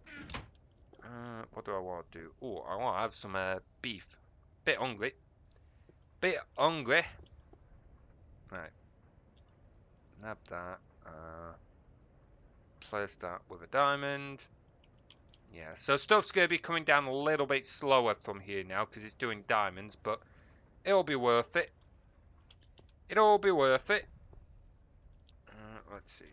What do I want to do? Oh, I want to have some beef. Bit hungry. Bit hungry. Right. Nab that. replace that with a diamond. Yeah, so stuff's going to be coming down a little bit slower from here now because it's doing diamonds, but it'll be worth it. It'll be worth it. Let's see.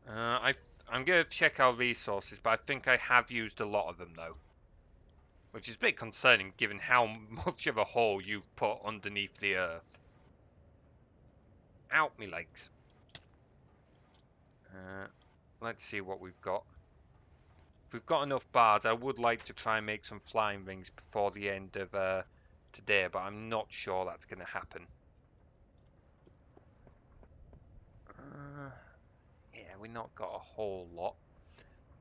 I'm going to check our resources, but I think I have used a lot of them, though. Which is a bit concerning, given how much of a hole you've put underneath the earth. Out me legs. Let's see what we've got. If we've got enough bars, I would like to try and make some flying rings before the end of today, but I'm not sure that's going to happen. Yeah, we've not got a whole lot.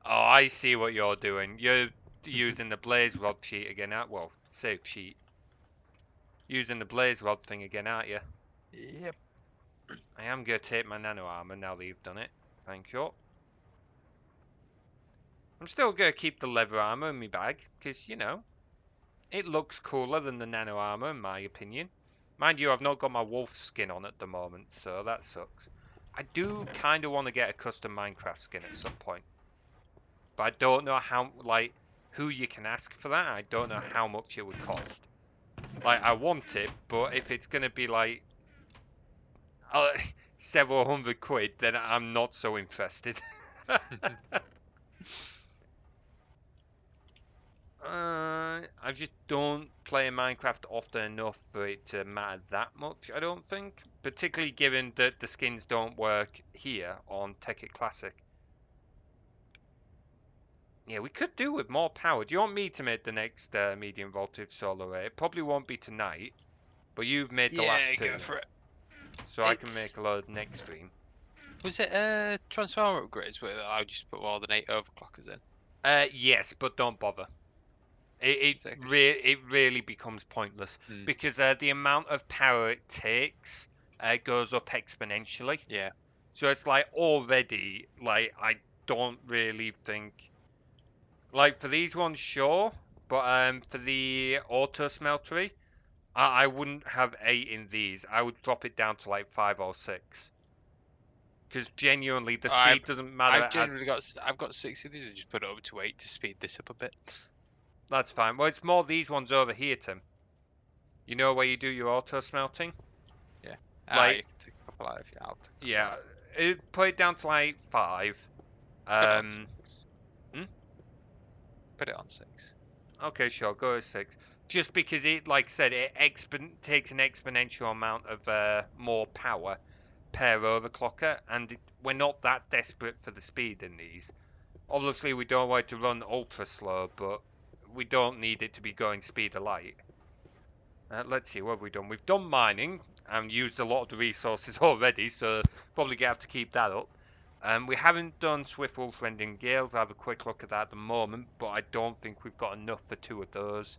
Oh, I see what you're doing. You're using the blaze rod cheat again, well, save cheat. Using the blaze rod thing again, aren't you? Yep. I am going to take my nano armor now that you've done it. Thank you. I'm still going to keep the leather armor in my bag, because, you know, it looks cooler than the nano armor, in my opinion. Mind you, I've not got my wolf skin on at the moment, so that sucks. I do kind of want to get a custom Minecraft skin at some point. But I don't know how, like, who you can ask for that. I don't know how much it would cost. Like, I want it, but if it's going to be, like, several £100, then I'm not so interested. I just don't play Minecraft often enough for it to matter that much, I don't think. Particularly given that the skins don't work here on Tekkit Classic. Yeah, we could do with more power. Do you want me to make the next medium voltage solar array? It probably won't be tonight, but you've made the last two. Go for it. So I can make a load next stream. Was it transformer upgrades where I just put more than 8 overclockers in? Yes, but don't bother. It really becomes pointless because the amount of power it takes goes up exponentially. Yeah. So it's like already, like, I don't really think, like, for these ones, sure, but for the auto smeltery, I wouldn't have 8 in these. I would drop it down to like 5 or 6. Because genuinely, the speed doesn't matter. I've got 6 of these. I just put it up to 8 to speed this up a bit. That's fine. Well, it's more these ones over here, Tim. You know where you do your auto smelting? Yeah. Like, you can take a couple out if you out. Yeah, put it down to like 5. Put it on 6. Put it on 6. Okay, sure, go with 6. Just because it, like I said, it takes an exponential amount of more power per overclocker, and we're not that desperate for the speed in these. Obviously, we don't want to run ultra slow, but we don't need it to be going speed of light. Let's see, what have we done? We've done mining and used a lot of the resources already, so probably gonna have to keep that up. We haven't done Swift Wolf Rending Gales. I'll have a quick look at that at the moment, but I don't think we've got enough for 2 of those.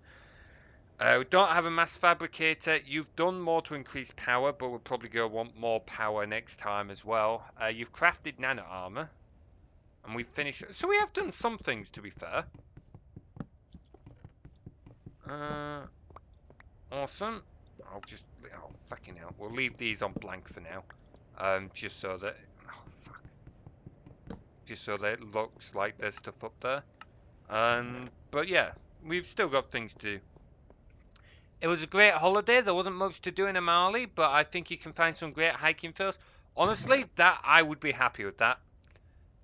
We don't have a mass fabricator. You've done more to increase power, but we're probably going to want more power next time as well. You've crafted nano armor, and we've finished. So we have done some things, to be fair. Awesome. Oh, fucking hell. We'll leave these on blank for now. Just so that, just so that it looks like there's stuff up there. But yeah, we've still got things to do. It was a great holiday. There wasn't much to do in Amali, but I think you can find some great hiking trails. Honestly, I would be happy with that.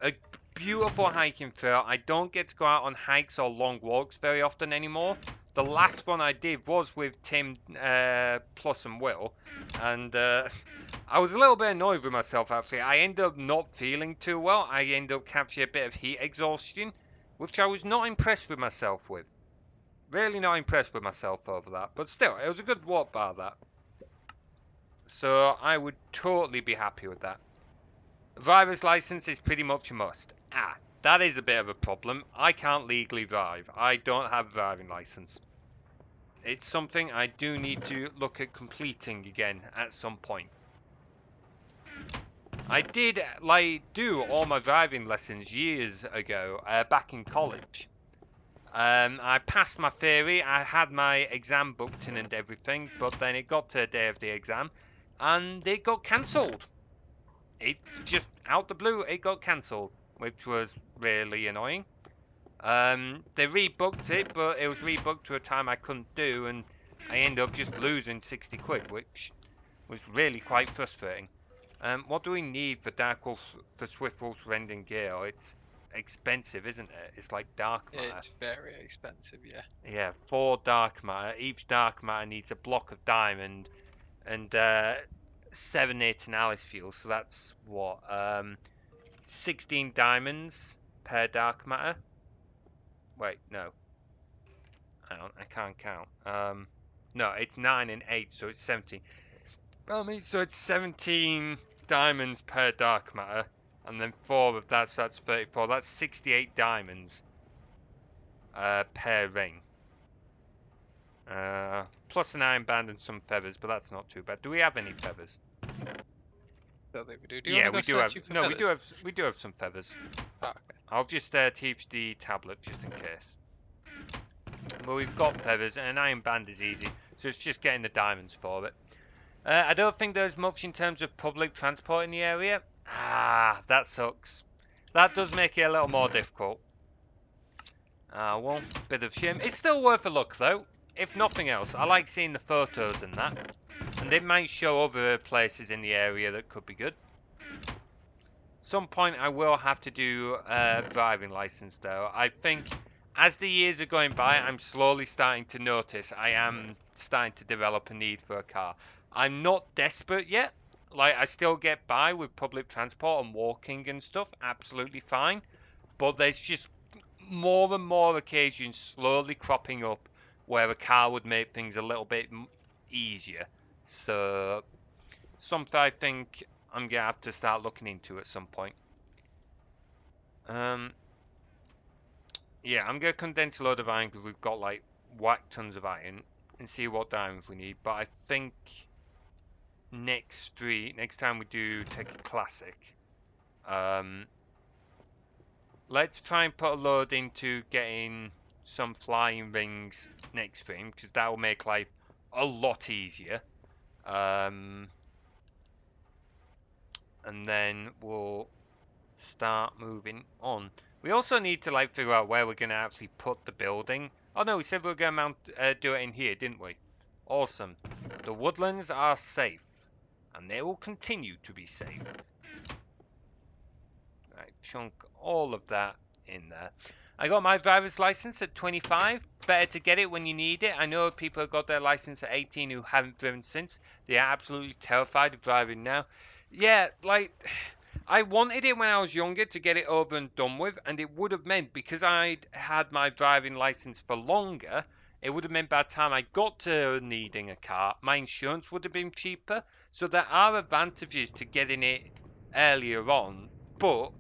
A beautiful hiking trail. I don't get to go out on hikes or long walks very often anymore. The last one I did was with Tim, Plus and Will, and I was a little bit annoyed with myself actually. I ended up not feeling too well. I ended up catching a bit of heat exhaustion, which I was not impressed with myself with. Really not impressed with myself over that, but still, it was a good walk bar that. So I would totally be happy with that. Driver's license is pretty much a must. That is a bit of a problem. I can't legally drive. I don't have a driving license. It's something I do need to look at completing again at some point. I did do all my driving lessons years ago, back in college. I passed my theory. I had my exam booked in and everything, but then it got to the day of the exam, and it got cancelled. it just out the blue, it got cancelled, which was really annoying. They rebooked it, but it was rebooked to a time I couldn't do, and I ended up just losing 60 quid, which was really quite frustrating. What do we need for for Swift Wolf's Rending Gear? Oh, it's expensive, isn't it? It's like dark matter. It's very expensive, yeah. Yeah, 4 dark matter. Each dark matter needs a block of diamond and 7 Aeternalis fuel. So that's what 16 diamonds per dark matter. Wait, no, I can't count. No, it's 9 and 8, so it's 17. So it's 17 diamonds per dark matter, and then 4 of that, so that's 34. That's 68 diamonds per ring. Plus an iron band and some feathers, but that's not too bad. Do we have any feathers? Don't think we do. Do you Yeah, want to we go do have. searching for No, feathers? we do have some feathers. Oh, okay. I'll just teach the tablet just in case. Well, we've got feathers, and an iron band is easy, so it's just getting the diamonds for it. I don't think there's much in terms of public transport in the area. Ah, that sucks. That does make it a little more difficult. Well, bit of shame. It's still worth a look, though. If nothing else, I like seeing the photos and that. And they might show other places in the area that could be good. Some point I will have to do a driving license, though. I think as the years are going by, I'm slowly starting to notice I am starting to develop a need for a car. I'm not desperate yet. Like, I still get by with public transport and walking and stuff. Absolutely fine. But there's just more and more occasions slowly cropping up where a car would make things a little bit easier. So, something I think I'm gonna have to start looking into at some point. Yeah, I'm gonna condense a load of iron because we've got like whack tons of iron and see what diamonds we need. But I think next time we do Tekkit Classic, um, let's try and put a load into getting some flying rings next stream because that will make life a lot easier. And then we'll start moving on. We also need to like figure out where we're going to actually put the building. Oh no, we said we were going to do it in here, didn't we? Awesome. The woodlands are safe, and they will continue to be safe. Right, chunk all of that in there. I got my driver's license at 25. Better to get it when you need it. I know people have got their license at 18 who haven't driven since. They are absolutely terrified of driving now. Yeah, like, I wanted it when I was younger to get it over and done with, and it would have meant, because I'd had my driving license for longer, it would have meant by the time I got to needing a car, my insurance would have been cheaper. So there are advantages to getting it earlier on, but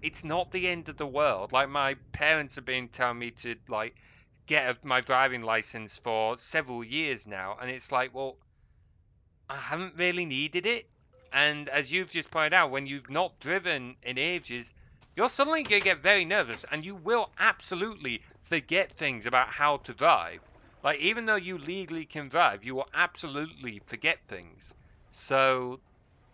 it's not the end of the world. Like, my parents have been telling me to like get my driving license for several years now, and it's like, well, I haven't really needed it. And as you've just pointed out, when you've not driven in ages, you're suddenly going to get very nervous, and you will absolutely forget things about how to drive. Like, even though you legally can drive, you will absolutely forget things. So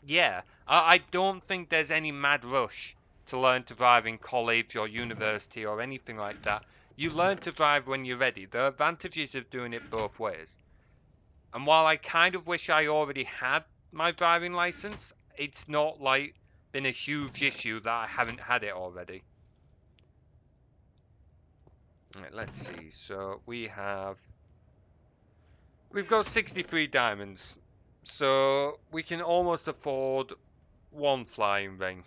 yeah, I don't think there's any mad rush to learn to drive in college or university or anything like that. You learn to drive when you're ready. There are advantages of doing it both ways. And while I kind of wish I already had my driving license, it's not like been a huge issue that I haven't had it already. Right, let's see. So we've got 63 diamonds. So we can almost afford one flying ring.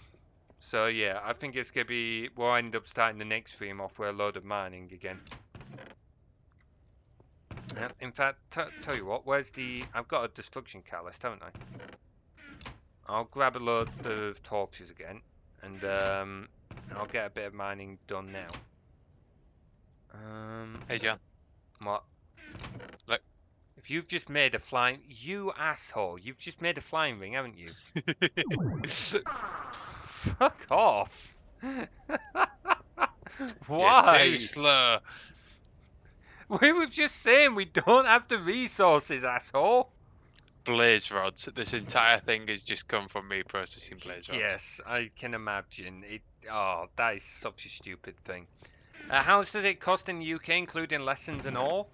So yeah, I think it's gonna be. We'll end up starting the next stream off with a load of mining again. In fact, tell you what, where's the? I've got a destruction catalyst, haven't I? I'll grab a load of torches again, and I'll get a bit of mining done now. Hey, John. What? Look. If you've just made a flying, you asshole! You've just made a flying ring, haven't you? Fuck off! Why? You're too slow. We were just saying we don't have the resources, asshole. blaze rods. This entire thing has just come from me processing blaze rods. Yes, I can imagine it. Oh, that is such a stupid thing. How much does it cost in the UK, including lessons and all?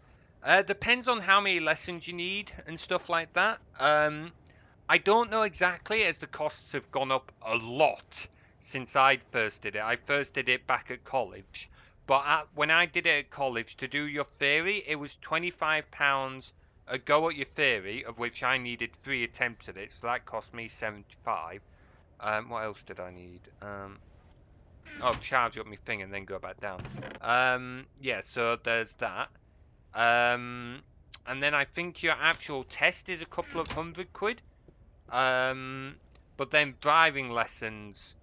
Depends on how many lessons you need and stuff like that. I don't know exactly, as the costs have gone up a lot since I first did it. I first did it back at college, but when I did it at college to do your theory, it was £25 a go at your theory, of which I needed 3 attempts at it, so that cost me 75. What else did I need? Oh, charge up my thing and then go back down. Yeah, so there's that. Um, and then I think your actual test is a couple of £100. But then driving lessons,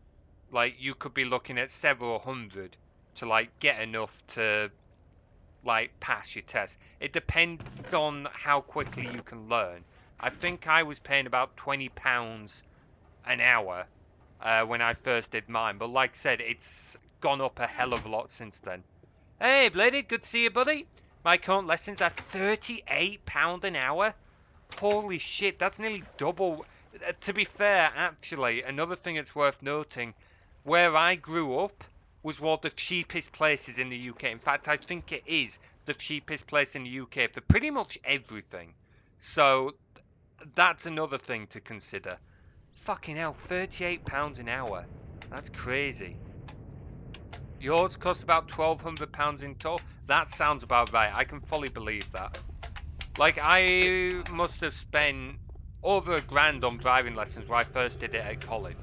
like you could be looking at several hundred to like get enough to like pass your test. It depends on how quickly you can learn. I think I was paying about £20 an hour when I first did mine, but like I said, it's gone up a hell of a lot since then. Hey, Blady, good to see you, buddy. My current lessons are £38 an hour. Holy shit, that's nearly double. To be fair, actually, another thing that's worth noting, where I grew up was one of the cheapest places in the UK. In fact, I think it is the cheapest place in the UK for pretty much everything. So that's another thing to consider. Fucking hell, £38 an hour. That's crazy. Yours cost about £1,200 in total. That sounds about right. I can fully believe that. Like, I must have spent over £1,000 on driving lessons when I first did it at college.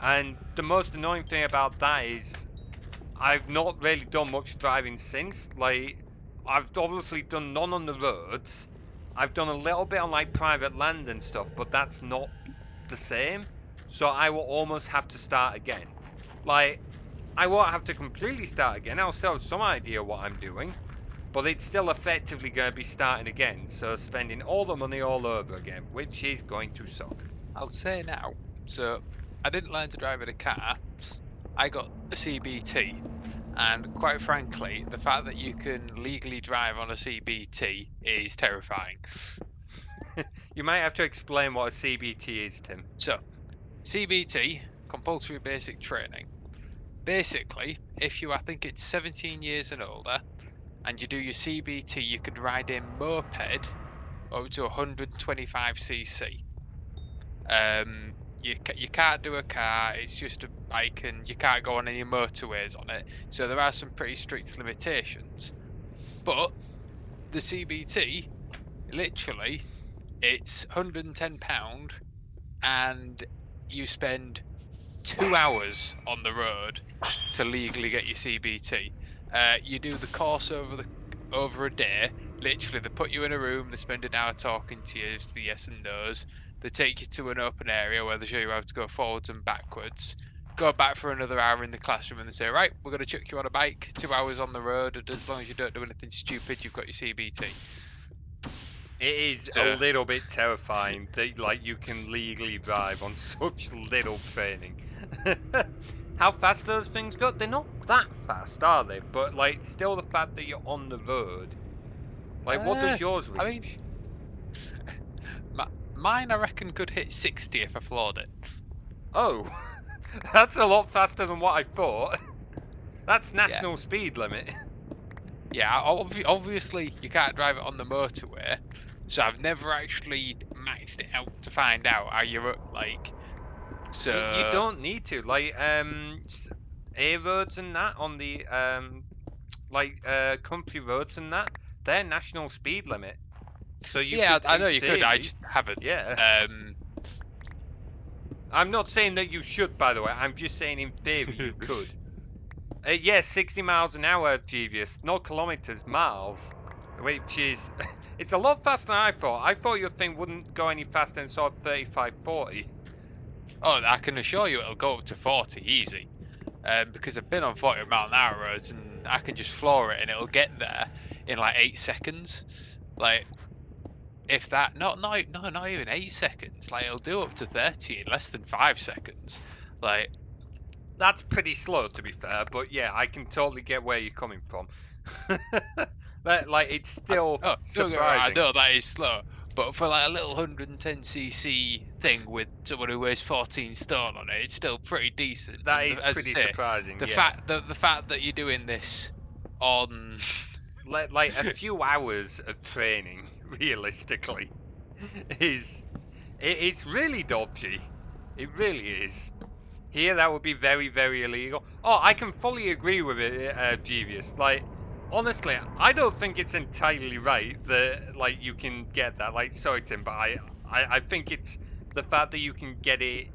And the most annoying thing about that is I've not really done much driving since. Like, I've obviously done none on the roads. I've done a little bit on like private land and stuff, but that's not the same. So I will almost have to start again. Like, I won't have to completely start again. I'll still have some idea what I'm doing, but it's still effectively going to be starting again. So spending all the money all over again, which is going to suck. I'll say now. So I didn't learn to drive in a car. I got a CBT, and quite frankly, the fact that you can legally drive on a CBT is terrifying. You might have to explain what a CBT is, Tim. So, CBT, compulsory basic training. Basically, if you, I think it's 17 years and older, and you do your CBT, you could ride a moped up to 125cc. You can't do a car, it's just a bike, and you can't go on any motorways on it. So there are some pretty strict limitations. But the CBT, literally, it's £110 and you spend 2 hours on the road to legally get your CBT. You do the course over a day. Literally, they put you in a room, they spend an hour talking to you, the yes and no's. They take you to an open area where they show you how to go forwards and backwards. Go back for another hour in the classroom, and they say, right, we're going to chuck you on a bike, 2 hours on the road, and as long as you don't do anything stupid, you've got your CBT. It is a So, little bit terrifying that like you can legally drive on such little training. How fast those things go? They're not that fast, are they? But like, still the fact that you're on the road. Like, what does yours I mean, reach? mine I reckon could hit 60 if I floored it. Oh, that's a lot faster than what I thought. That's Yeah. national speed limit. Yeah, obviously you can't drive it on the motorway, so I've never actually maxed it out to find out how you're like. You So don't need to. Like, A roads and that on the like country roads and that, they're national speed limit. So you yeah, could, I in know you could. I theory, just haven't. yeah. Um, I'm not saying that you should, by the way. I'm just saying in theory you could. Yes, 60 miles an hour, Jeevius. Not kilometers, miles. Which is, it's a lot faster than I thought. I thought your thing wouldn't go any faster than sort of 35, 40. oh, I can assure you it'll go up to 40 easy. Because I've been on 40-mile-an-hour roads and I can just floor it and it'll get there in like 8 seconds. Like if that, not even 8 seconds. Like it'll do up to 30 in less than 5 seconds. Like That's pretty slow, to be fair, but yeah, I can totally get where you're coming from. Like, it's still oh, don't get me wrong, I surprising. know that is slow, But for like a little 110cc thing with someone who weighs 14 stone on it, it's still pretty decent. That And is as I pretty say, surprising, the yeah. fact that you're doing this on Like a few hours of training, realistically, is it's really dodgy. It really is. Here, that would be very, very illegal. Oh, I can fully agree with it, Jeevius. Like, honestly, I don't think it's entirely right that like you can get that. Like, sorry, Tim, but I think it's the fact that you can get it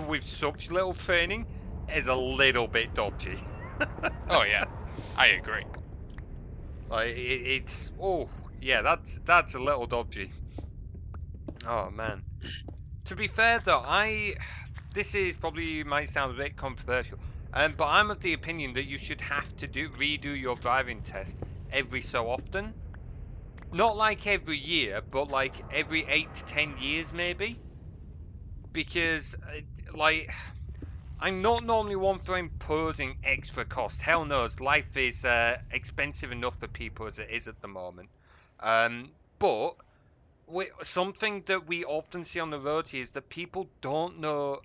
with such little training is a little bit dodgy. oh yeah, I agree. Like, it's oh yeah, that's a little dodgy. Oh man. To be fair though, I this is probably might sound a bit controversial, but I'm of the opinion that you should have to redo your driving test every so often. Not like every year, but like every 8 to 10 years maybe. Because like I'm not normally one for imposing extra costs. Hell knows, life is expensive enough for people as it is at the moment. But something that we often see on the road here is that people don't know,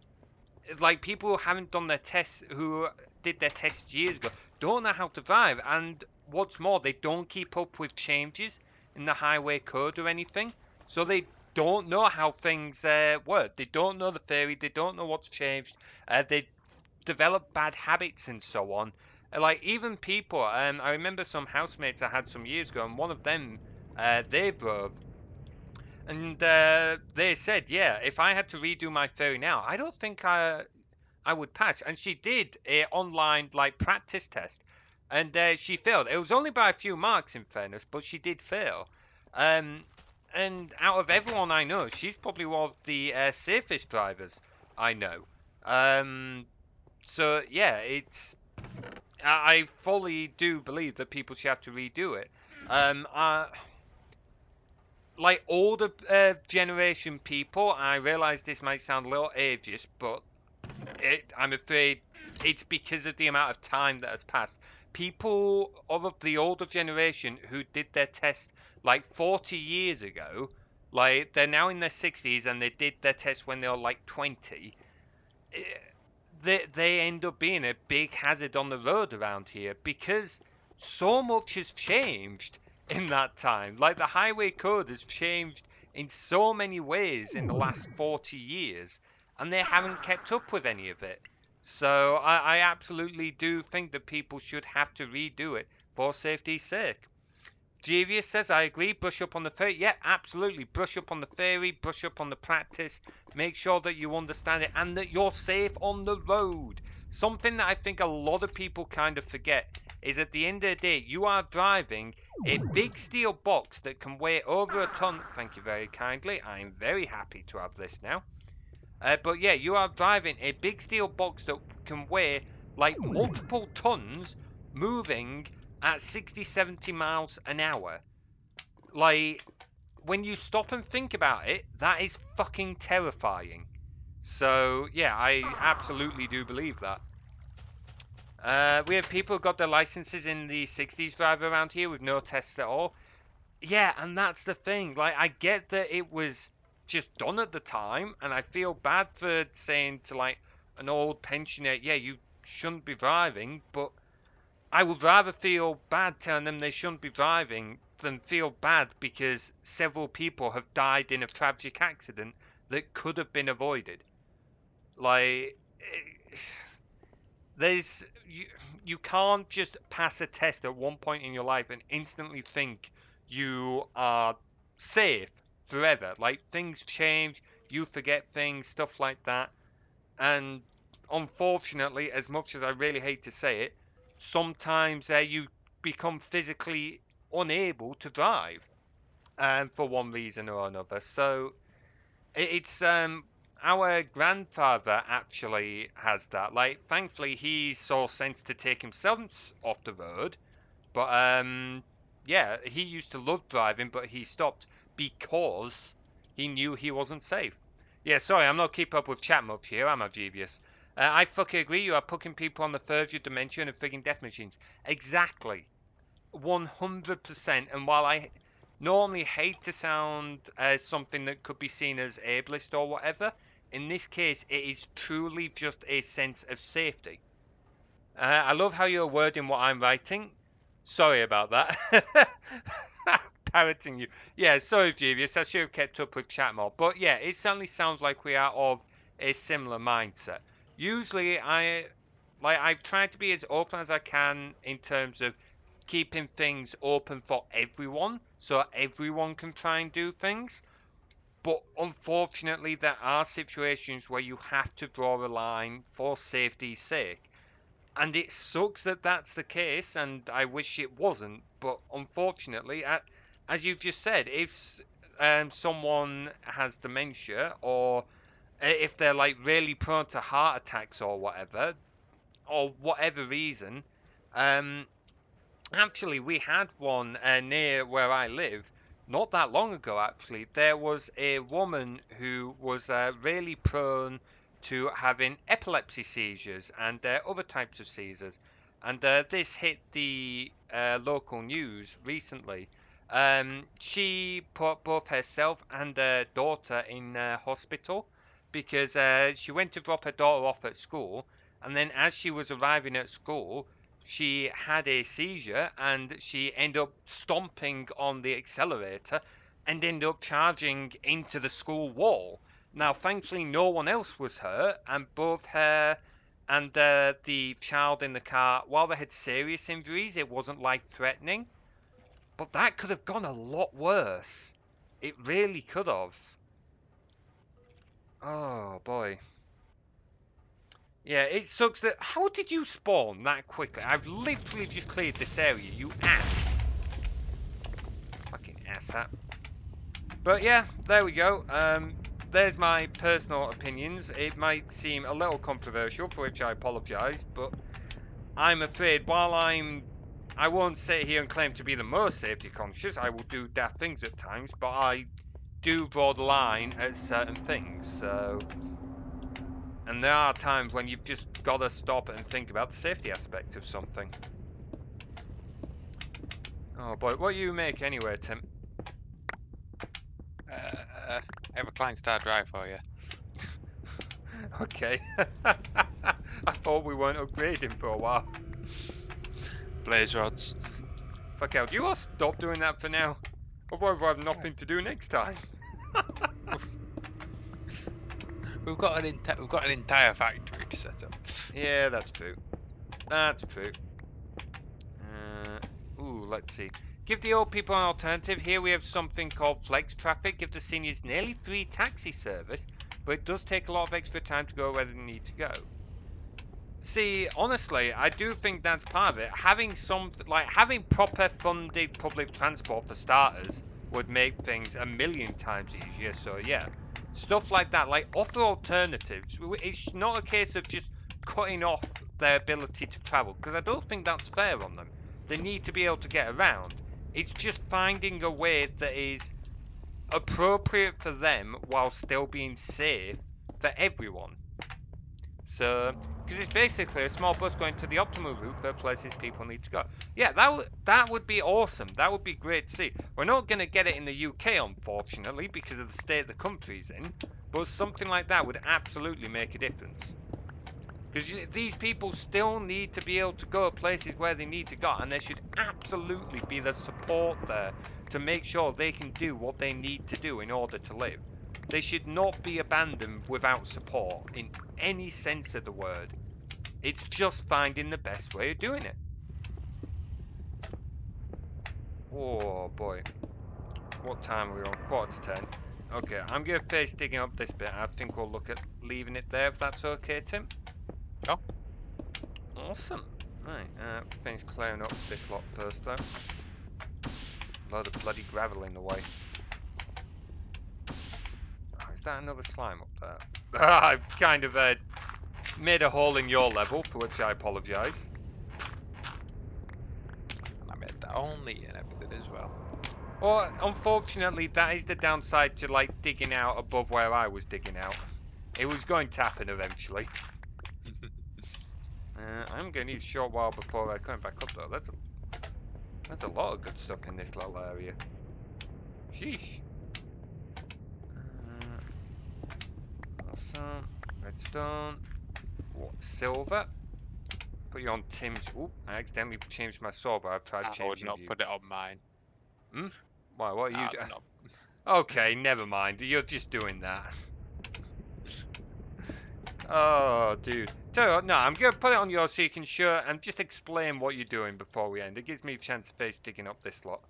like people who haven't done their tests, who did their tests years ago, don't know how to drive. And what's more, they don't keep up with changes in the highway code or anything. So they don't know how things work. They don't know the theory. They don't know what's changed. They develop bad habits and so on. Like even people, I remember some housemates I had some years ago, and one of them, they drove and they said, yeah, if I had to redo my theory now, I don't think I would pass. And she did a online like practice test, and she failed. It was only by a few marks, in fairness, but she did fail. Um, and out of everyone I know, she's probably one of the safest drivers I know. Um, so yeah, it's I fully do believe that people should have to redo it. Um, uh, like older generation people, I realize this might sound a little ageist, but I'm afraid it's because of the amount of time that has passed. People of the older generation who did their test like 40 years ago, like they're now in their 60s and they did their test when they were like 20, eh, they end up being a big hazard on the road around here because so much has changed in that time. Like the highway code has changed in so many ways in the last 40 years, and they haven't kept up with any of it. So I absolutely do think that people should have to redo it for safety's sake. Jeevius says, I agree, brush up on the theory. Yeah, absolutely. Brush up on the theory, brush up on the practice. Make sure that you understand it and that you're safe on the road. Something that I think a lot of people kind of forget is at the end of the day, you are driving a big steel box that can weigh over a ton. Thank you very kindly. I'm very happy to have this now. But yeah, you are driving a big steel box that can weigh like multiple tons moving at 60, 70 miles an hour. Like, when you stop and think about it, that is fucking terrifying. So, yeah, I absolutely do believe that. We have people who got their licenses in the 60s drive around here with no tests at all. Yeah, and that's the thing. Like, I get that it was just done at the time, and I feel bad for saying to like an old pensioner, yeah, you shouldn't be driving, but I would rather feel bad telling them they shouldn't be driving than feel bad because several people have died in a tragic accident that could have been avoided. Like, there's you can't just pass a test at one point in your life and instantly think you are safe forever. Like things change, you forget things, stuff like that. And unfortunately, as much as I really hate to say it, sometimes you become physically unable to drive, for one reason or another. So it's our grandfather actually has that. Like, thankfully, he saw sense to take himself off the road. But yeah, he used to love driving, but he stopped because he knew he wasn't safe. Yeah, sorry, I'm not keeping up with chat much here, am I, Jeevius? I fucking agree. You are putting people on the verge of dementia and frigging death machines. Exactly. 100%. And while I normally hate to sound as something that could be seen as ableist or whatever. In this case, it is truly just a sense of safety. I love how you're wording what I'm writing. Sorry about that. Parroting you. Yeah, sorry, Jeevious. I should have kept up with chat more. But yeah, it certainly sounds like we are of a similar mindset. Usually, I try to be as open as I can in terms of keeping things open for everyone, so everyone can try and do things. But unfortunately, there are situations where you have to draw a line for safety's sake. And it sucks that that's the case, and I wish it wasn't. But unfortunately, as you've just said, if someone has dementia or if they're like really prone to heart attacks or whatever reason, um, actually, we had one near where I live not that long ago. Actually, there was a woman who was really prone to having epilepsy seizures and other types of seizures, and this hit the local news recently. She put both herself and her daughter in hospital because she went to drop her daughter off at school, and then as she was arriving at school, she had a seizure and she ended up stomping on the accelerator and ended up charging into the school wall. Now, thankfully, no one else was hurt, and both her and the child in the car, while they had serious injuries, it wasn't life threatening. But that could have gone a lot worse. It really could have. Oh boy. Yeah, it sucks that. How did you spawn that quickly? I've literally just cleared this area, you ass. Fucking asshat. But yeah, there we go. There's my personal opinions. It might seem a little controversial, for which I apologise, but I'm afraid I won't sit here and claim to be the most safety conscious. I will do daft things at times, but I do draw the line at certain things. So, and there are times when you've just got to stop and think about the safety aspect of something. Oh boy, what do you make anyway, Tim? I have a Klein Star Drive for you. Okay. I thought we weren't upgrading for a while. Blaze rods. Fuck hell, do you all stop doing that for now? Otherwise we'll have nothing to do next time. We've got an entire factory to set up. Yeah, that's true. That's true. Let's see. Give the old people an alternative. Here we have something called flex traffic. Give the seniors nearly free taxi service, but it does take a lot of extra time to go where they need to go. See, honestly, I do think that's part of it. Having proper funded public transport for starters would make things a million times easier. So yeah, stuff like that, like offer alternatives. It's not a case of just cutting off their ability to travel, because I don't think that's fair on them. They need to be able to get around. It's just finding a way that is appropriate for them while still being safe for everyone. So, because it's basically a small bus going to the optimal route for places people need to go. Yeah, that would be awesome. That would be great to see. We're not going to get it in the UK, unfortunately, because of the state the country's in. But something like that would absolutely make a difference. Because these people still need to be able to go places where they need to go, and there should absolutely be the support there to make sure they can do what they need to do in order to live. They should not be abandoned without support in any sense of the word. It's just finding the best way of doing it. Oh boy. What time are we on? 9:45. Okay, I'm going to face digging up this bit. I think we'll look at leaving it there if that's okay, Tim. Oh. Awesome. Right, finish clearing up this lot first though. Load of bloody gravel in the way. Oh, is that another slime up there? I've kind of made a hole in your level, for which I apologise. And I made that only and everything as well. Well, unfortunately, that is the downside to like digging out above where I was digging out. It was going to happen eventually. I'm going to need a short while before coming back up though. There's a lot of good stuff in this little area. Sheesh. Awesome. Redstone. What? Silver. Put you on Tim's. Oop, I accidentally changed my server. I've tried I would changing not you. put it on mine. Hmm? Why? What are you I'd doing? not. Okay, never mind. You're just doing that. Oh, dude. Tell you what, no, I'm gonna put it on yours so you can show and just explain what you're doing before we end. It gives me a chance to face digging up this lot.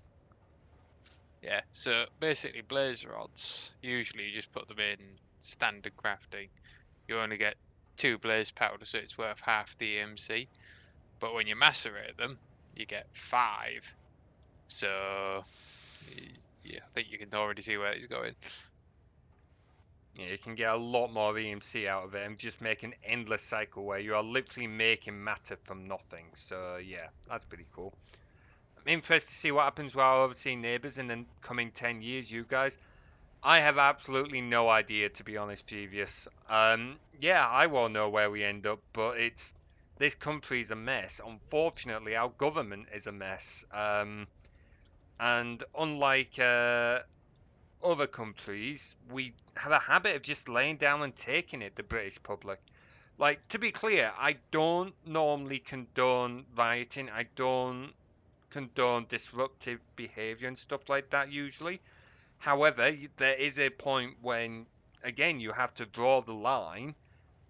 Yeah, so basically blaze rods, usually you just put them in standard crafting. You only get 2 blaze powder, so it's worth half the EMC. But when you macerate them, you get 5. So yeah, I think you can already see where it's going. Yeah, you can get a lot more EMC out of it and just make an endless cycle where you are literally making matter from nothing. So yeah, that's pretty cool. I'm interested to see what happens with our overseas neighbours in the coming 10 years, you guys. I have absolutely no idea, to be honest, Jeevious. Yeah, I won't know where we end up, but this country's a mess. Unfortunately, our government is a mess. And unlike other countries, we have a habit of just laying down and taking it, the British public. Like, to be clear, I don't normally condone rioting. I don't condone disruptive behavior and stuff like that usually. However, there is a point when, again, you have to draw the line,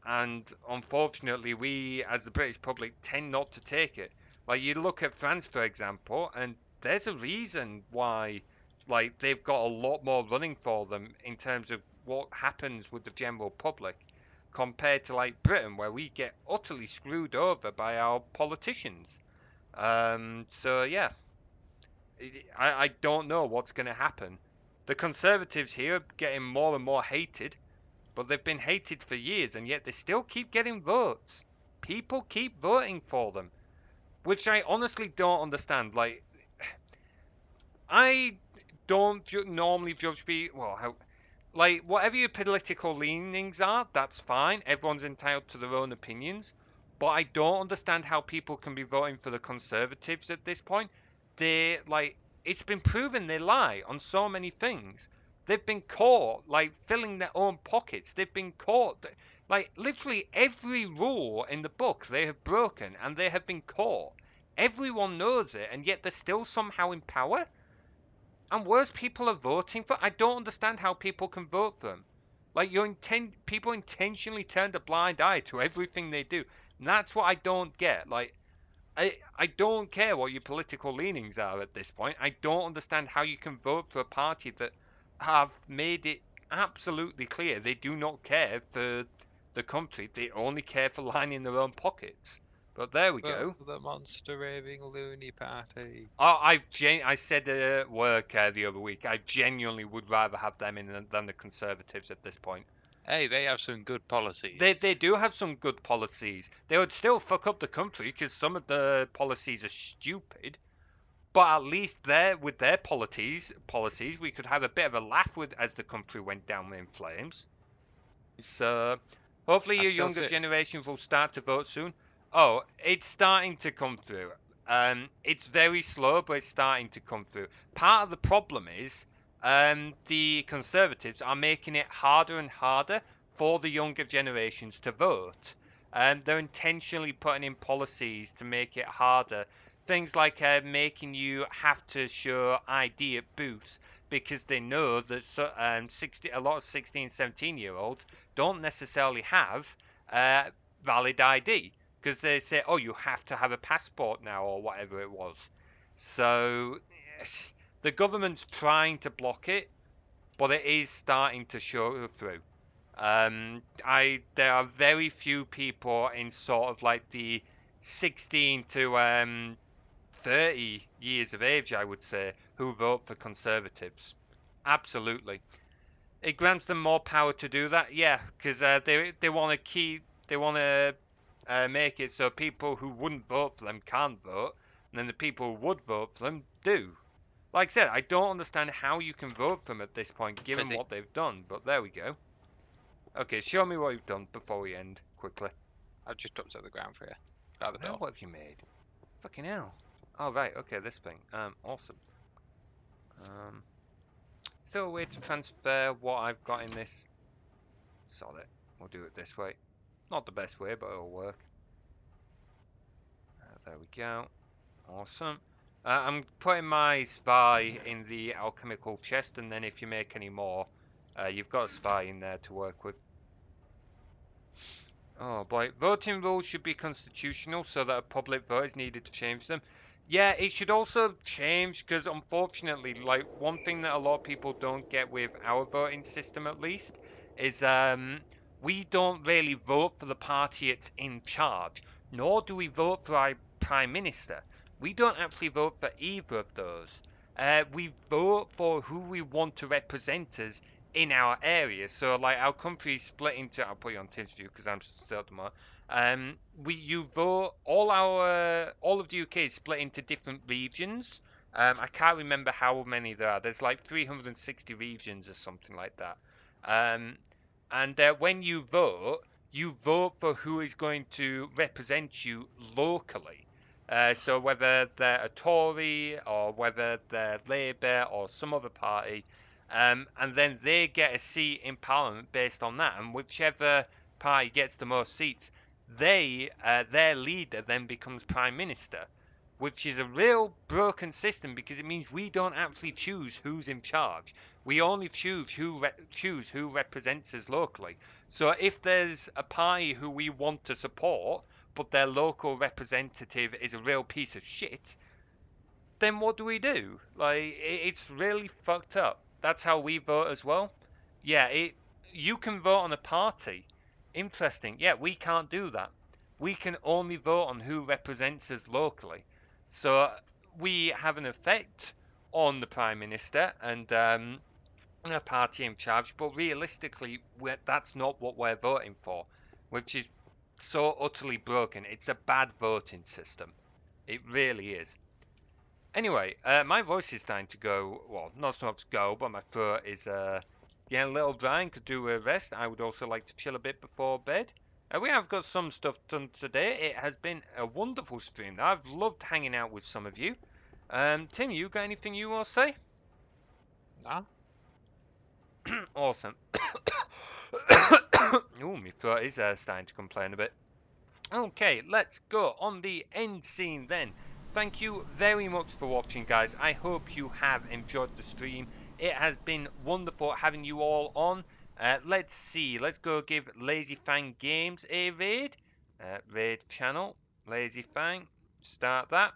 and unfortunately, we as the British public tend not to take it. Like you look at France, for example, and there's a reason why, like they've got a lot more running for them in terms of what happens with the general public, compared to like Britain, where we get utterly screwed over by our politicians. So yeah, I don't know what's going to happen. The Conservatives here are getting more and more hated, but they've been hated for years, and yet they still keep getting votes. People keep voting for them, which I honestly don't understand. Like, I don't normally judge people. Well, how like whatever your political leanings are, that's fine. Everyone's entitled to their own opinions. But I don't understand how people can be voting for the Conservatives at this point. They like it's been proven they lie on so many things. They've been caught like filling their own pockets. They've been caught like literally every rule in the book they have broken and they have been caught. Everyone knows it and yet they're still somehow in power. And worse, people are voting for. I don't understand how people can vote for them. Like people intentionally turn a blind eye to everything they do. And that's what I don't get. Like I don't care what your political leanings are at this point. I don't understand how you can vote for a party that have made it absolutely clear they do not care for the country. They only care for lining their own pockets. But there we Vote go. for the monster raving loony party. Oh, I said at work the other week. I genuinely would rather have them in than the Conservatives at this point. Hey, they have some good They policies. they do have some good policies. They would still fuck up the country because some of the policies are stupid. But at least there with their policies, we could have a bit of a laugh with as the country went down in flames. So hopefully I your still younger say, generations will start to vote soon. Oh, it's starting to come through. It's very slow, but it's starting to come through. Part of the problem is the Conservatives are making it harder and harder for the younger generations to vote. They're intentionally putting in policies to make it harder. Things like making you have to show ID at booths because they know that a lot of 16, 17-year-olds don't necessarily have uh, valid ID because they say, oh, you have to have a passport now or whatever it was. So the government's trying to block it, but it is starting to show through. There are very few people in sort of like the 16 to 30 years of age, I would say, who vote for Conservatives. Absolutely. It grants them more power to do that. Yeah, because they want to make it so people who wouldn't vote for them can't vote, and then the people who would vote for them do. Like I said, I don't understand how you can vote for them at this point, given Fizzy. what they've done. But there we go. Okay, show me what you've done before we end quickly. I've just upset the ground for you. By the Well, door. what have you made? Fucking hell. Oh right, okay, this thing. Awesome. Um, Is there a way to transfer what I've got in this? Sod it. We'll do it this way. Not the best way, but it'll work. There we go. Awesome. I'm putting my spy in the alchemical chest, and then if you make any more, you've got a spy in there to work with. Oh boy, voting rules should be constitutional so that a public vote is needed to change them. Yeah, it should also change because unfortunately, like one thing that a lot of people don't get with our voting system at least is we don't really vote for the party that's in charge, nor do we vote for our prime minister. We don't actually vote for either of those. We vote for who we want to represent us in our area. So like our country is split into. I'll put you on Teams view because I'm still at the moment. We you vote all of the UK is split into different regions. I can't remember how many there are. There's like 360 regions or something like that. Um, and when you vote for who is going to represent you locally. So whether they're a Tory or whether they're Labour or some other party, and then they get a seat in Parliament based on that. And whichever party gets the most seats, their leader then becomes Prime Minister, which is a real broken system because it means we don't actually choose who's in charge. We only choose who represents us locally. So if there's a party who we want to support, but their local representative is a real piece of shit, then what do we do? Like, it's really fucked up. That's how we vote as well. Yeah, you can vote on a party. Interesting. Yeah, we can't do that. We can only vote on who represents us locally. So we have an effect on the Prime Minister and a party in charge, but realistically, that's not what we're voting for, which is so utterly broken. It's a bad voting system. It really is. Anyway, my voice is starting to go. Well, not so much go, but my throat is getting a little dry and could do a rest. I would also like to chill a bit before bed. We have got some stuff done today. It has been a wonderful stream. I've loved hanging out with some of you. Tim, you got anything you want to say? Nah. Awesome. Oh, my throat is starting to complain a bit. Okay, let's go on the end scene then. Thank you very much for watching, guys. I hope you have enjoyed the stream. It has been wonderful having you all on. Let's see. Let's go give Lazy Fang Games a raid. Raid channel. Lazy Fang. Start that.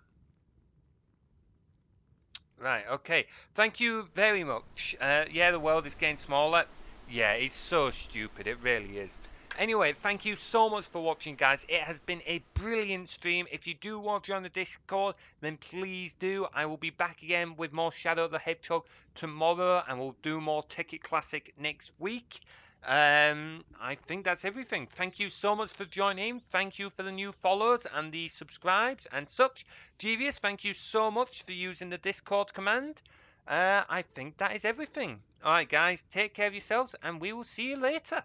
Right, okay. Thank you very much. Yeah, the world is getting smaller. Yeah, it's so stupid. It really is. Anyway, thank you so much for watching, guys. It has been a brilliant stream. If you do want to join the Discord, then please do. I will be back again with more Shadow the Hedgehog tomorrow, and we'll do more Tekkit Classic next week. I think that's everything. Thank you so much for joining. Thank you for the new followers and the subscribes and such. Devious, thank you so much for using the Discord command. I think that is everything. Alright, guys, take care of yourselves, and we will see you later.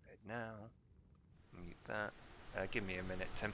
Right now, mute that. Give me a minute, Tim.